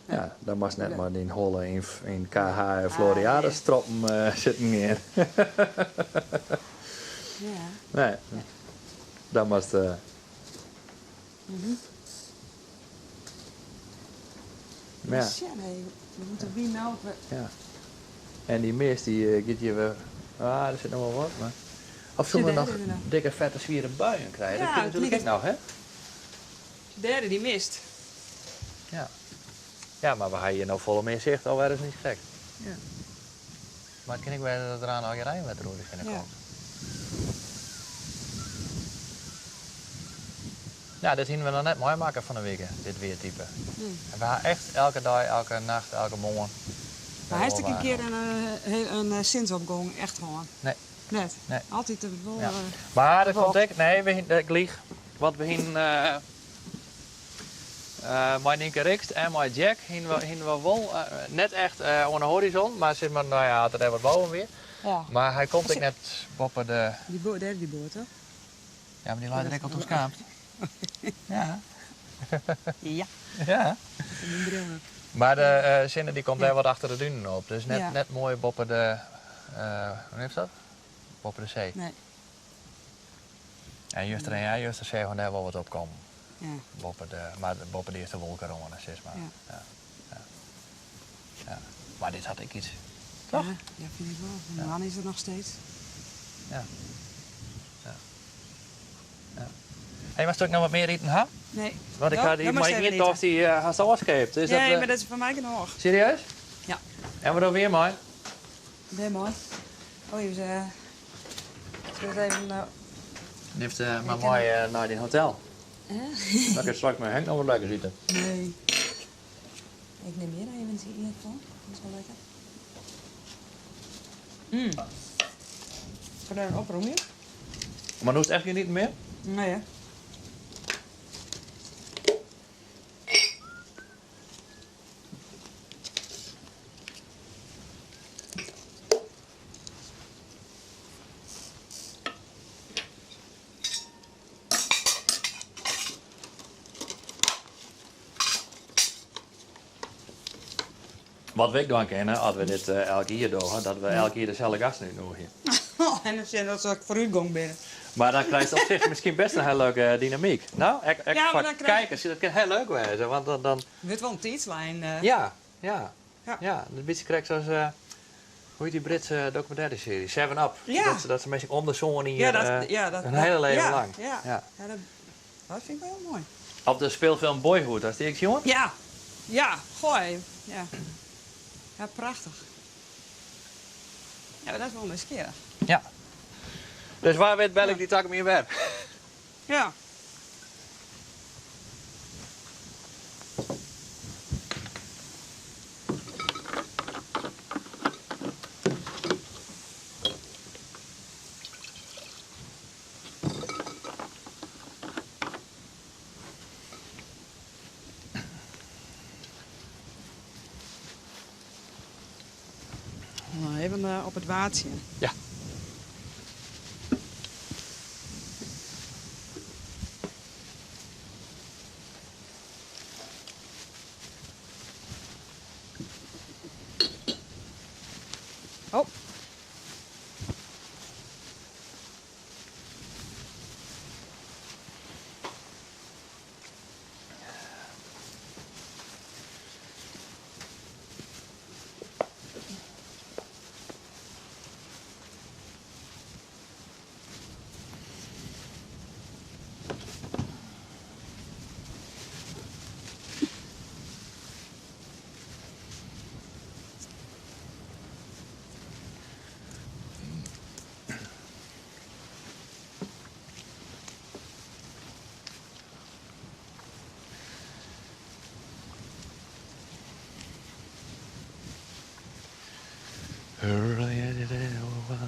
A: Ja, dan was net maar die holle in KH en Floriade stroppen zitten in.
B: Ja.
A: Nee, dan was het... Maar ja,
B: Ja, nee, we moeten wie nou...
A: ja. En die meest die giet je weer... er zit nog wel wat, maar... Of zullen we
B: Zit
A: nog
B: er nog?
A: dikke vette zwiere buien krijgen?
B: Ja,
A: Dat kun je natuurlijk
B: het
A: ook nog, hè?
B: De derde die mist.
A: Ja. Ja, maar we hebben hier nou volle meer zicht, alweer is niet gek.
B: Ja.
A: Maar ken ik wel dat er aan al je rijnwetter is in de
B: Ja.
A: kant. Ja, dit zien we nog net mooi maken van de week, dit weertype. En we gaan echt elke dag, elke nacht, elke morgen.
B: Maar hij is een keer een zinsopgang echt gewoon.
A: Nee.
B: Net.
A: Nee.
B: Altijd wel.
A: Ja. Maar dat komt ik. Nee, ik lieg. Want we Mijn Nienke Rikst en mijn Jack hingen we wel net echt aan de horizon, maar zit maar, nou ja, dat hebben we boven weer.
B: Ja.
A: Maar hij komt ik net boven de...
B: Die boot, daar is die boot, toch?
A: Ja, maar die laat direct op ons kaamt. Ja.
B: Ja.
A: Ja.
B: Mijn bril.
A: Maar de zinnen die komt daar wat achter de duinen op. Dus net,
B: Ja.
A: net mooi boven de... hoe heet dat? Boven de zee.
B: Nee.
A: En juster en jij, juster zeggen daar wel wat op komen.
B: Ja.
A: Maar boven de eerste wolken rond, zeg maar.
B: Ja.
A: Ja. Ja. Ja. Maar dit had ik iets.
B: Toch? Ja, vind ik wel. Mijn man is er nog steeds.
A: Ja. Ja. Ja. Hey, maar stuk nog wat meer eten, ha?
B: Nee.
A: Want ik
B: Ja,
A: had die,
B: dat mag
A: maar
B: je
A: ik
B: even
A: niet of
B: eten.
A: die haast afgescheept. Is
B: Nee,
A: dat,
B: maar dat is voor mij genoeg.
A: serieus?
B: Ja.
A: En wat dan weer, man?
B: Ben mooi. Oh, je het even...
A: Die heeft maar mooi naar die hotel. Dat ik straks met Henk nog wat lekker zitten.
B: Nee. Ik neem hier even in ieder geval. Dat is wel lekker. Ga daar een oproep hier?
A: Maar nu is het echt niet meer?
B: Nee, hè?
A: Wat we dan kennen, als we dit elke keer doen, dat we elke keer dezelfde gasten nu doen hier.
B: En dan zie je dat ik vooruitgang ben.
A: Maar dan krijg je op zich misschien best een heel leuke dynamiek. Nou, ik
B: Ja, maar
A: voor
B: dan krijg-
A: kijkers, dat kan heel leuk wezen. Want dan
B: Dit wel een tijdslijn.
A: ja.
B: Ja.
A: Een beetje krijg zoals, hoe heet die Britse documentaire serie, 7 Up.
B: Ja.
A: Dat ze mensen om de zon hier,
B: dat
A: een hele leven
B: ja,
A: lang.
B: Ja,
A: Ja.
B: ja. Dat vind ik wel heel mooi.
A: Op de speelfilm Boyhood, als die ik jongen.
B: Ja. Ja, gooi. Ja. Ja, prachtig. Ja, dat is wel nieuwsgierig.
A: Ja. Dus waar weet bel ik die tak meer weg?
B: Ja. Nou, even op het watertje.
A: Ja.
B: Oh.
A: Early as it ever was.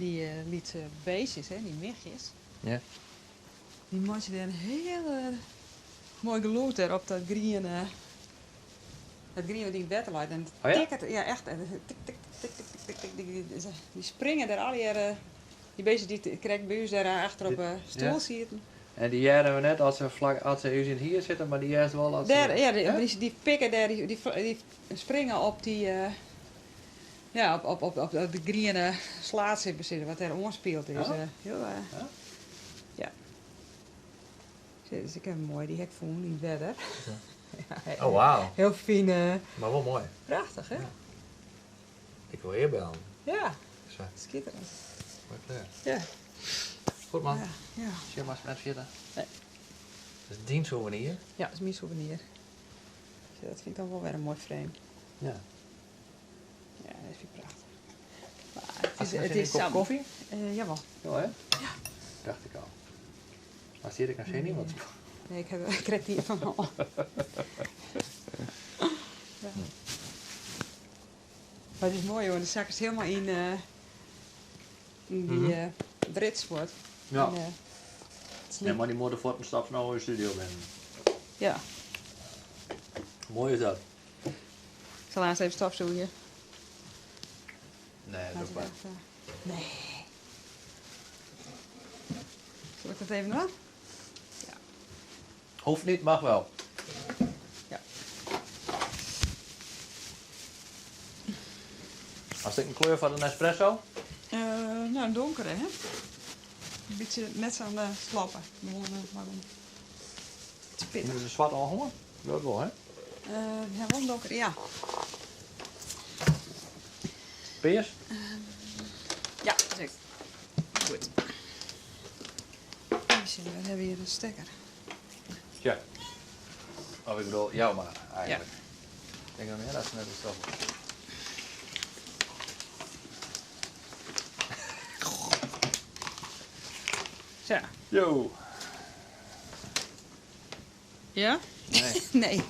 B: die liet beestjes, hè, die migjes.
A: Ja.
B: Die maakte daar een heel mooi geluid daar op dat groene. Dat groene wat die in het bed ligt. En
A: Oh ja?
B: tikkert, ja echt. En tik, tik, tik, tik, tik, tik, tik, die springen daar al hier. Die beestjes die krijgen bij ons daar achter op een stoel
A: Ja.
B: zitten.
A: En die jaren we net als ze u hier zitten, maar die juist wel als
B: Daar,
A: ze...
B: ja,
A: Ja?
B: die pikken daar, die springen op die. Ja, op de groene slaats in zitten, wat daar onspeelt is.
A: Ja?
B: Heel,
A: Ja?
B: ja. Dus ik heb hem mooi, die heb ik gevonden, die verder. Ja,
A: Oh, wauw.
B: heel fijn,
A: Maar wel mooi.
B: prachtig hè?
A: Ja. Ik wil hier bellen.
B: Ja,
A: Zo,
B: schitterend.
A: mooi kleur.
B: Ja,
A: Goed man.
B: ja, ja.
A: Zie je maar eens met verder.
B: Nee.
A: Dat is dienstsouvenir.
B: Ja, dat is mijn souvenir. Dus dat vind ik dan wel weer een mooi frame.
A: Ja.
B: Ja, dat vind ik prachtig. Maar
A: Als je
B: het
A: een
B: is
A: kop
B: samen.
A: koffie?
B: Jawel.
A: Ja, hè? Ja. Dacht ik al. Maar zie ik nog geen niemand.
B: Nee, ik krijg die van me al. Ja. Maar het is mooi hoor, de zak is helemaal in die Britsport.
A: Ja.
B: En, het is
A: Ja,
B: lief.
A: maar die moet voor een stap nou in de studio ben.
B: Ja,
A: Mooi is dat.
B: ik zal laatst even stofzoeken hier.
A: Nee, dat is ook maar.
B: Nee. Zal ik dat even doen?
A: Hoeft niet, mag wel.
B: Ja.
A: Als ik een kleur van een espresso?
B: Nou, een donkere hè. Een beetje net zo'n slappen. Gewoon maar een
A: Is
B: pittig.
A: het zwart al gewoon? Dat wel, hè?
B: Ja, wel een donker, ja.
A: Peers?
B: Ja, zeker. Goed. Even zien, we hebben hier een stekker.
A: Ja. Of ik bedoel, jou maar, eigenlijk. Ik denk dan, ja, dat is net een stof.
B: Zo.
A: Yo.
B: Ja?
A: Nee.
B: Nee.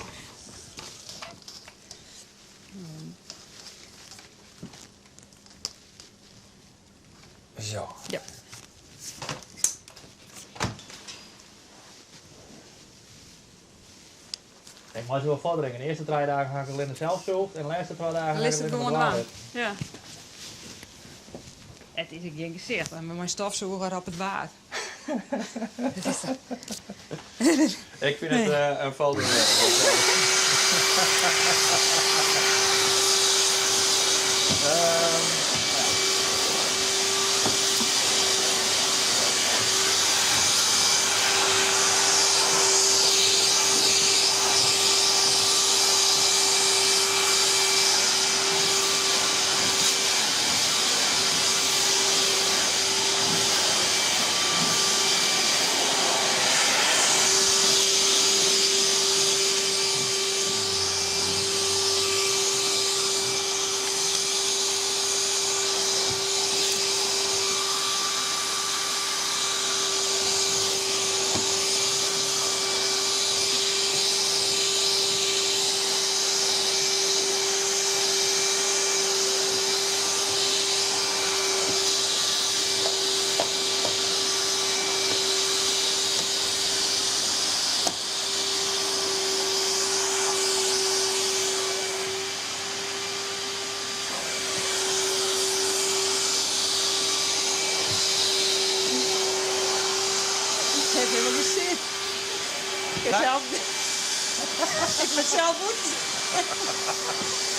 A: Zo.
B: Ja.
A: Ik moet wel vorderingen. De eerste 3 dagen ga ik alleen zelf zoekt en de laatste 2 dagen ga ik
B: List het
A: alleen
B: gewoon
A: maar
B: aan. Ja. Het is geen gezicht, maar mijn stofzoeger op het water. Het is dat.
A: Ik vind het een folding.
B: Ik heb helemaal geen zin. Ik heb zelf... ik ben zelf goed.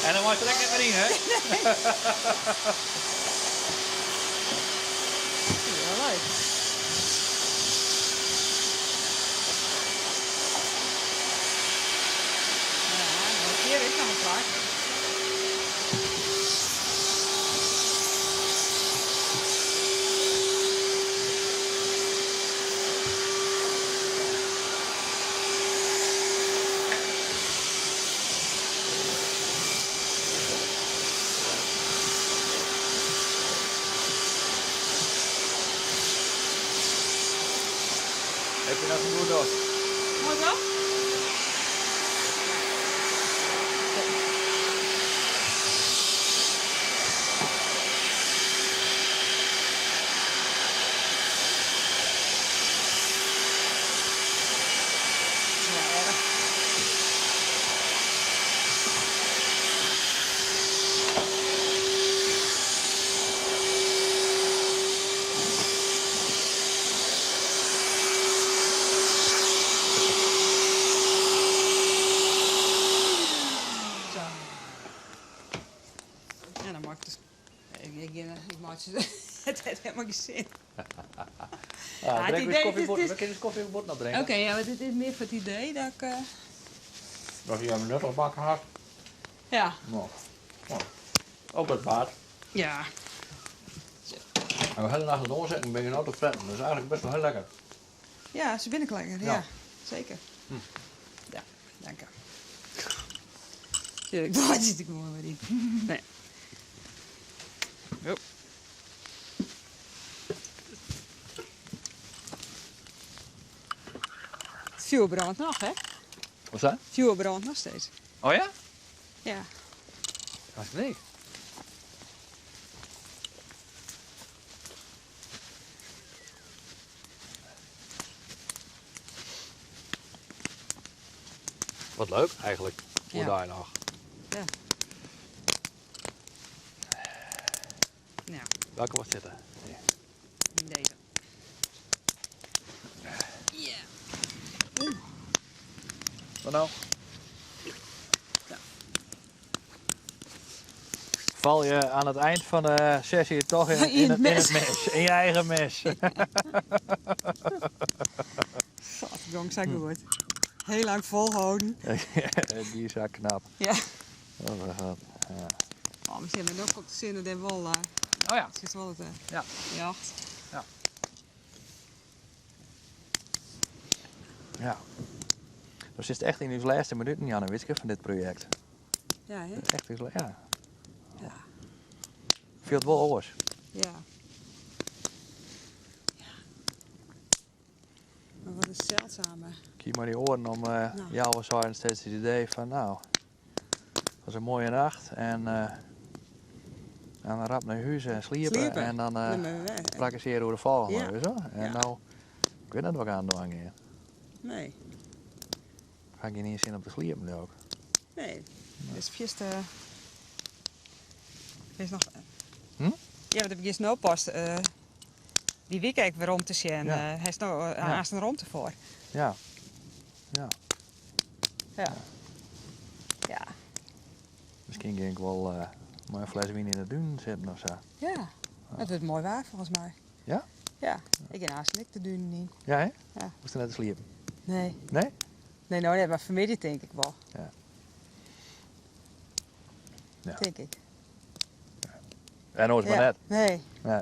A: En dan moet je lekker erin, hè?
B: Ja, leuk. Ja, hier is nog een plak.
A: Heb je nog een goed doos?
B: Mooi zo? het heeft helemaal geen zin.
A: Ja,
B: het idee- het is-
A: we kunnen eens koffie op bord nog drinken.
B: Oké, ja, maar dit is meer voor het idee dat ik...
A: Dat je hem net al bakken had.
B: Ja.
A: Nou, ook wat waard.
B: Ja.
A: En we hele nacht doorzetten en ben je nou te fretten. Dat is eigenlijk best wel heel lekker.
B: Ja, ze binnen lekker. Ja.
A: Ja.
B: Zeker. Ja, dank je. Tuurlijk, dat zit ik gewoon weer in. Nee. Jo. Het vuur brandt nog, hè?
A: Wat is dat?
B: Het vuur brandt nog steeds.
A: Oh ja?
B: Ja.
A: Alsjeblieft. Wat leuk eigenlijk. Hoe
B: Ja.
A: daar nog.
B: Ja. Nou,
A: Welke was dit? Nee.
B: deze. Ja.
A: Wat nou? Val je aan het eind van de sessie toch in het mes. In je eigen mes.
B: Godverdomme, zei goed. Heel lang volhouden.
A: Die is ook knap.
B: Ja.
A: Oh, mijn god. Ja.
B: Oh, we zitten nog op de zinnen den wol.
A: Oh ja.
B: Het is wel het.
A: Ja.
B: Jacht.
A: Ja. Dus is het echt in uw laatste minuten, Janne Witske, van dit project.
B: Ja, hè?
A: Echt in uw ja.
B: Ja.
A: Viel het wel oors.
B: Ja. Maar wat een zeldzame.
A: Kies maar die oren om jou was hadden steeds het idee van nou, het was een mooie nacht en dan rap naar huis en sliepen en dan praktiseren hoe de volgende
B: Ja.
A: is. En
B: Ja.
A: nou, ik weet niet wat ik aan het doen hier.
B: Nee.
A: Ga ik je niet eens zin om te sliepen nu ook.
B: Nee. Dus vierste. Is nog.
A: Hm?
B: Ja, dat heb ik eerst nou pas. Die week ik weer om te zien.
A: Ja.
B: Hij is nou haast een rondte voor.
A: Ja. Ja.
B: Ja. Ja.
A: Misschien ging ik wel maar een fles wien in de duin zitten of zo.
B: Ja. Het wordt mooi waar volgens mij.
A: Ja?
B: Ja. Ik heb haast niks te doen niet.
A: Ja, hè?
B: Ja.
A: Moest je net te sliepen?
B: Nee.
A: Nee?
B: Nee, nou nee, maar vanmiddag denk ik wel.
A: Ja. Ja.
B: Denk ik.
A: En nooit maar
B: Ja.
A: net.
B: Nee.
A: Nee.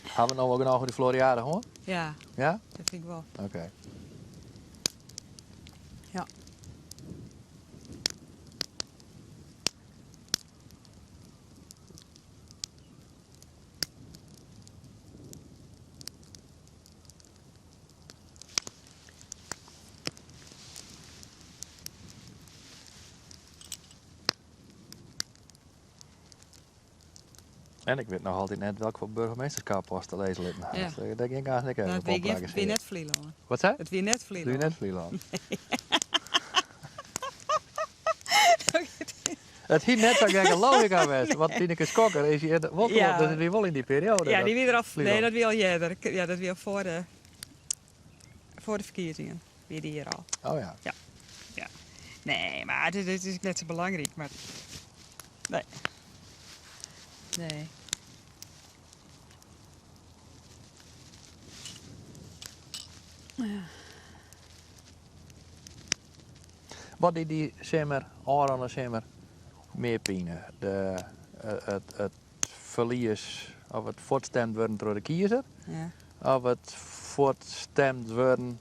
A: Gaan we nou ook nog over de Floriade hoor?
B: Ja,
A: Ja?
B: dat vind ik wel.
A: Oké.
B: Ja.
A: En ik weet nog altijd net welke burgemeesterschappost te lezen ligt. Nou,
B: Ja.
A: dat ging ik eigenlijk even
B: Nou,
A: op
B: het weer
A: opdragen.
B: net Vlieland.
A: Wat zei?
B: Het weer net
A: Doe je
B: Vlieland.
A: net Vlieland? Het hier net zo gek een logica geweest. Want Tineke Skokker is hier wel,
B: Ja.
A: dat is die wel in die periode.
B: Ja,
A: dat
B: die weer eraf. Nee,
A: Vlieland.
B: dat wil je. Ja, dat wil voor de verkiezingen. Weer die hier al.
A: Oh ja.
B: Nee, maar dit is net zo belangrijk. Maar nee. Nee.
A: Wat die simmer, Aron simmer, meer pine? Het verlies of het voortstemd worden door de kiezer,
B: Ja.
A: of het voortstemd worden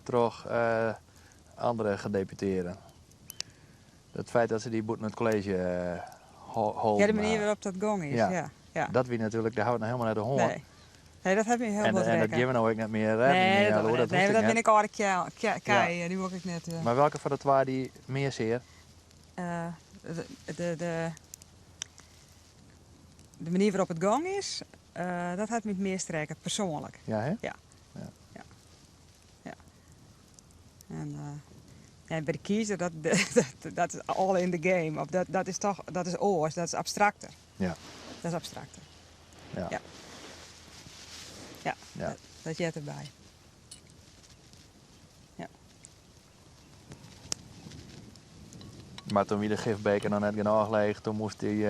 A: door andere gedeputeerden. Het feit dat ze die boeten het college houden.
B: Ja, de manier waarop dat gang is.
A: Ja.
B: Ja. Ja.
A: Dat wie natuurlijk, daar houdt nou helemaal naar de hoorn.
B: Nee. Nee, dat heb je heel
A: En,
B: wat
A: en dat
B: rekken.
A: geven we nou ook net meer redden.
B: Nee,
A: meer,
B: dat,
A: hoor,
B: nee,
A: hoeft ik
B: dat
A: net.
B: ben ik al een kei. Die wil ik net.
A: Maar welke van de twee die meer zeer?
B: De manier waarop het gang is, dat had me het meer strekken, persoonlijk.
A: Ja, hè?
B: En bij de kiezer, dat is all in the game. Of dat is oors, dat is abstracter.
A: Ja.
B: Dat is abstracter.
A: Ja.
B: Ja. Ja,
A: Ja.
B: dat jet erbij.
A: Maar toen wie de gifbeker nog net genoeg leeg, toen moest die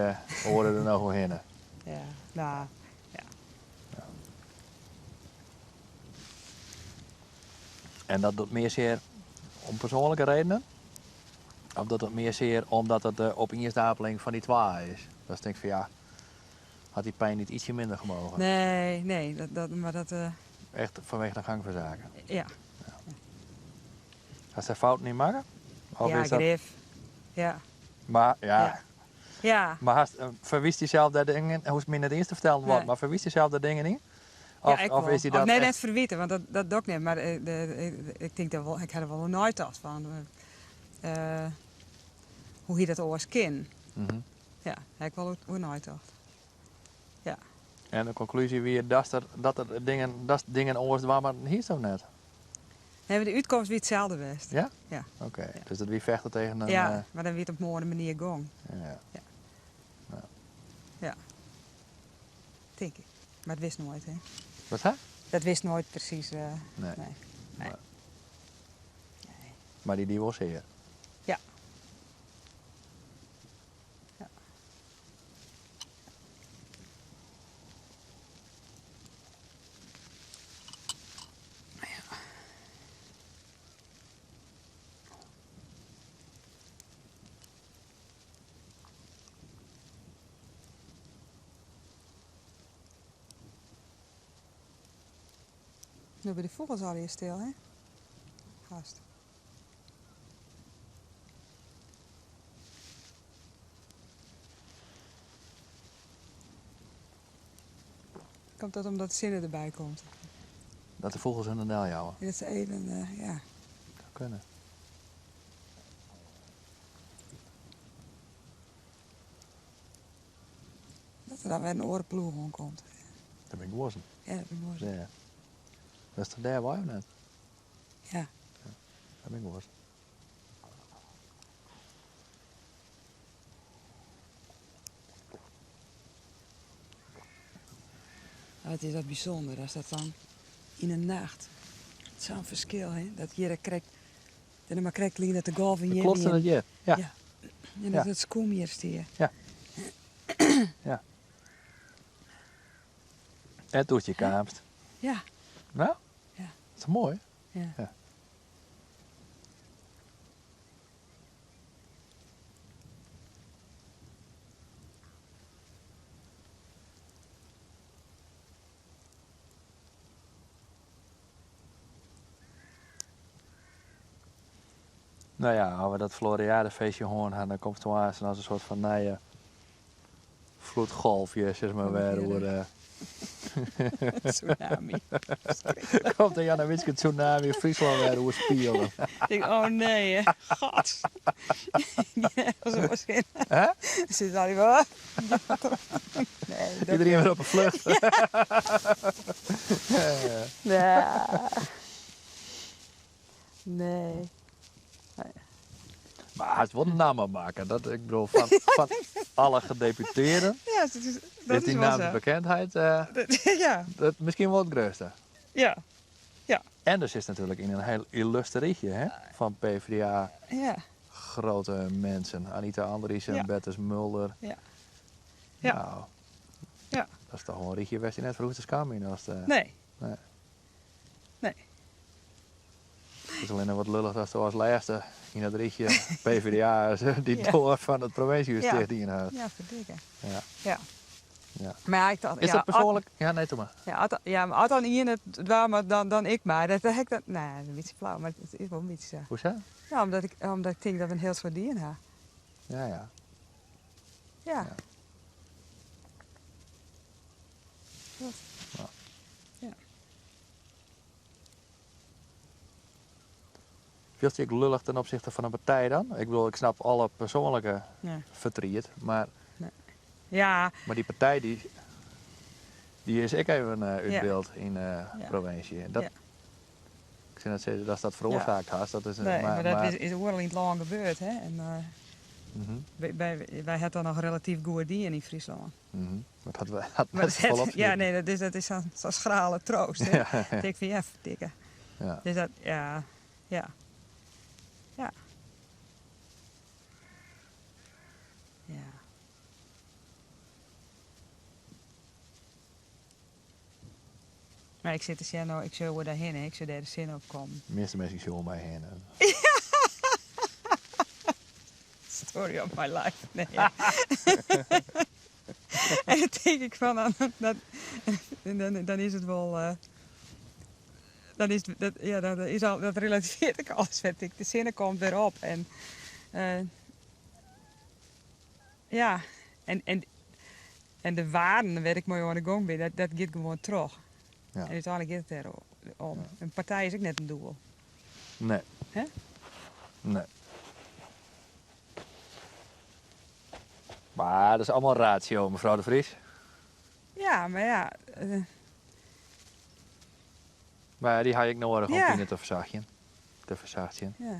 A: oren er nog wel heen.
B: Ja, nou,
A: En dat doet meer zeer om persoonlijke redenen? Of dat het meer zeer omdat het de opeenstapeling van die twee is? Dat is denk ik van ja, had die pijn niet ietsje minder gemogen?
B: nee, maar dat,
A: Echt vanwege de gang van zaken.
B: ja.
A: Had ze fout niet maken? Of
B: Ja,
A: is dat...
B: grif. Ja.
A: Maar ja,
B: Ja. Ja.
A: maar verwist hij zelf dat dingen, hoe is het me net eerst te vertellen wordt,
B: Nee.
A: maar verwist hij zelf dat dingen niet?
B: Ja, ik wel.
A: is hij dat
B: nee,
A: echt-
B: net verwieten, want dat doe ik niet. Maar ik denk dat wel, ik heb er wel nooit last van. Hoe hij dat oors kan.
A: Mhm.
B: Ja, heb ik wel hoe nooit last. Ja.
A: En de conclusie weer dat er dingen oors waren, maar hier zo net.
B: Nee, maar de uitkomst wie hetzelfde best.
A: Ja?
B: Ja.
A: Oké, dus dat wie vechten tegen een...
B: Ja, maar dan weer op een mooie manier gang.
A: ja.
B: Ja. Denk ik. Maar het wist nooit, hè.
A: Wat hè?
B: Dat wist nooit precies.
A: Nee.
B: Nee.
A: Maar die was hier.
B: Ja. Ja. Nu bij de vogels al hier stil, hè? Gast. Komt dat omdat de zinnen erbij komt?
A: Dat de vogels in de dal jouwen.
B: Dat is even, ja.
A: Dat kunnen.
B: Dat er dan weer een orenploeg om komt.
A: Dat ben ik wozen.
B: Ja, dat vind ik mooi.
A: Ja. Dat is toch daar waar je net?
B: Ja.
A: Dat ben ik wozen.
B: Het is dat bijzonder als dat dan in een nacht. Het is zo'n verschil, hè? Dat je krijgt, dat je maar krijgt liggen dat de golf in je
A: Klopt dat je? Ja.
B: Ja. En
A: Ja.
B: dat het skoom hier stier.
A: Het doet je kaamst.
B: Ja.
A: Nou?
B: Ja.
A: Dat is mooi.
B: Ja.
A: Ja. Nou ja, als we dat Floriade-feestje horen gaan, dan komt het wel aan als een soort van nieuwe vloedgolfje, zeg maar, weer.
B: Tsunami.
A: Komt er Janne Witske tsunami in Friesland weer hoe spelen.
B: Ik denk, oh nee, hè. God. Zo was geen.
A: Hè?
B: Zit daar niet wel. Nee, dat
A: Iedereen weer op een vlucht.
B: Ja. Nee.
A: Maar het wordt een naam maken. Dat, ik bedoel, van alle gedeputeerden
B: Ja, dat is
A: is die
B: wel
A: naam de
B: zo.
A: bekendheid
B: Ja.
A: dat misschien wel het grootste.
B: Ja.
A: En dus is natuurlijk in een heel illustre rijtje hè, van PvdA
B: Ja.
A: grote mensen. Anita Andriessen,
B: Ja.
A: Bertus Mulder.
B: Ja. Ja.
A: Nou,
B: Ja.
A: dat is toch gewoon een rijtje waar je net vroeg te schamen als het,
B: Nee.
A: Nee.
B: Nee.
A: Het is alleen nog wat lullig dat ze als laatste in dat rijtje PvdA die
B: Ja.
A: door van het provinciebestuur
B: Ja.
A: die inhoudt.
B: Ja, verdikken.
A: Ja.
B: Ja.
A: Ja.
B: Maar ja, ik dacht,
A: Is
B: ja,
A: dat persoonlijk? Ja, nee, doe maar.
B: maar als dan hier het waar maar dan ik maar. Dat heb ik dat. Nee, dat is een beetje flauw, maar het is wel een beetje zo.
A: Hoezo?
B: Ja, omdat ik denk dat we een heel soort dieren hebben.
A: Ja, ja.
B: Ja.
A: Ja.
B: Goed.
A: Ja.
B: Ja.
A: Vind je het lullig ten opzichte van een partij dan? Ik bedoel, ik snap alle persoonlijke
B: Nee.
A: verdriet, maar
B: Ja,
A: die partij die is ik even uit
B: Ja.
A: beeld in de provincie. En dat,
B: Ja.
A: Ik zou net zeggen dat dat veroorzaakt had. Dat is,
B: nee, maar dat is oorlog niet lang gebeurd, hè? En, Wij hadden dan nog relatief goede dieren in Friesland.
A: Wat hadden we
B: Maar
A: net volop.
B: dat is zo'n schrale troost. Hè?
A: Ja, ja.
B: Ik vind ja, dikke.
A: Ja.
B: Dus dat, ja. Ja. Ja. Maar ik zit te zeggen, nou, ik zou weer daarheen, hè. Ik zou daar de zin op komen.
A: De meeste mensen zullen mij heen.
B: Story of my life. Nee, ja. En dan denk ik van, dan is het wel... dan relativeert ik alles, vind ik. De zinnen komt weer op. En ja, en de waarden waar ik mooi aan de gang ben, dat gaat gewoon terug.
A: Ja.
B: En uiteindelijk gaat het erom. Ja. Een partij is ook net een doel.
A: Nee.
B: Hè?
A: Nee. Maar dat is allemaal ratio, mevrouw de Vries.
B: Ja, maar ja...
A: Maar die had ik nodig om
B: Ja.
A: dingen te verzachten.
B: ja.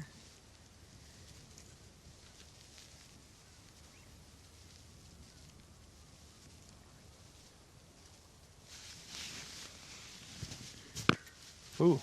A: Oeh.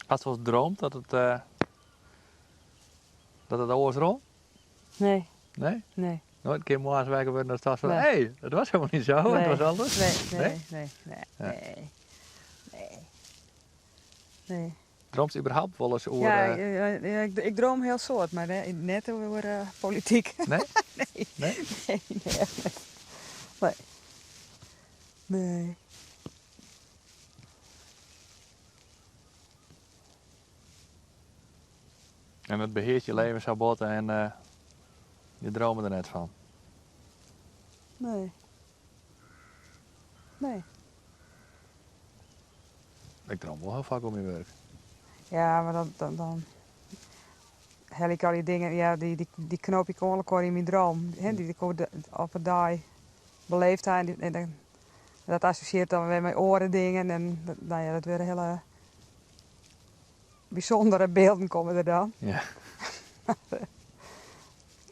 A: Had je wel eens droomt dat het oorsrom?
B: Nee,
A: Nee?
B: nee.
A: Nooit een keer morgens wakker worden en dan van,
B: Nee.
A: hé, het was helemaal niet zo,
B: Nee.
A: het was anders.
B: Nee.
A: Ja.
B: Nee.
A: Droomt je überhaupt wel eens over...
B: Ja, ik droom heel soort, maar net over politiek.
A: Nee?
B: Nee.
A: Nee?
B: Nee, echt niet. Nee. Nee.
A: En het beheert je leven zo bot en je dromen er net van.
B: Nee. Nee.
A: Ik droom wel heel vaak om je werk.
B: Ja, maar dan hel ik al die dingen, ja, die knoop ik ongeveer in mijn droom. Hè, die ik op een dag beleefd heb. En dat associeert dan weer met oren dingen. En nou ja, dat weer hele bijzondere beelden komen er dan.
A: Ja.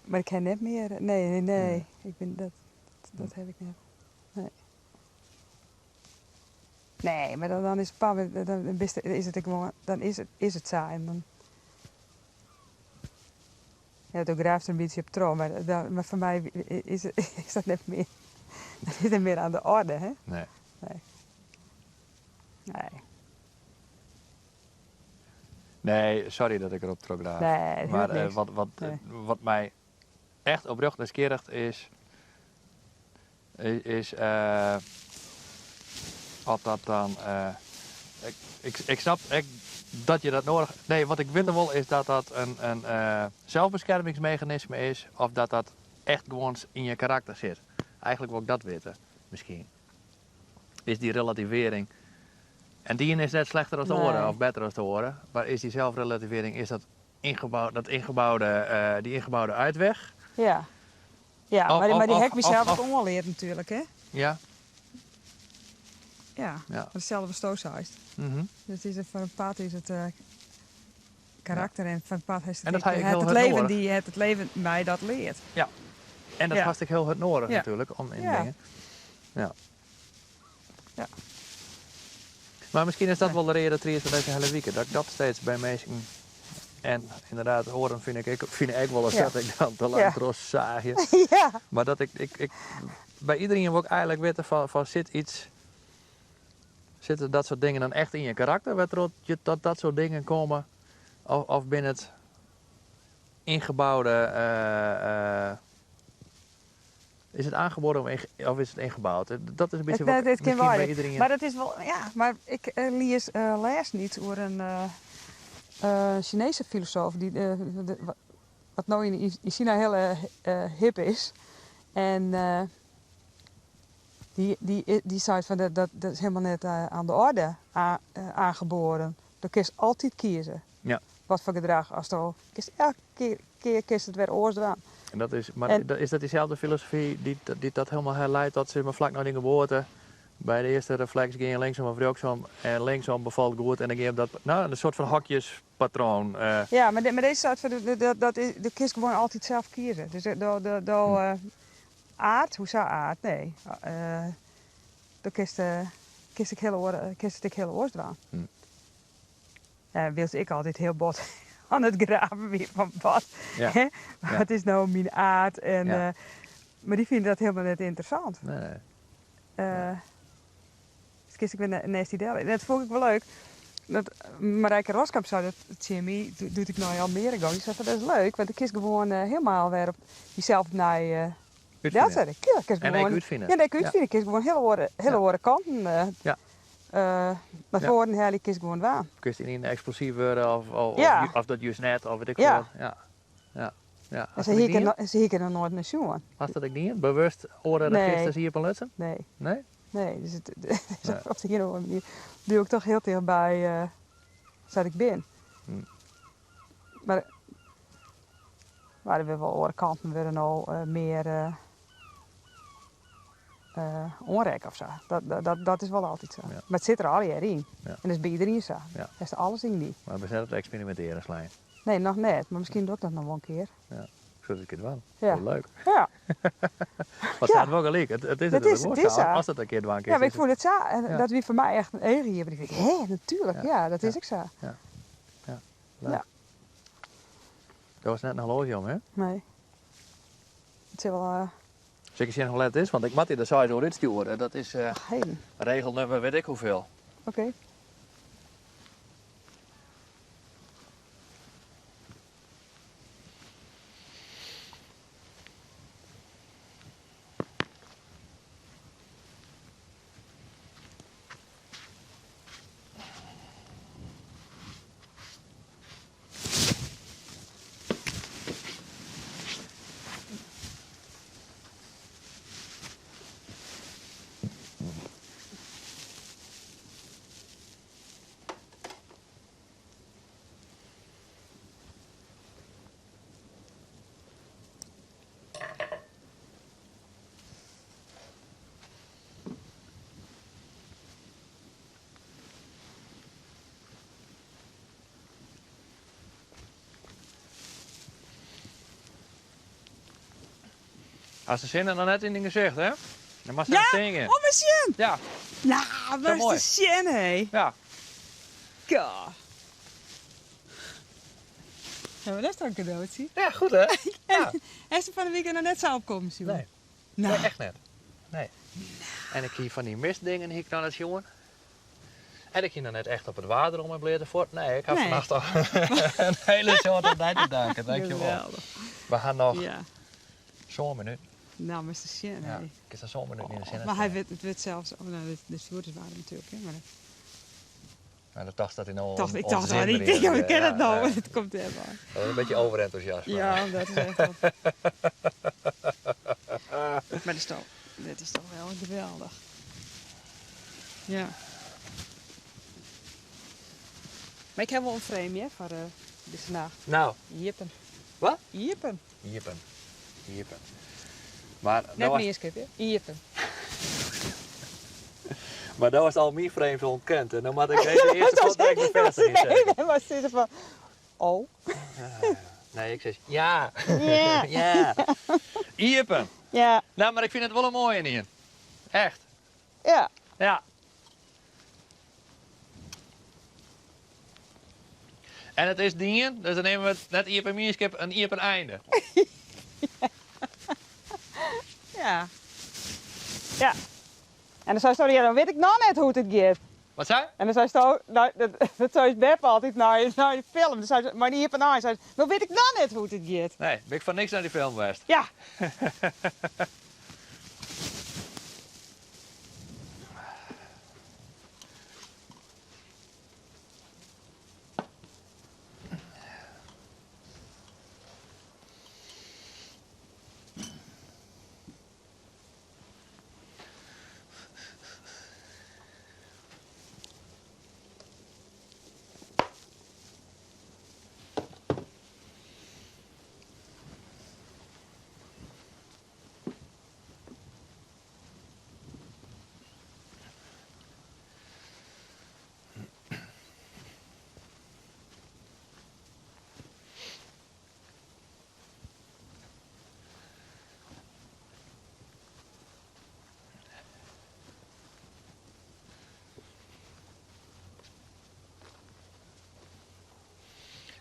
B: Maar ik heb net meer. Nee. Ik ben, dat heb ik net. Nee. Nee, maar dan is het pa, dan is het gewoon, dan is het saai. En dan, ja, toen graaft er een beetje op trouw, maar voor mij is dat net meer, dat is het meer aan de orde, hè?
A: Nee.
B: Nee.
A: Nee, sorry dat ik erop terugdraag.
B: Nee,
A: maar
B: niks.
A: wat, wat mij echt oprecht nieuwsgierig is of dat dan... ik snap dat je dat nodig... Nee, wat ik wil wel is dat dat een zelfbeschermingsmechanisme is of dat echt gewoon in je karakter zit. Eigenlijk wil ik dat weten, misschien. Is die relativering... En die is net slechter als de
B: Nee.
A: oren of beter als de oren. Maar is die zelfrelativering, is dat die ingebouwde uitweg?
B: Ja. Ja,
A: Of-
B: maar die
A: of-
B: heb ik mezelf
A: of-
B: ook ongeleerd natuurlijk, hè?
A: Ja.
B: Ja,
A: Ja.
B: hetzelfde stooshuis.
A: Mhm.
B: Dus van een pad is het karakter en van een pad heeft
A: En
B: het,
A: dat heb je heel
B: het
A: hard
B: leven
A: nodig.
B: die het leven mij dat leert.
A: En dat
B: Ja.
A: was ik heel hard nodig
B: Ja.
A: natuurlijk, om in
B: Ja.
A: dingen. Ja.
B: Ja.
A: Maar misschien is dat
B: Ja.
A: wel de reden dat deze hele week, dat ik dat steeds bij mensen... En inderdaad, horen vind ik wel eens
B: Ja.
A: dat ik dan te lang
B: Ja.
A: trots zaagje.
B: Ja.
A: Maar dat ik bij iedereen wil ik eigenlijk weten van zitten dat soort dingen dan echt in je karakter? Dat soort dingen komen? Of binnen het ingebouwde... is het aangeboden of is het ingebouwd? Dat is een beetje
B: Het kan wel,
A: bij iedereen...
B: maar dat is wel, ja, maar ik lees laatst niet over een Chinese filosoof die wat nou in China heel hip is. En die zei van dat is helemaal net aan de orde aangeboren. Dan kun je altijd kiezen.
A: Ja.
B: Wat voor gedrag als je elke keer kiest het weer oors eraan.
A: En dat is, maar is dat diezelfde filosofie die dat helemaal herleidt dat ze maar vlak na die geboorte bij de eerste reflex ging je linksom of rechtsom en linksom bevalt goed en dan ging je op dat, nou, een soort van hokjespatroon.
B: Ja, maar deze soort van de kies gewoon altijd zelf kiezen. Dus aard, hoe zou aard? Nee. Dan kies ik hele oors eraan. Ja, wilde ik altijd heel bot aan het graven weer van wat.
A: Ja.
B: Wat is nou mijn aard? En,
A: Ja.
B: Maar die vinden dat helemaal niet interessant.
A: Nee.
B: Dus kies ik weer naast die deel. En dat vond ik wel leuk. Dat Marijke Roskamp zei dat Jimmy, doet ik nou al meer gaan. Die zei van dat is leuk, want ik kies gewoon helemaal weer op jezelf naar dat zei ik. Ja, ik kies
A: En
B: gewoon,
A: ik uitvinden.
B: Ja, dat ik uitvinden. Ik kies gewoon hele oren kanten.
A: Ja.
B: Naar voren en her, ik kies gewoon waar.
A: Kun je niet explosief worden
B: Ja.
A: of dat juist net of weet ik
B: Ja.
A: wat. Ja. Ja. Ja.
B: En ze hieken er nooit naar zoen.
A: Was dat ik niet? Bewust oren
B: Nee.
A: registers hier op een lutsen?
B: Nee.
A: Nee?
B: Nee, dus het is op de een of andere manier doe ik toch heel dichtbij zat ik ben. Maar we wel orenkanten willen nou meer onrek of zo. Dat is wel altijd zo.
A: Ja.
B: Maar het zit er al in.
A: Ja.
B: En dat is bij iedereen zo.
A: Ja.
B: Er is alles in die.
A: Maar we zijn het experimenteren, Slijn.
B: Nee, nog net. Maar misschien doe ik dat nog wel een keer.
A: Zodat ik het wel.
B: Ja.
A: Wel leuk.
B: Ja,
A: Wat zijn het wel gelijk? Het is
B: Het
A: het
B: is-
A: ook
B: het is
A: zo.
B: zo.
A: Als het een keer doen
B: ja maar ik voel het zo. En
A: Ja.
B: dat wie voor mij echt een eigen hier. Ik denk, hé, natuurlijk.
A: Ja.
B: Ja, dat is
A: Ja.
B: ik zo.
A: Dat was net een horloge om, hè?
B: Nee. Het is wel
A: Zeker zien hoe laat het is, want ik moet hier de size door uitsturen. Dat is
B: heden.
A: regelnummer weet ik hoeveel.
B: Oké.
A: Als de zinnen dan net in dingen zegt, hè? Dan mag ze
B: Ja?
A: het zingen.
B: Oh, mijn Sjen!
A: Ja,
B: Nou, waar
A: mooi.
B: is de Sjen, hé?
A: ja.
B: Ja. Ja, maar dat is toch een cadeautje?
A: Ja, goed hè? Ja.
B: Is er van de weekend nog net zo opkomen, Sjoerd?
A: Nee.
B: Nou,
A: Nee, echt net. Nee. En ik hier van die mistdingen hier dan het jongen. En ik ging dan net echt op het water om mijn bleden voort. Nee, ik had
B: Nee.
A: vannacht al een hele soort op mij te danken. Dankjewel.
B: geweldig.
A: We gaan nog
B: Ja.
A: zo'n minuut.
B: Nou, maar is de Sjen,
A: Ja,
B: hé.
A: ik is er zo'n minuut in de zin.
B: Maar hij weet, het weet zelfs... Oh, nou, de Sjoerders waren natuurlijk, hè. Maar
A: Maar de dacht dat hij nou
B: ik dacht wel, ik denk, ja, we kennen het nou. Het komt helemaal.
A: Dat is een beetje overenthousiasme.
B: Ja, dat is echt wel... Maar dit is toch wel geweldig. Ja. Maar ik heb wel een frame, hè, voor deze nacht.
A: Nou,
B: Jippen.
A: Wat?
B: Jippen.
A: Jippen. Jippen. Maar
B: Net
A: dat
B: meer skip, hè? Jippen.
A: was al mijn frames ontkend. En dan moet ik even eerst de contact bevestiging zeggen.
B: Nee, maar zitten van... Oh.
A: Nee, ik zeg ja.
B: Ja.
A: Ja. Jippen.
B: Ja.
A: Nou, maar ik vind het wel een mooie in. Echt.
B: Ja.
A: Ja. En het is dien, dus dan nemen we het net hier bij Mierskip een hier op een einde.
B: Ja. Ja. En dan zou je zeggen, ja, dan weet ik nog net hoe het gaat.
A: Wat zei je?
B: En dan zei ze, dat zei Beppe altijd naar de film. Dan zei ze, maar niet van zei ze, nou weet ik dan net hoe het gaat.
A: Nee, ben ik van niks naar die film geweest.
B: Ja.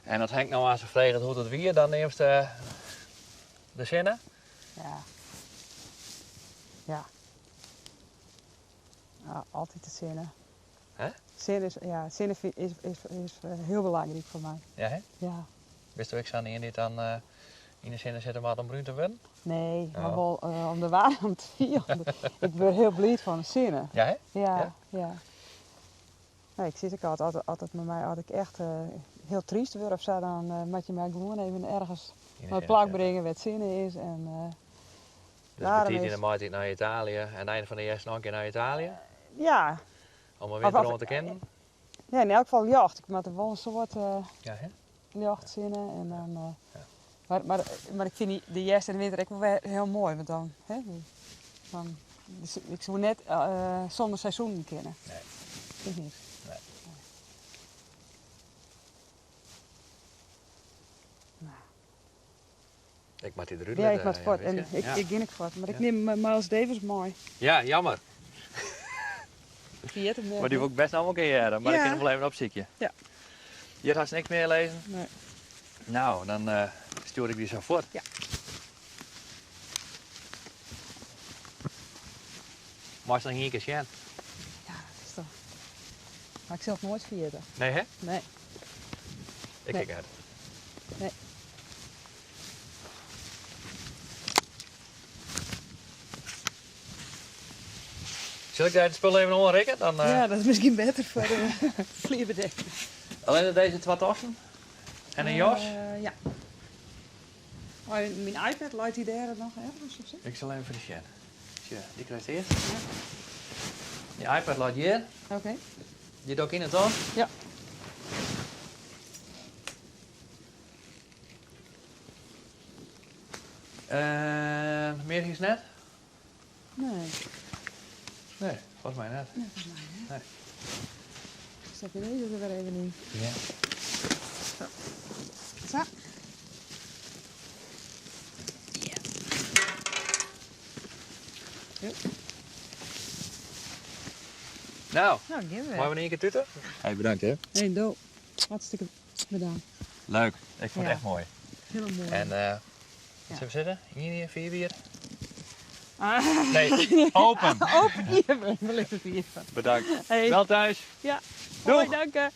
A: En als Henk nou aan zijn vraagt hoe het weer, dan neemt de zinnen.
B: Ja. Ja. Ja, altijd de zinnen.
A: Hè?
B: Zinnen is heel belangrijk voor mij.
A: Ja, hè?
B: Ja.
A: Wist u ik zou niet dan in de zinnen zitten maar om bruin te worden?
B: Nee, maar
A: Oh.
B: wel om de waarheid te vieren. Ik ben heel blij van de zinnen.
A: Ja, hè?
B: Ja, ja. Nee, ik zit ook altijd met mij, als ik echt heel triest word of zo, dan moet je mij gewoon even ergens
A: In de
B: naar
A: zinnen
B: plak
A: zetten.
B: brengen wat zinnen is. En,
A: Dus
B: daarom
A: betekent
B: is-
A: in de maand naar Italië en aan het einde van de eerste nog een keer naar Italië?
B: ja.
A: Om een winter rond te kennen?
B: Ja, in elk geval jacht. Ik moet er wel een soort
A: Ja, hè?
B: jachtzinnen. En dan,
A: Ja.
B: maar ik vind de jacht en de winter ook wel weer heel mooi. Want dus ik zou net zonder seizoen kennen.
A: Nee.
B: Vind ik niet.
A: Nee.
B: Nou.
A: Ik maak die eruit
B: Ja, ik
A: letten,
B: wat voort.
A: weet
B: En
A: je.
B: ik
A: Ja.
B: ging ik voort. Maar ik
A: Ja.
B: neem Miles Davis mooi.
A: Ja, jammer.
B: Zie je het hem
A: Maar die wil ik best nog een keer jaren, maar ik
B: Ja.
A: kan hem wel even opzieken.
B: Ja.
A: Hier had ze niks meer lezen?
B: Nee.
A: Nou, dan stuur ik die zo voort.
B: Ja.
A: Maar nog een keer zien.
B: Ja, dat is toch. Maar ik zelf nooit vergeten.
A: Nee, hè?
B: Nee.
A: Ik
B: Nee.
A: kijk uit.
B: Nee.
A: Zal ik daar het spul even onderrekken? Dan,
B: Ja, dat is misschien beter voor de vlierbedekking.
A: Alleen deze twee tassen en een jas.
B: Ja. Oh, mijn iPad, laat die daar nog ergens of zo?
A: Ik zal even voor de scan. Tja, die krijgt eerst. Die iPad laat hier.
B: Oké.
A: Die doe ik in het tas.
B: Ja.
A: Meer is net?
B: Nee.
A: Nee, volgens mij net.
B: Zet je deze er weer even in.
A: Ja.
B: Zo.
A: Nou,
B: Nou, give
A: mogen we niet een keer tutten? Hey, bedankt hè.
B: Nee, doe. Hartstikke bedankt.
A: Leuk, ik vond het
B: Ja.
A: echt mooi.
B: Heel mooi.
A: En wat zullen we zitten? Hier, 4 bier?
B: Ah,
A: Nee, open.
B: open hier, wellicht het hier.
A: Bedankt.
B: Hey.
A: Wel thuis.
B: Ja,
A: Doeg.
B: mooi, dank je.